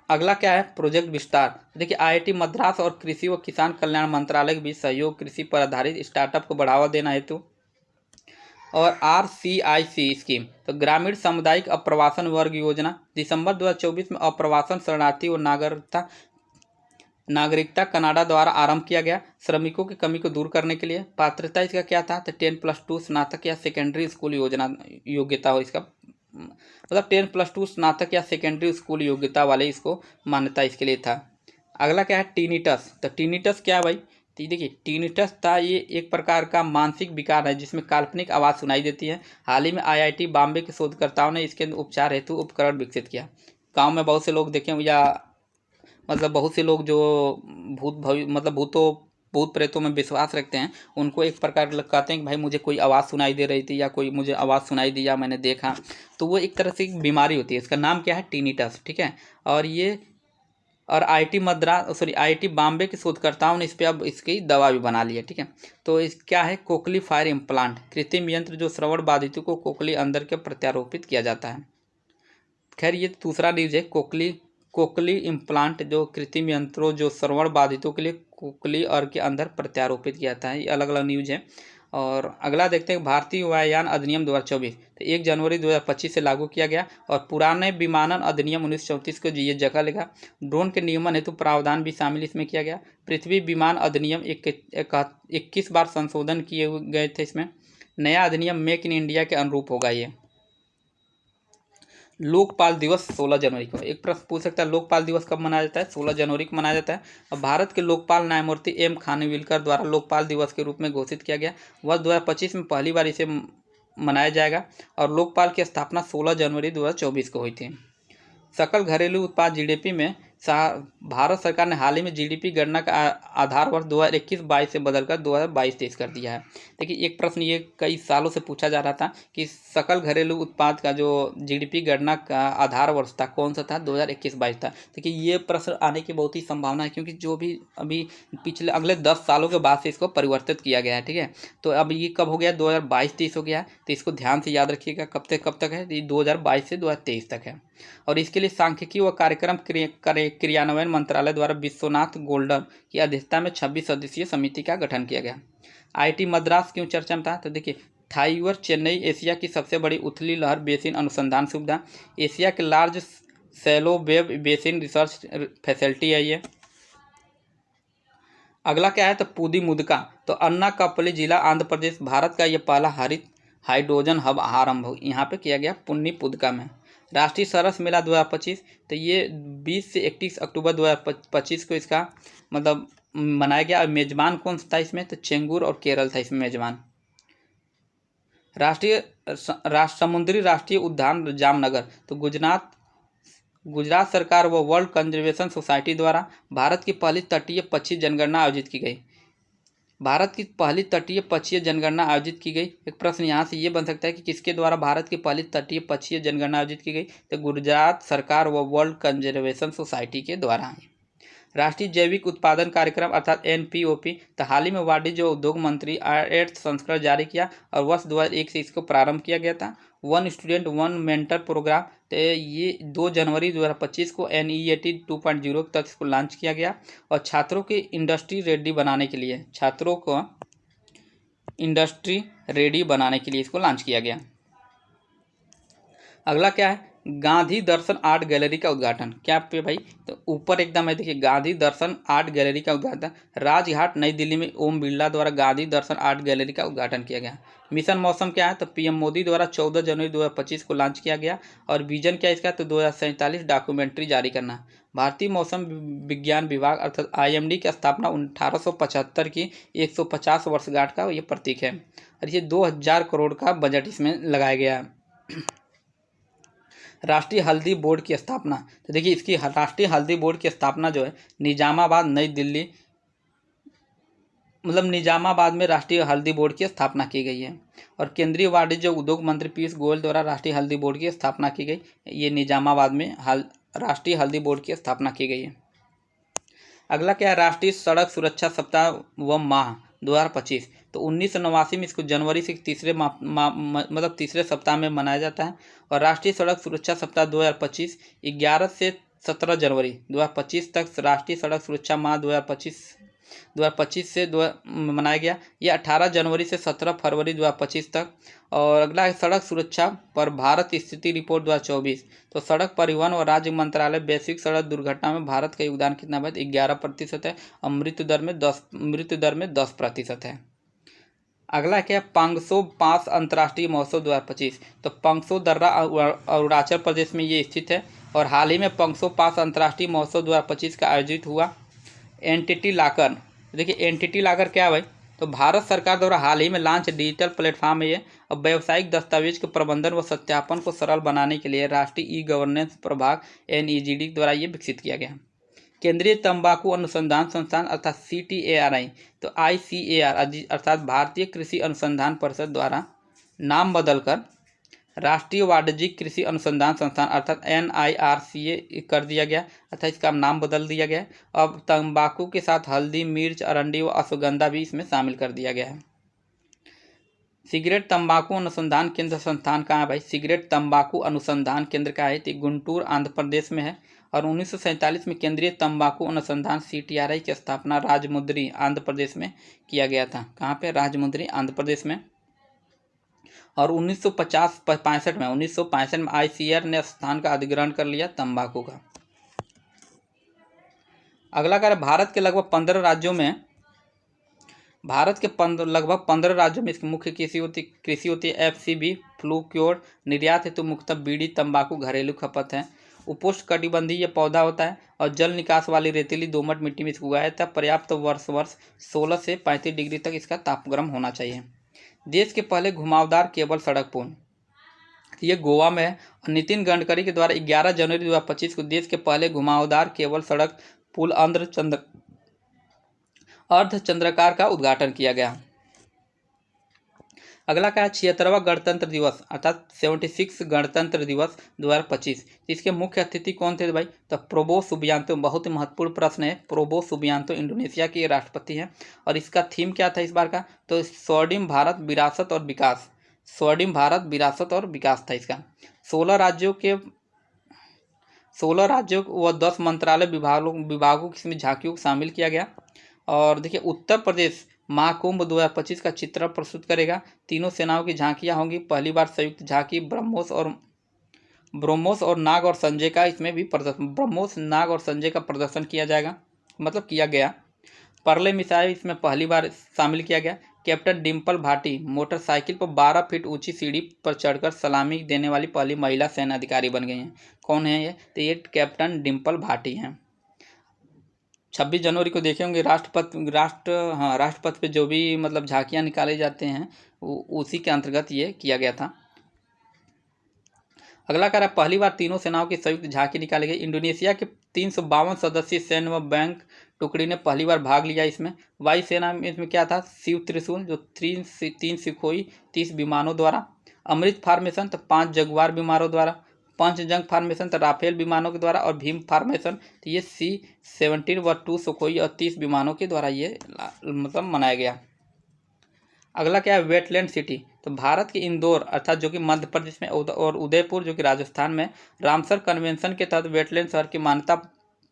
अगला क्या है, प्रोजेक्ट विस्तार। देखिए IIT मद्रास और कृषि व किसान कल्याण मंत्रालय के बीच सहयोग, कृषि पर आधारित स्टार्टअप को बढ़ावा देना हेतु। और RCIC स्कीम, तो ग्रामीण सामुदायिक अप्रवासन वर्ग योजना, दिसंबर 2024 में अप्रवासन, शरणार्थी और नागरिकता कनाडा द्वारा आरंभ किया गया। श्रमिकों की कमी को दूर करने के लिए। पात्रता इसका क्या था, तो 10+2 स्नातक या सेकेंडरी स्कूल योग्यता हो इसका, मतलब 10+2 स्नातक या सेकेंडरी स्कूल योग्यता वाले इसको मान्यता इसके लिए था। अगला क्या है, टिनिटस। तो टिनिटस क्या है भाई, तो देखिए टिनिटस था, ये एक प्रकार का मानसिक विकार है जिसमें काल्पनिक आवाज़ सुनाई देती है। हाल ही में IIT बॉम्बे के शोधकर्ताओं ने इसके उपचार हेतु उपकरण विकसित किया। गाँव में बहुत से लोग देखें, या मतलब बहुत से लोग जो भूत प्रेतों में विश्वास रखते हैं, उनको एक प्रकार कहते हैं कि भाई मुझे कोई आवाज़ सुनाई दे रही थी या कोई मुझे आवाज़ सुनाई दी या मैंने देखा, तो वो एक तरह से एक बीमारी होती है। इसका नाम क्या है, टिनिटस, ठीक है। और IIT बॉम्बे के शोधकर्ताओं ने इस पर अब इसकी दवा भी बना ली है, ठीक है। तो इस क्या है, कोकली फायर इम्प्लांट, कृत्रिम यंत्र जो श्रवण बाधितों को कोकली अंदर के प्रत्यारोपित किया जाता है। खैर ये दूसरा न्यूज है, कोकली इम्प्लांट जो कृत्रिम यंत्रों जो श्रवण बाधितों के लिए कोकली अर्ग के अंदर प्रत्यारोपित किया जाता है। ये अलग अलग न्यूज है। और अगला देखते हैं, भारतीय वायुयान अधिनियम 2024, तो 1 जनवरी 2025 से लागू किया गया। और पुराने विमानन अधिनियम 1934 को ये जगह लेगा। ड्रोन के नियमन हेतु प्रावधान भी शामिल इसमें किया गया। पृथ्वी विमान अधिनियम 21 बार संशोधन किए गए थे इसमें। नया अधिनियम मेक इन इंडिया के अनुरूप होगा ये। लोकपाल दिवस 16 जनवरी को। एक प्रश्न पूछ सकता है, लोकपाल दिवस कब मनाया जाता है, 16 जनवरी को मनाया जाता है। और भारत के लोकपाल न्यायमूर्ति M खानविलकर द्वारा लोकपाल दिवस के रूप में घोषित किया गया। वर्ष 2025 में पहली बार इसे मनाया जाएगा। और लोकपाल की स्थापना 16 जनवरी 2024 को हुई थी। सकल घरेलू उत्पाद GDP में भारत सरकार ने हाल ही में GDP गणना का आधार वर्ष 2021-22 से बदलकर 2022-23 कर दिया है। देखिए एक प्रश्न ये कई सालों से पूछा जा रहा था कि सकल घरेलू उत्पाद का जो GDP गणना का आधार वर्ष था कौन सा था, 2021-22 था। देखिए ये प्रश्न आने की बहुत ही संभावना है, क्योंकि जो भी अभी पिछले अगले 10 सालों के बाद से इसको परिवर्तित किया गया है, ठीक है। तो अब ये कब हो गया, 2022-23 हो गया है। तो इसको ध्यान से याद रखिएगा, कब तक है, ये 2022 से 2023 तक है। और इसके लिए सांख्यिकी व कार्यक्रम क्रियान्वयन मंत्रालय द्वारा विश्वनाथ गोल्डर की अध्यक्षता में 26 सदस्यीय समिति का गठन किया गया। IIT मद्रास क्यों चर्चा में था, तो देखिए थाईवर चेन्नई एशिया की सबसे बड़ी उथली लहर बेसिन अनुसंधान सुविधा, एशिया के large shallow wave basin research facility है ये। अगला क्या है, तो पुदी मुदका, तो अन्नाकपल्ली जिला आंध्र प्रदेश, भारत का ये पहला हरित हाइड्रोजन हब आरंभ यहाँ पे किया गया पुन्नी पुदका में। राष्ट्रीय सरस मेला 2025, तो ये 20 से 31 अक्टूबर 2025 को इसका मतलब मनाया गया। मेजबान कौन था इसमें, तो चेंगूर और केरल था इसमें मेजबान। समुद्री राष्ट्रीय उद्यान जामनगर, तो गुजरात सरकार व वर्ल्ड कंजर्वेशन सोसाइटी द्वारा भारत की पहली तटीय पक्षी जनगणना आयोजित की गई। भारत की पहली तटीय पक्षीय जनगणना आयोजित की गई। एक प्रश्न यहाँ से ये बन सकता है कि किसके द्वारा भारत की पहली तटीय पक्षीय जनगणना आयोजित की गई, तो गुजरात सरकार व वर्ल्ड कंजर्वेशन सोसाइटी के द्वारा। राष्ट्रीय जैविक उत्पादन कार्यक्रम अर्थात NPOP, तो हाल ही में वाणिज्य उद्योग मंत्री 8th संस्करण जारी किया और वर्ष 2001 से इसको प्रारंभ किया गया था। 1 स्टूडेंट 1 मेंटर प्रोग्राम, तो ये 2 जनवरी 2025 को NEAT 2.0 तक इसको लॉन्च किया गया। और छात्रों को इंडस्ट्री रेडी बनाने के लिए इसको लॉन्च किया गया। अगला क्या है, गांधी दर्शन आर्ट गैलरी का उद्घाटन। क्या पे भाई, तो ऊपर एकदम है, देखिए गांधी दर्शन आर्ट गैलरी का उद्घाटन राजघाट नई दिल्ली में ओम बिरला द्वारा गांधी दर्शन आर्ट गैलरी का उद्घाटन किया गया। मिशन मौसम क्या है, तो पीएम मोदी द्वारा 14 जनवरी 2025 को लॉन्च किया गया। और विजन क्या है इसका, तो 2047 डॉक्यूमेंट्री जारी करना। भारतीय मौसम विज्ञान विभाग अर्थात आईएमडी की स्थापना 1875 की 150 वर्षगांठ का ये प्रतीक है। और ये 2000 करोड़ का बजट इसमें लगाया गया है। राष्ट्रीय हल्दी बोर्ड की स्थापना, तो देखिए इसकी राष्ट्रीय हल्दी बोर्ड की स्थापना जो है निजामाबाद नई दिल्ली, मतलब निजामाबाद में राष्ट्रीय हल्दी बोर्ड की स्थापना की गई है। और केंद्रीय वाणिज्य उद्योग मंत्री पीयूष गोयल द्वारा राष्ट्रीय हल्दी बोर्ड की स्थापना की गई। ये निजामाबाद में राष्ट्रीय हल्दी बोर्ड की स्थापना की गई है। अगला क्या है, राष्ट्रीय सड़क सुरक्षा सप्ताह व माह 2025। तो 1989 में इसको जनवरी से तीसरे मतलब तीसरे सप्ताह में मनाया जाता है। और राष्ट्रीय सड़क सुरक्षा सप्ताह 2025 11 से 17 जनवरी 2025 तक राष्ट्रीय सड़क सुरक्षा माह 2025 से मनाया गया। ये 18 जनवरी से 17 फरवरी 2025 तक। और अगला है सड़क सुरक्षा पर भारत स्थिति रिपोर्ट 2024। तो सड़क परिवहन और राज्य मंत्रालय वैश्विक सड़क दुर्घटना में भारत का योगदान कितना है, 11% है। और मृत्यु दर में 10% है। अगला क्या है, पंगसो पास अंतर्राष्ट्रीय महोत्सव 2025। तो पंगसो दर्रा अरुणाचल प्रदेश में ये स्थित है। और हाल ही में पंगसो पास अंतर्राष्ट्रीय महोत्सव 2025 का आयोजित हुआ। एनटीटी लॉकर, देखिए एनटीटी लॉकर क्या है भाई, तो भारत सरकार द्वारा हाल ही में लॉन्च डिजिटल प्लेटफॉर्म है ये। अब व्यावसायिक दस्तावेज के प्रबंधन व सत्यापन को सरल बनाने के लिए राष्ट्रीय ई गवर्नेंस प्रभाग एनईजीडी द्वारा ये विकसित किया गया। केंद्रीय तंबाकू अनुसंधान संस्थान अर्थात CTARI, तो ICAR अर्थात भारतीय कृषि अनुसंधान परिषद द्वारा नाम बदलकर राष्ट्रीय वाणिज्यिक कृषि अनुसंधान संस्थान अर्थात NIRCA कर दिया गया, अर्थात इसका नाम बदल दिया गया। अब तंबाकू के साथ हल्दी, मिर्च, अरंडी व अश्वगंधा भी इसमें शामिल कर दिया गया है। सिगरेट तंबाकू अनुसंधान केंद्र संस्थान कहाँ है भाई, सिगरेट तंबाकू अनुसंधान केंद्र का है, तो गुंटूर आंध्र प्रदेश में है। और 1947 में केंद्रीय तंबाकू अनुसंधान CTRI की स्थापना राजमुंद्री आंध्र प्रदेश में किया गया था। कहाँ पे, राजमुंद्री आंध्र प्रदेश में। और 1965 में ICAR ने स्थान का अधिग्रहण कर लिया तंबाकू का। अगला कार्य, भारत के लगभग 15 राज्यों में इसकी मुख्य कृषि होती है। FCB फ्लूक्योर निर्यात हेतु मुख्यतः बीड़ी, तंबाकू घरेलू खपत है। उपोष्ण कटिबंधीय पौधा होता है और जल निकास वाली रेतीली दोमट मिट्टी में इसको उगाया जाता है। पर्याप्त वर्ष 16 से 35 डिग्री तक इसका तापक्रम होना चाहिए। देश के पहले घुमावदार केबल सड़क पुल, ये गोवा में है। और नितिन गडकरी के द्वारा 11 जनवरी 2025 को देश के पहले घुमावदार केबल सड़क पुल अर्धचंद्राकार का उद्घाटन किया गया। अगला क्या है, 76वां गणतंत्र दिवस अर्थात 76 गणतंत्र दिवस 2025। इसके मुख्य अतिथि कौन थे भाई, तो प्रोबो सुबियांतो, बहुत ही महत्वपूर्ण प्रश्न है। प्रोबो सुबियांतो इंडोनेशिया के राष्ट्रपति हैं। और इसका थीम क्या था इस बार का, तो स्वर्णिम भारत विरासत और विकास, स्वर्णिम भारत विरासत और विकास था इसका। 16 राज्यों व 10 मंत्रालय विभागों की इसमें झांकियों को शामिल किया गया। और देखिए उत्तर प्रदेश महाकुंभ 2025 का चित्रण प्रस्तुत करेगा। तीनों सेनाओं की झांकियां होंगी। पहली बार संयुक्त झांकी ब्रह्मोस और नाग और संजय का इसमें भी ब्रह्मोस, नाग और संजय का प्रदर्शन किया जाएगा, मतलब किया गया। परले मिसाइल इसमें पहली बार शामिल किया गया। कैप्टन डिम्पल भाटी मोटरसाइकिल पर 12 फीट ऊंची सीढ़ी पर चढ़कर सलामी देने वाली पहली महिला सेना अधिकारी बन गई हैं। कौन है ये, तो ये कैप्टन डिम्पल भाटी हैं। 26 जनवरी को देखे होंगे राष्ट्रपथ पे जो भी मतलब झांकियां निकाले जाते हैं उसी के अंतर्गत ये किया गया था। अगला कार्य, पहली बार तीनों सेनाओं की संयुक्त झांकी निकाली गई। इंडोनेशिया के 352 सदस्यीय सैन्य व बैंक टुकड़ी ने पहली बार भाग लिया इसमें। वायुसेना में इसमें क्या था, शिव त्रिशूल जो 3 सुखोई 30 विमानों द्वारा, अमृत फॉर्मेशन तो 5 जगुआर विमानों द्वारा, पंचजंग फॉर्मेशन तो राफेल विमानों के द्वारा, और भीम फॉर्मेशन तो ये C-17 व 2 सुखोई और 30 विमानों के द्वारा ये मतलब मनाया गया। अगला क्या है, वेटलैंड सिटी, तो भारत के इंदौर अर्थात जो कि मध्य प्रदेश में और उदयपुर जो कि राजस्थान में रामसर कन्वेंशन के तहत वेटलैंड शहर की मान्यता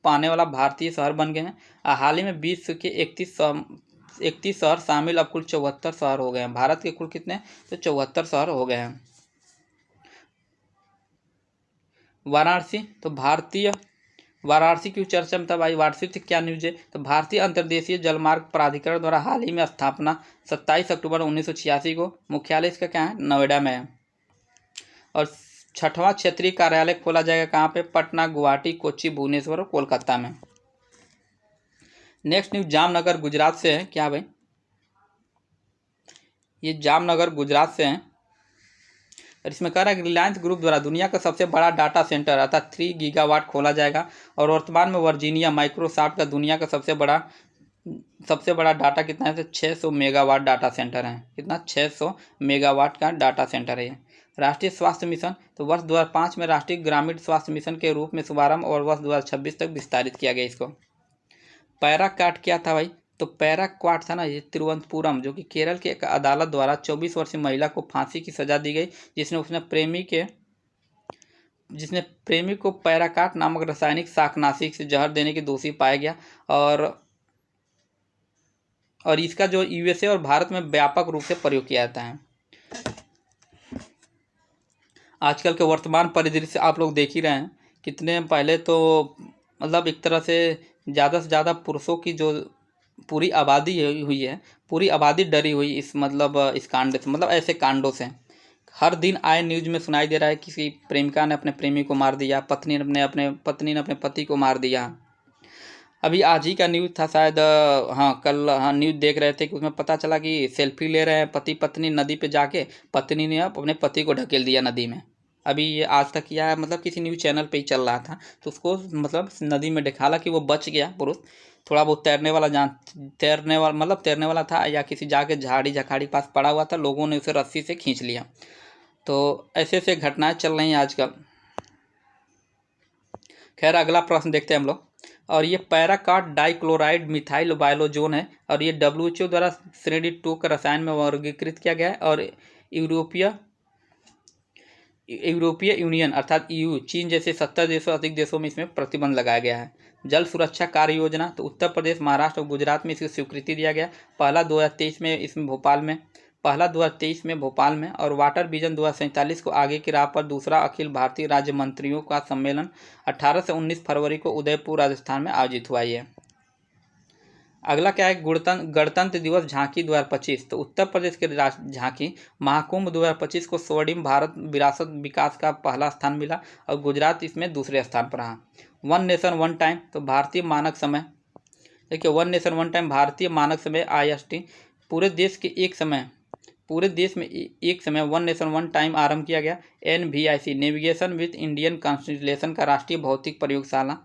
पाने वाला भारतीय शहर बन गए हैं। हाल ही में विश्व के 31 शहर शामिल, अब कुल 74 शहर हो गए हैं। भारत के कुल कितने, तो 74 शहर हो गए हैं। वाराणसी, तो भारतीय वाराणसी की चर्चा में था भाई। वाराणसी से क्या न्यूज है, तो भारतीय अंतर्देशीय जलमार्ग प्राधिकरण द्वारा हाल ही में स्थापना 27 अक्टूबर 1986 को। मुख्यालय इसका क्या है, नोएडा में है। और 6वां क्षेत्रीय कार्यालय खोला जाएगा कहाँ पे, पटना, गुवाहाटी, कोच्चि, भुवनेश्वर और कोलकाता में। नेक्स्ट न्यूज जामनगर गुजरात से है। क्या भाई, ये जामनगर गुजरात से है और इसमें कह रहा है कि रिलायंस ग्रुप द्वारा दुनिया का सबसे बड़ा डाटा सेंटर अर्थात 3 गीगावाट खोला जाएगा। और वर्तमान में वर्जीनिया माइक्रोसॉफ्ट का दुनिया का सबसे बड़ा डाटा कितना है, तो 600 मेगावाट डाटा सेंटर है। कितना, 600 मेगावाट का डाटा सेंटर है ये। राष्ट्रीय स्वास्थ्य मिशन, तो वर्ष 2005 में राष्ट्रीय ग्रामीण स्वास्थ्य मिशन के रूप में शुभारंभ और वर्ष 2026 तक विस्तारित किया गया इसको। पैराकाट क्या था भाई, तो पैराक्वाट था ना ये तिरुवनंतपुरम, जो कि केरल की एक अदालत द्वारा 24 वर्षीय महिला को फांसी की सजा दी गई, जिसने प्रेमी को पैराकाट नामक रासायनिक शाकनाशी से जहर देने के दोषी पाया गया। और इसका जो यूएसए और भारत में व्यापक रूप से प्रयोग किया जाता है। आजकल के वर्तमान परिदृश्य आप लोग देख ही रहे हैं, कितने पहले तो मतलब एक तरह से ज़्यादा पुरुषों की जो पूरी आबादी हुई है, पूरी आबादी डरी हुई इस कांड से, ऐसे कांडों से। हर दिन आए न्यूज में सुनाई दे रहा है किसी प्रेमिका ने अपने प्रेमी को मार दिया, पत्नी ने अपने पति को मार दिया। अभी आज ही का न्यूज़ था शायद, कल न्यूज़ देख रहे थे कि उसमें पता चला कि सेल्फी ले रहे हैं पति पत्नी नदी पे जाके, पत्नी ने अपने पति को ढकेल दिया नदी में। अभी ये आज तक किया है, किसी न्यूज़ चैनल पे ही चल रहा था, तो उसको नदी में दिखाला कि वो बच गया पुरुष, थोड़ा बहुत तैरने वाला था, या किसी जाके झाड़ी झखाड़ी पास पड़ा हुआ था, लोगों ने उसे रस्सी से खींच लिया। तो ऐसे घटनाएं चल रही हैं आजकल। खैर अगला प्रश्न देखते हैं हम लोग। और ये पैराकाट डाइक्लोराइड मिथाइल वायलोजोन है और ये WHO द्वारा श्रेणी 2 का रसायन में वर्गीकृत किया गया है। और यूरोपीय यूनियन अर्थात EU, चीन जैसे 70 देशों अधिक देशों में इसमें प्रतिबंध लगाया गया है। जल सुरक्षा कार्य योजना, तो उत्तर प्रदेश, महाराष्ट्र और गुजरात में इसकी स्वीकृति दिया गया। पहला 2023 में भोपाल में और वाटर विजन 2047 को आगे की राह पर दूसरा अखिल भारतीय राज्य मंत्रियों का सम्मेलन 18 से 19 फरवरी को उदयपुर राजस्थान में आयोजित हुआ है। अगला क्या है, गणतंत्र दिवस झांकी 2025, तो उत्तर प्रदेश के झांकी महाकुंभ 2025 को स्वर्णिम भारत विरासत विकास का पहला स्थान मिला और गुजरात इसमें दूसरे स्थान पर रहा। वन नेशन वन टाइम, तो भारतीय मानक समय, देखिए वन नेशन वन टाइम भारतीय मानक समय IST पूरे देश में एक समय वन नेशन वन टाइम आरंभ किया गया। NVIC navigation with Indian constellation का राष्ट्रीय भौतिक प्रयोगशाला।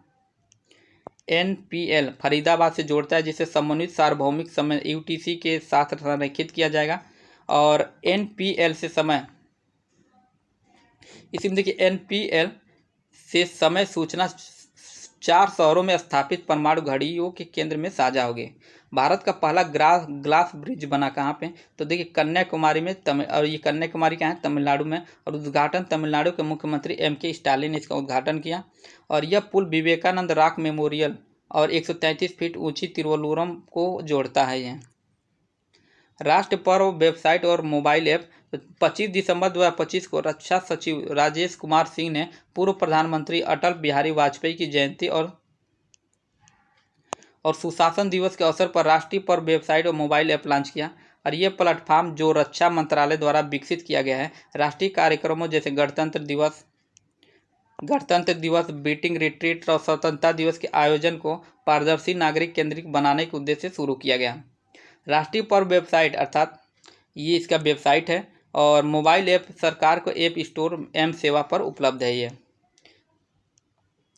NPL फरीदाबाद से जोड़ता है, जिसे समन्वित सार्वभौमिक समय UTC के साथ संरेखित किया जाएगा। और NPL से समय, इसी में देखिए NPL से समय सूचना 4 शहरों में स्थापित परमाणु घड़ियों के केंद्र में साझा होगी। भारत का पहला ग्लास ब्रिज बना कहाँ पे, तो देखिए कन्याकुमारी में, और ये कन्याकुमारी क्या है, तमिलनाडु में। और उद्घाटन तमिलनाडु के मुख्यमंत्री MK स्टालिन ने इसका उद्घाटन किया। और यह पुल विवेकानंद रॉक मेमोरियल और 133 फीट ऊंची तिरुवल्लुवरम को जोड़ता है। यह राष्ट्र पर्व वेबसाइट और मोबाइल ऐप, 25 दिसंबर 2025 को रक्षा सचिव राजेश कुमार सिंह ने पूर्व प्रधानमंत्री अटल बिहारी वाजपेयी की जयंती और सुशासन दिवस के अवसर पर राष्ट्रीय पर्व वेबसाइट और मोबाइल ऐप लॉन्च किया। और ये प्लेटफॉर्म जो रक्षा मंत्रालय द्वारा विकसित किया गया है, राष्ट्रीय कार्यक्रमों जैसे गणतंत्र दिवस, बीटिंग रिट्रीट और स्वतंत्रता दिवस के आयोजन को पारदर्शी नागरिक केंद्रित बनाने के उद्देश्य से शुरू किया गया। राष्ट्रीय पर्व वेबसाइट अर्थात ये इसका वेबसाइट है और मोबाइल ऐप सरकार को ऐप स्टोर M सेवा पर उपलब्ध है। ये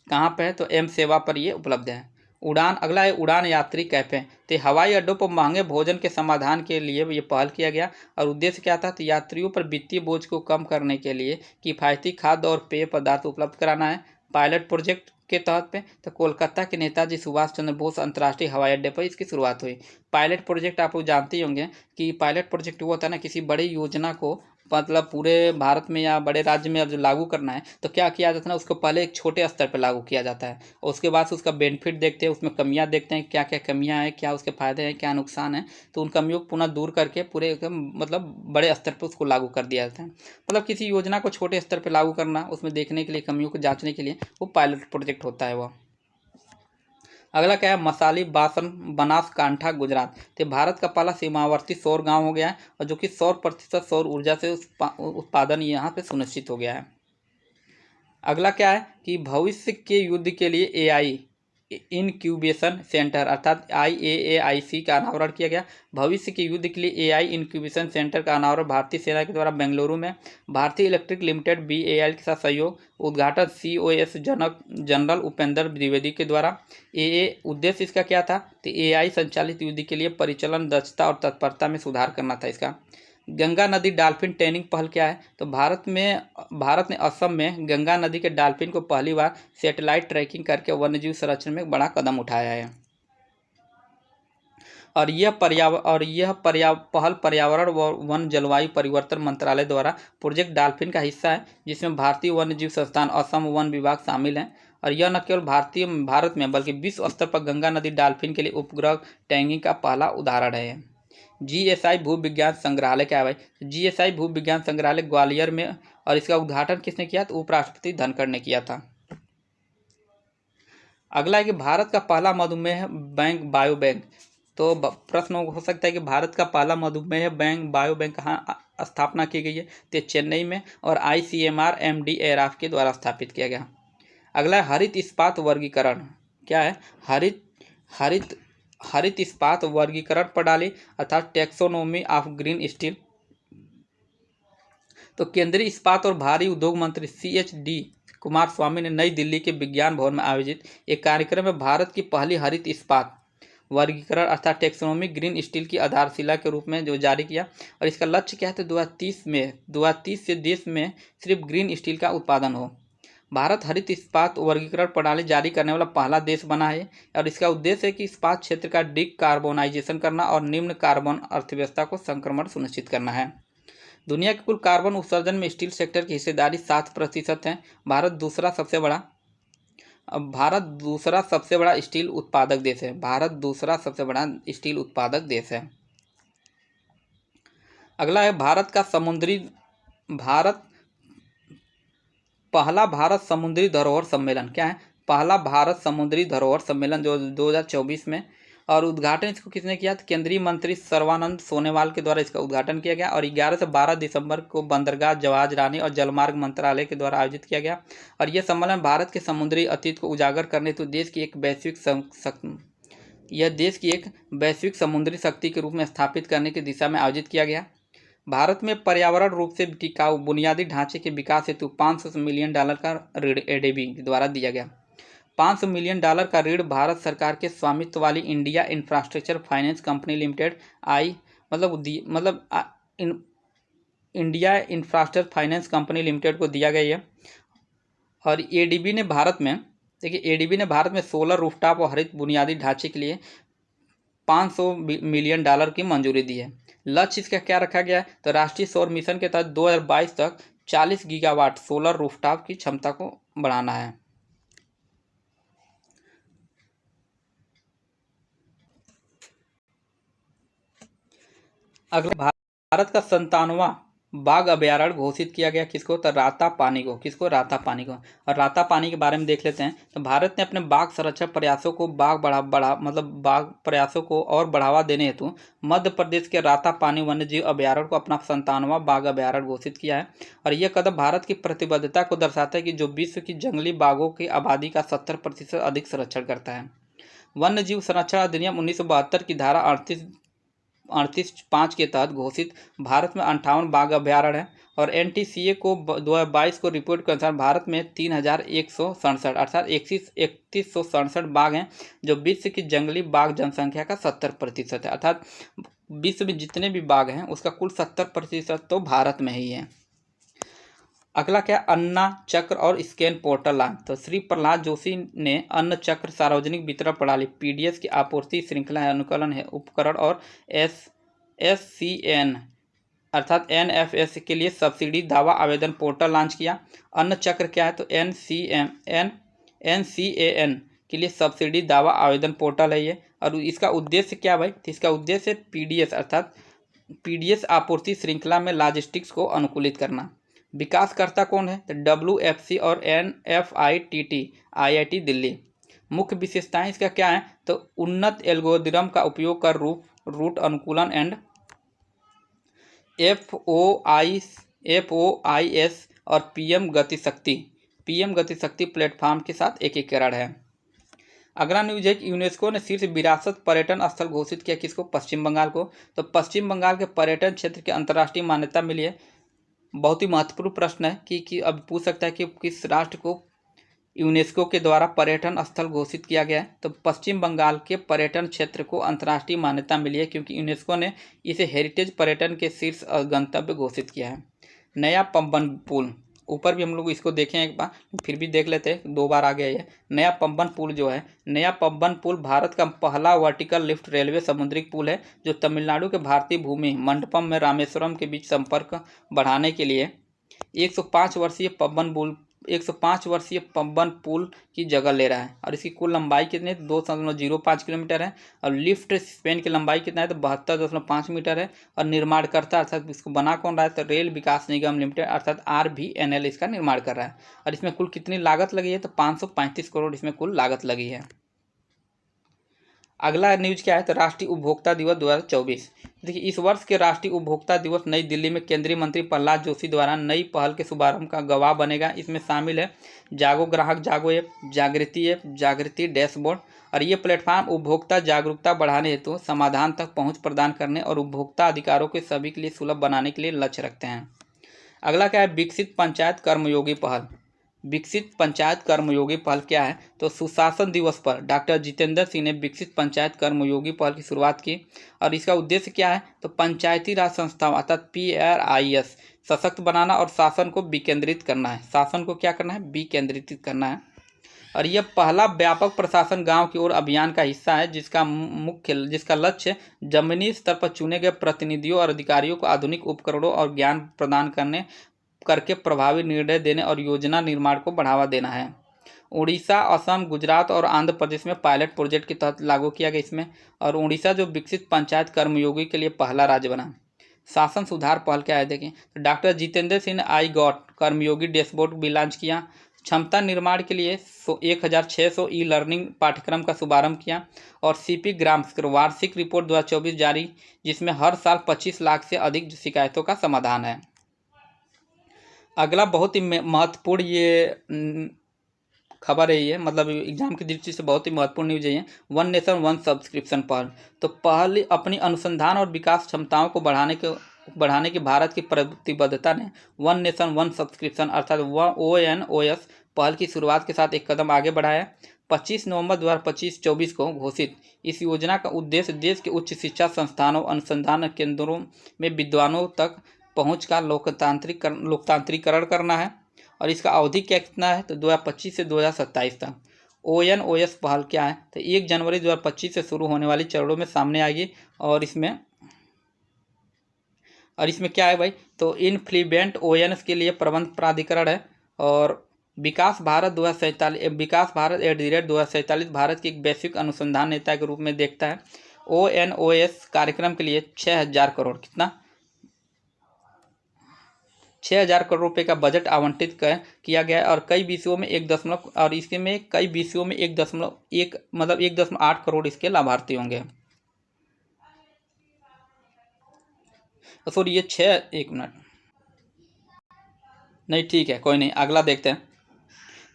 कहाँ पे है, तो M सेवा पर ये उपलब्ध है। अगला है उड़ान यात्री कैफे, तो हवाई अड्डों पर महंगे भोजन के समाधान के लिए ये पहल किया गया। और उद्देश्य क्या था, तो यात्रियों पर वित्तीय बोझ को कम करने के लिए किफ़ायती खाद्य और पेय पदार्थ उपलब्ध कराना है। पायलट प्रोजेक्ट के तहत पे तो कोलकाता के नेताजी सुभाष चंद्र बोस अंतर्राष्ट्रीय हवाई अड्डे पर इसकी शुरुआत हुई। पायलट प्रोजेक्ट आप लोग जानते ही होंगे कि पायलट प्रोजेक्ट वो होता है ना, किसी बड़ी योजना को मतलब पूरे भारत में या बड़े राज्य में अब जो लागू करना है तो क्या किया जाता है ना, उसको पहले एक छोटे स्तर पर लागू किया जाता है और उसके बाद से उसका बेनिफिट देखते हैं, उसमें कमियां देखते हैं, क्या क्या कमियां हैं, क्या उसके फायदे हैं, क्या नुकसान है, तो उन कमियों को पुनः दूर करके पूरे मतलब बड़े स्तर पर उसको लागू कर दिया जाता है। मतलब किसी योजना को छोटे स्तर पर लागू करना, उसमें देखने के लिए, कमियों को जाँचने के लिए वो पायलट प्रोजेक्ट होता है वह। अगला क्या है, मसाली बासन बनासकांठा गुजरात। तो भारत का पहला सीमावर्ती सौर गांव हो गया है और जो कि 100% सौर ऊर्जा से उत्पादन यहाँ पे सुनिश्चित हो गया है। अगला क्या है कि भविष्य के युद्ध के लिए एआई इनक्यूबेशन सेंटर अर्थात IAAIC का अनावरण किया गया। भविष्य के युद्ध के लिए एआई इनक्यूबेशन सेंटर का अनावरण भारतीय सेना के द्वारा बेंगलुरु में भारतीय इलेक्ट्रिक लिमिटेड BAL के साथ सहयोग, उद्घाटन COS जनरल उपेंद्र द्विवेदी के द्वारा। उद्देश्य इसका क्या था, तो AI संचालित युद्ध के लिए परिचालन दक्षता और तत्परता में सुधार करना था इसका। गंगा नदी डॉल्फिन ट्रेनिंग पहल क्या है, तो भारत ने असम में गंगा नदी के डॉल्फिन को पहली बार सैटेलाइट ट्रैकिंग करके वन्यजीव संरक्षण में बड़ा कदम उठाया है। और यह पहल पर्यावरण व वन जलवायु परिवर्तन मंत्रालय द्वारा प्रोजेक्ट डॉल्फिन का हिस्सा है, जिसमें भारतीय वन्यजीव संस्थान, असम वन विभाग शामिल हैं। और यह न केवल भारत में बल्कि विश्व स्तर पर गंगा नदी डॉल्फिन के लिए उपग्रह टैगिंग का पहला उदाहरण है। GSI भू विज्ञान संग्रहालय क्या है भाई, GSI भू विज्ञान संग्रहालय ग्वालियर में, और इसका उद्घाटन किसने किया, तो उपराष्ट्रपति धनखड़ ने किया था। अगला है कि भारत का पहला मधुमेह बैंक बायो बैंक। तो प्रश्न हो सकता है कि भारत का पहला मधुमेह बैंक बायो बैंक कहाँ स्थापना की गई है, तो चेन्नई में, और ICMR MD एराफ के द्वारा स्थापित किया गया। अगला है हरित इस्पात वर्गीकरण क्या है, हरित इस्पात वर्गीकरण प्रणाली अर्थात टैक्सोनॉमी ऑफ ग्रीन स्टील। तो केंद्रीय इस्पात और भारी उद्योग मंत्री CHD कुमार स्वामी ने नई दिल्ली के विज्ञान भवन में आयोजित एक कार्यक्रम में भारत की पहली हरित इस्पात वर्गीकरण अर्थात टैक्सोनॉमी ग्रीन स्टील की आधारशिला के रूप में जो जारी किया। और इसका लक्ष्य क्या है, तो 2030 से देश में सिर्फ ग्रीन स्टील का उत्पादन हो। भारत हरित इस्पात वर्गीकरण प्रणाली जारी करने वाला पहला देश बना है और इसका उद्देश्य है कि इस्पात क्षेत्र का डिकार्बोनाइजेशन करना और निम्न कार्बन अर्थव्यवस्था को संक्रमण सुनिश्चित करना है। दुनिया के कुल कार्बन उत्सर्जन में स्टील सेक्टर की हिस्सेदारी 7% है। भारत दूसरा सबसे बड़ा स्टील उत्पादक देश है। अगला है पहला भारत समुद्री धरोहर सम्मेलन क्या है, पहला भारत समुद्री धरोहर सम्मेलन जो 2024 में, और उद्घाटन इसको किसने किया, तो केंद्रीय मंत्री सर्बानंद सोनोवाल के द्वारा इसका उद्घाटन किया गया। और 11 से 12 दिसंबर को बंदरगाह, जहाज रानी और जलमार्ग मंत्रालय के द्वारा आयोजित किया गया। और यह सम्मेलन भारत के समुद्री अतीत को उजागर करने हेतु देश की एक वैश्विक समुद्री शक्ति के रूप में स्थापित करने की दिशा में आयोजित किया गया। भारत में पर्यावरण रूप से टिकाऊ बुनियादी ढांचे के विकास हेतु $500 मिलियन का ऋण ADB द्वारा दिया गया। $500 मिलियन का ऋण भारत सरकार के स्वामित्व वाली India infrastructure finance company limited India infrastructure finance company limited को दिया गया है। और ADB ने भारत में सोलर रूफटॉप और हरित बुनियादी ढांचे के लिए $500 मिलियन की मंजूरी दी है। लक्ष्य इसका क्या रखा गया है, तो राष्ट्रीय सौर मिशन के तहत 2022 तक 40 गीगावाट सोलर रूफटॉप की क्षमता को बढ़ाना है। अगला भारत का 97वां बाघ अभयारण्य घोषित किया गया किसको, तो रातापानी को। और रातापानी के बारे में देख लेते हैं। तो भारत ने अपने बाघ संरक्षण प्रयासों को बाघ प्रयासों को और बढ़ावा देने हेतु मध्य प्रदेश के रातापानी वन्यजीव अभयारण्य को अपना 97वां बाघ अभयारण्य घोषित किया है। और यह कदम भारत की प्रतिबद्धता को दर्शाता है कि जो विश्व की जंगली बाघों की आबादी का 70% अधिक संरक्षण करता है। वन्यजीव संरक्षण अधिनियम 1972 की धारा 38(5) के तहत घोषित भारत में 58 बाघ अभयारण्य है। और NTCA को 2022 को रिपोर्ट के अनुसार भारत में 3167 अर्थात 3167 बाघ हैं, जो विश्व की जंगली बाघ जनसंख्या का 70% है। अर्थात विश्व में जितने भी बाघ हैं उसका कुल 70% तो भारत में ही है। अगला क्या, अन्ना चक्र और स्कैन पोर्टल लॉन्च। तो श्री प्रहलाद जोशी ने अन्न चक्र सार्वजनिक वितरण प्रणाली PDS की आपूर्ति श्रृंखला अनुकूलन है उपकरण और SCN अर्थात NFS के लिए सब्सिडी दावा आवेदन पोर्टल लॉन्च किया। अन्न चक्र क्या है? तो NCAN के लिए सब्सिडी दावा आवेदन पोर्टल है ये। और इसका उद्देश्य क्या भाई? तो इसका उद्देश्य PDS अर्थात PDS आपूर्ति श्रृंखला में लॉजिस्टिक्स को अनुकूलित करना। विकासकर्ता कौन है? तो WFC और NFITT IIT दिल्ली। मुख्य विशेषताएं इसका क्या है? तो उन्नत एल्गोरिदम का उपयोग कर रूट अनुकूलन एंड FOIS और PM गतिशक्ति प्लेटफॉर्म के साथ एकीकरण है। अगला न्यूज है कि यूनेस्को ने शीर्ष विरासत पर्यटन स्थल घोषित किया। किसको? पश्चिम बंगाल को। तो पश्चिम बंगाल के पर्यटन क्षेत्र के अंतर्राष्ट्रीय मान्यता मिली है। बहुत ही महत्वपूर्ण प्रश्न है कि अब पूछ सकता है कि किस राष्ट्र को यूनेस्को के द्वारा पर्यटन स्थल घोषित किया गया है। तो पश्चिम बंगाल के पर्यटन क्षेत्र को अंतर्राष्ट्रीय मान्यता मिली है क्योंकि यूनेस्को ने इसे हेरिटेज पर्यटन के शीर्ष गंतव्य घोषित किया है। नया पम्बन पुल, ऊपर भी हम लोग इसको देखें एक बार, फिर भी देख लेते हैं, 2 बार आ गया ये। नया पम्बन पुल जो है, नया पम्बन पुल भारत का पहला वर्टिकल लिफ्ट रेलवे समुद्रिक पुल है जो तमिलनाडु के भारतीय भूमि मंडपम में रामेश्वरम के बीच संपर्क बढ़ाने के लिए 105 वर्षीय पम्बन पुल की जगह ले रहा है। और इसकी कुल लंबाई कितनी है? 2.05 किलोमीटर है। और लिफ्ट स्पेन की लंबाई कितना है? तो 72.5 मीटर है। और निर्माणकर्ता अर्थात इसको बना कौन रहा है? तो रेल विकास निगम लिमिटेड अर्थात RVNL इसका निर्माण कर रहा है। और इसमें कुल कितनी लागत लगी है? तो 535 करोड़ इसमें कुल लागत लगी है। अगला न्यूज क्या है? तो राष्ट्रीय उपभोक्ता दिवस 2024। देखिए, इस वर्ष के राष्ट्रीय उपभोक्ता दिवस नई दिल्ली में केंद्रीय मंत्री प्रहलाद जोशी द्वारा नई पहल के शुभारंभ का गवाह बनेगा। इसमें शामिल है जागो ग्राहक, जागो ऐप, जागृति डैशबोर्ड। और ये प्लेटफॉर्म उपभोक्ता जागरूकता बढ़ाने हेतु समाधान तक पहुंच प्रदान करने और उपभोक्ता अधिकारों के सभी के लिए सुलभ बनाने के लिए लक्ष्य रखते हैं। अगला क्या है? विकसित पंचायत कर्मयोगी पहल। विकसित पंचायत कर्मयोगी पहल क्या है? तो सुशासन दिवस पर डॉक्टर जितेंद्र सिंह ने विकसित पंचायत कर्मयोगी पहल की शुरुआत की। और इसका उद्देश्य क्या है? तो पंचायती राज संस्थाओं अर्थात PRIS सशक्त बनाना और शासन को विकेंद्रित करना है। शासन को क्या करना है? विकेंद्रित करना है। और यह पहला व्यापक प्रशासन गांव की ओर अभियान का हिस्सा है जिसका लक्ष्य जमीनी स्तर पर चुने गए प्रतिनिधियों और अधिकारियों को आधुनिक उपकरणों और ज्ञान प्रदान करके प्रभावी निर्णय देने और योजना निर्माण को बढ़ावा देना है। उड़ीसा, असम, गुजरात और आंध्र प्रदेश में पायलट प्रोजेक्ट के तहत लागू किया गया इसमें। और उड़ीसा जो विकसित पंचायत कर्मयोगी के लिए पहला राज्य बना। शासन सुधार पहल क्या है? देखिए, तो डॉक्टर जितेंद्र सिंह ने आई गॉट कर्मयोगी डैशबोर्ड भी लॉन्च किया। क्षमता निर्माण के लिए 1600 ई-लर्निंग पाठ्यक्रम का शुभारंभ किया। और CP ग्राम्स वार्षिक रिपोर्ट 2024 जारी, जिसमें हर साल 25 लाख से अधिक शिकायतों का समाधान है। अगला बहुत ही महत्वपूर्ण ये खबर है, ये मतलब एग्जाम की दृष्टि से बहुत ही महत्वपूर्ण न्यूज है ये। वन नेशन वन सब्सक्रिप्शन पहल। तो पहल अपनी अनुसंधान और विकास क्षमताओं को बढ़ाने की भारत की प्रतिबद्धता ने वन नेशन वन सब्सक्रिप्शन अर्थात ONOS पहल की शुरुआत के साथ एक कदम आगे बढ़ाया। 25 नवंबर 2025-24 को घोषित इस योजना का उद्देश्य देश के उच्च शिक्षा संस्थानों, अनुसंधान केंद्रों में विद्वानों तक पहुँच का लोकतांत्रिकरण करना है। और इसका अवधि क्या कितना है? तो 2025 से 2027 तक। ONOS पहल क्या है? तो 1 जनवरी 2025 से शुरू होने वाली चरणों में सामने आएगी। और इसमें क्या है भाई? तो इनफ्लुएंट ONS के लिए प्रबंध प्राधिकरण है। और विकास भारत 2047 भारत की एक वैश्विक अनुसंधान नेता के रूप में देखता है। ONOS कार्यक्रम के लिए 6000 करोड़ कितना 6000 करोड़ रुपए का बजट आवंटित किया गया है। और कई विषयों में 1.8 करोड़ इसके लाभार्थी होंगे। सॉरी, ये 1 मिनट नहीं, ठीक है, कोई नहीं, अगला देखते हैं।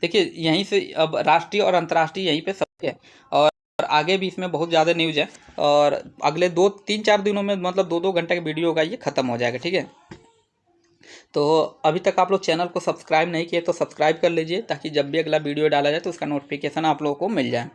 देखिए, यहीं से अब राष्ट्रीय और अंतर्राष्ट्रीय यहीं पे सब है। और आगे भी इसमें बहुत ज़्यादा न्यूज़ है। और अगले 2-3-4 दिनों में मतलब 2-2 घंटे का वीडियो होगा, ये ख़त्म हो जाएगा, ठीक है। तो अभी तक आप लोग चैनल को सब्सक्राइब नहीं किए तो सब्सक्राइब कर लीजिए ताकि जब भी अगला वीडियो डाला जाए तो उसका नोटिफिकेशन आप लोगों को मिल जाए।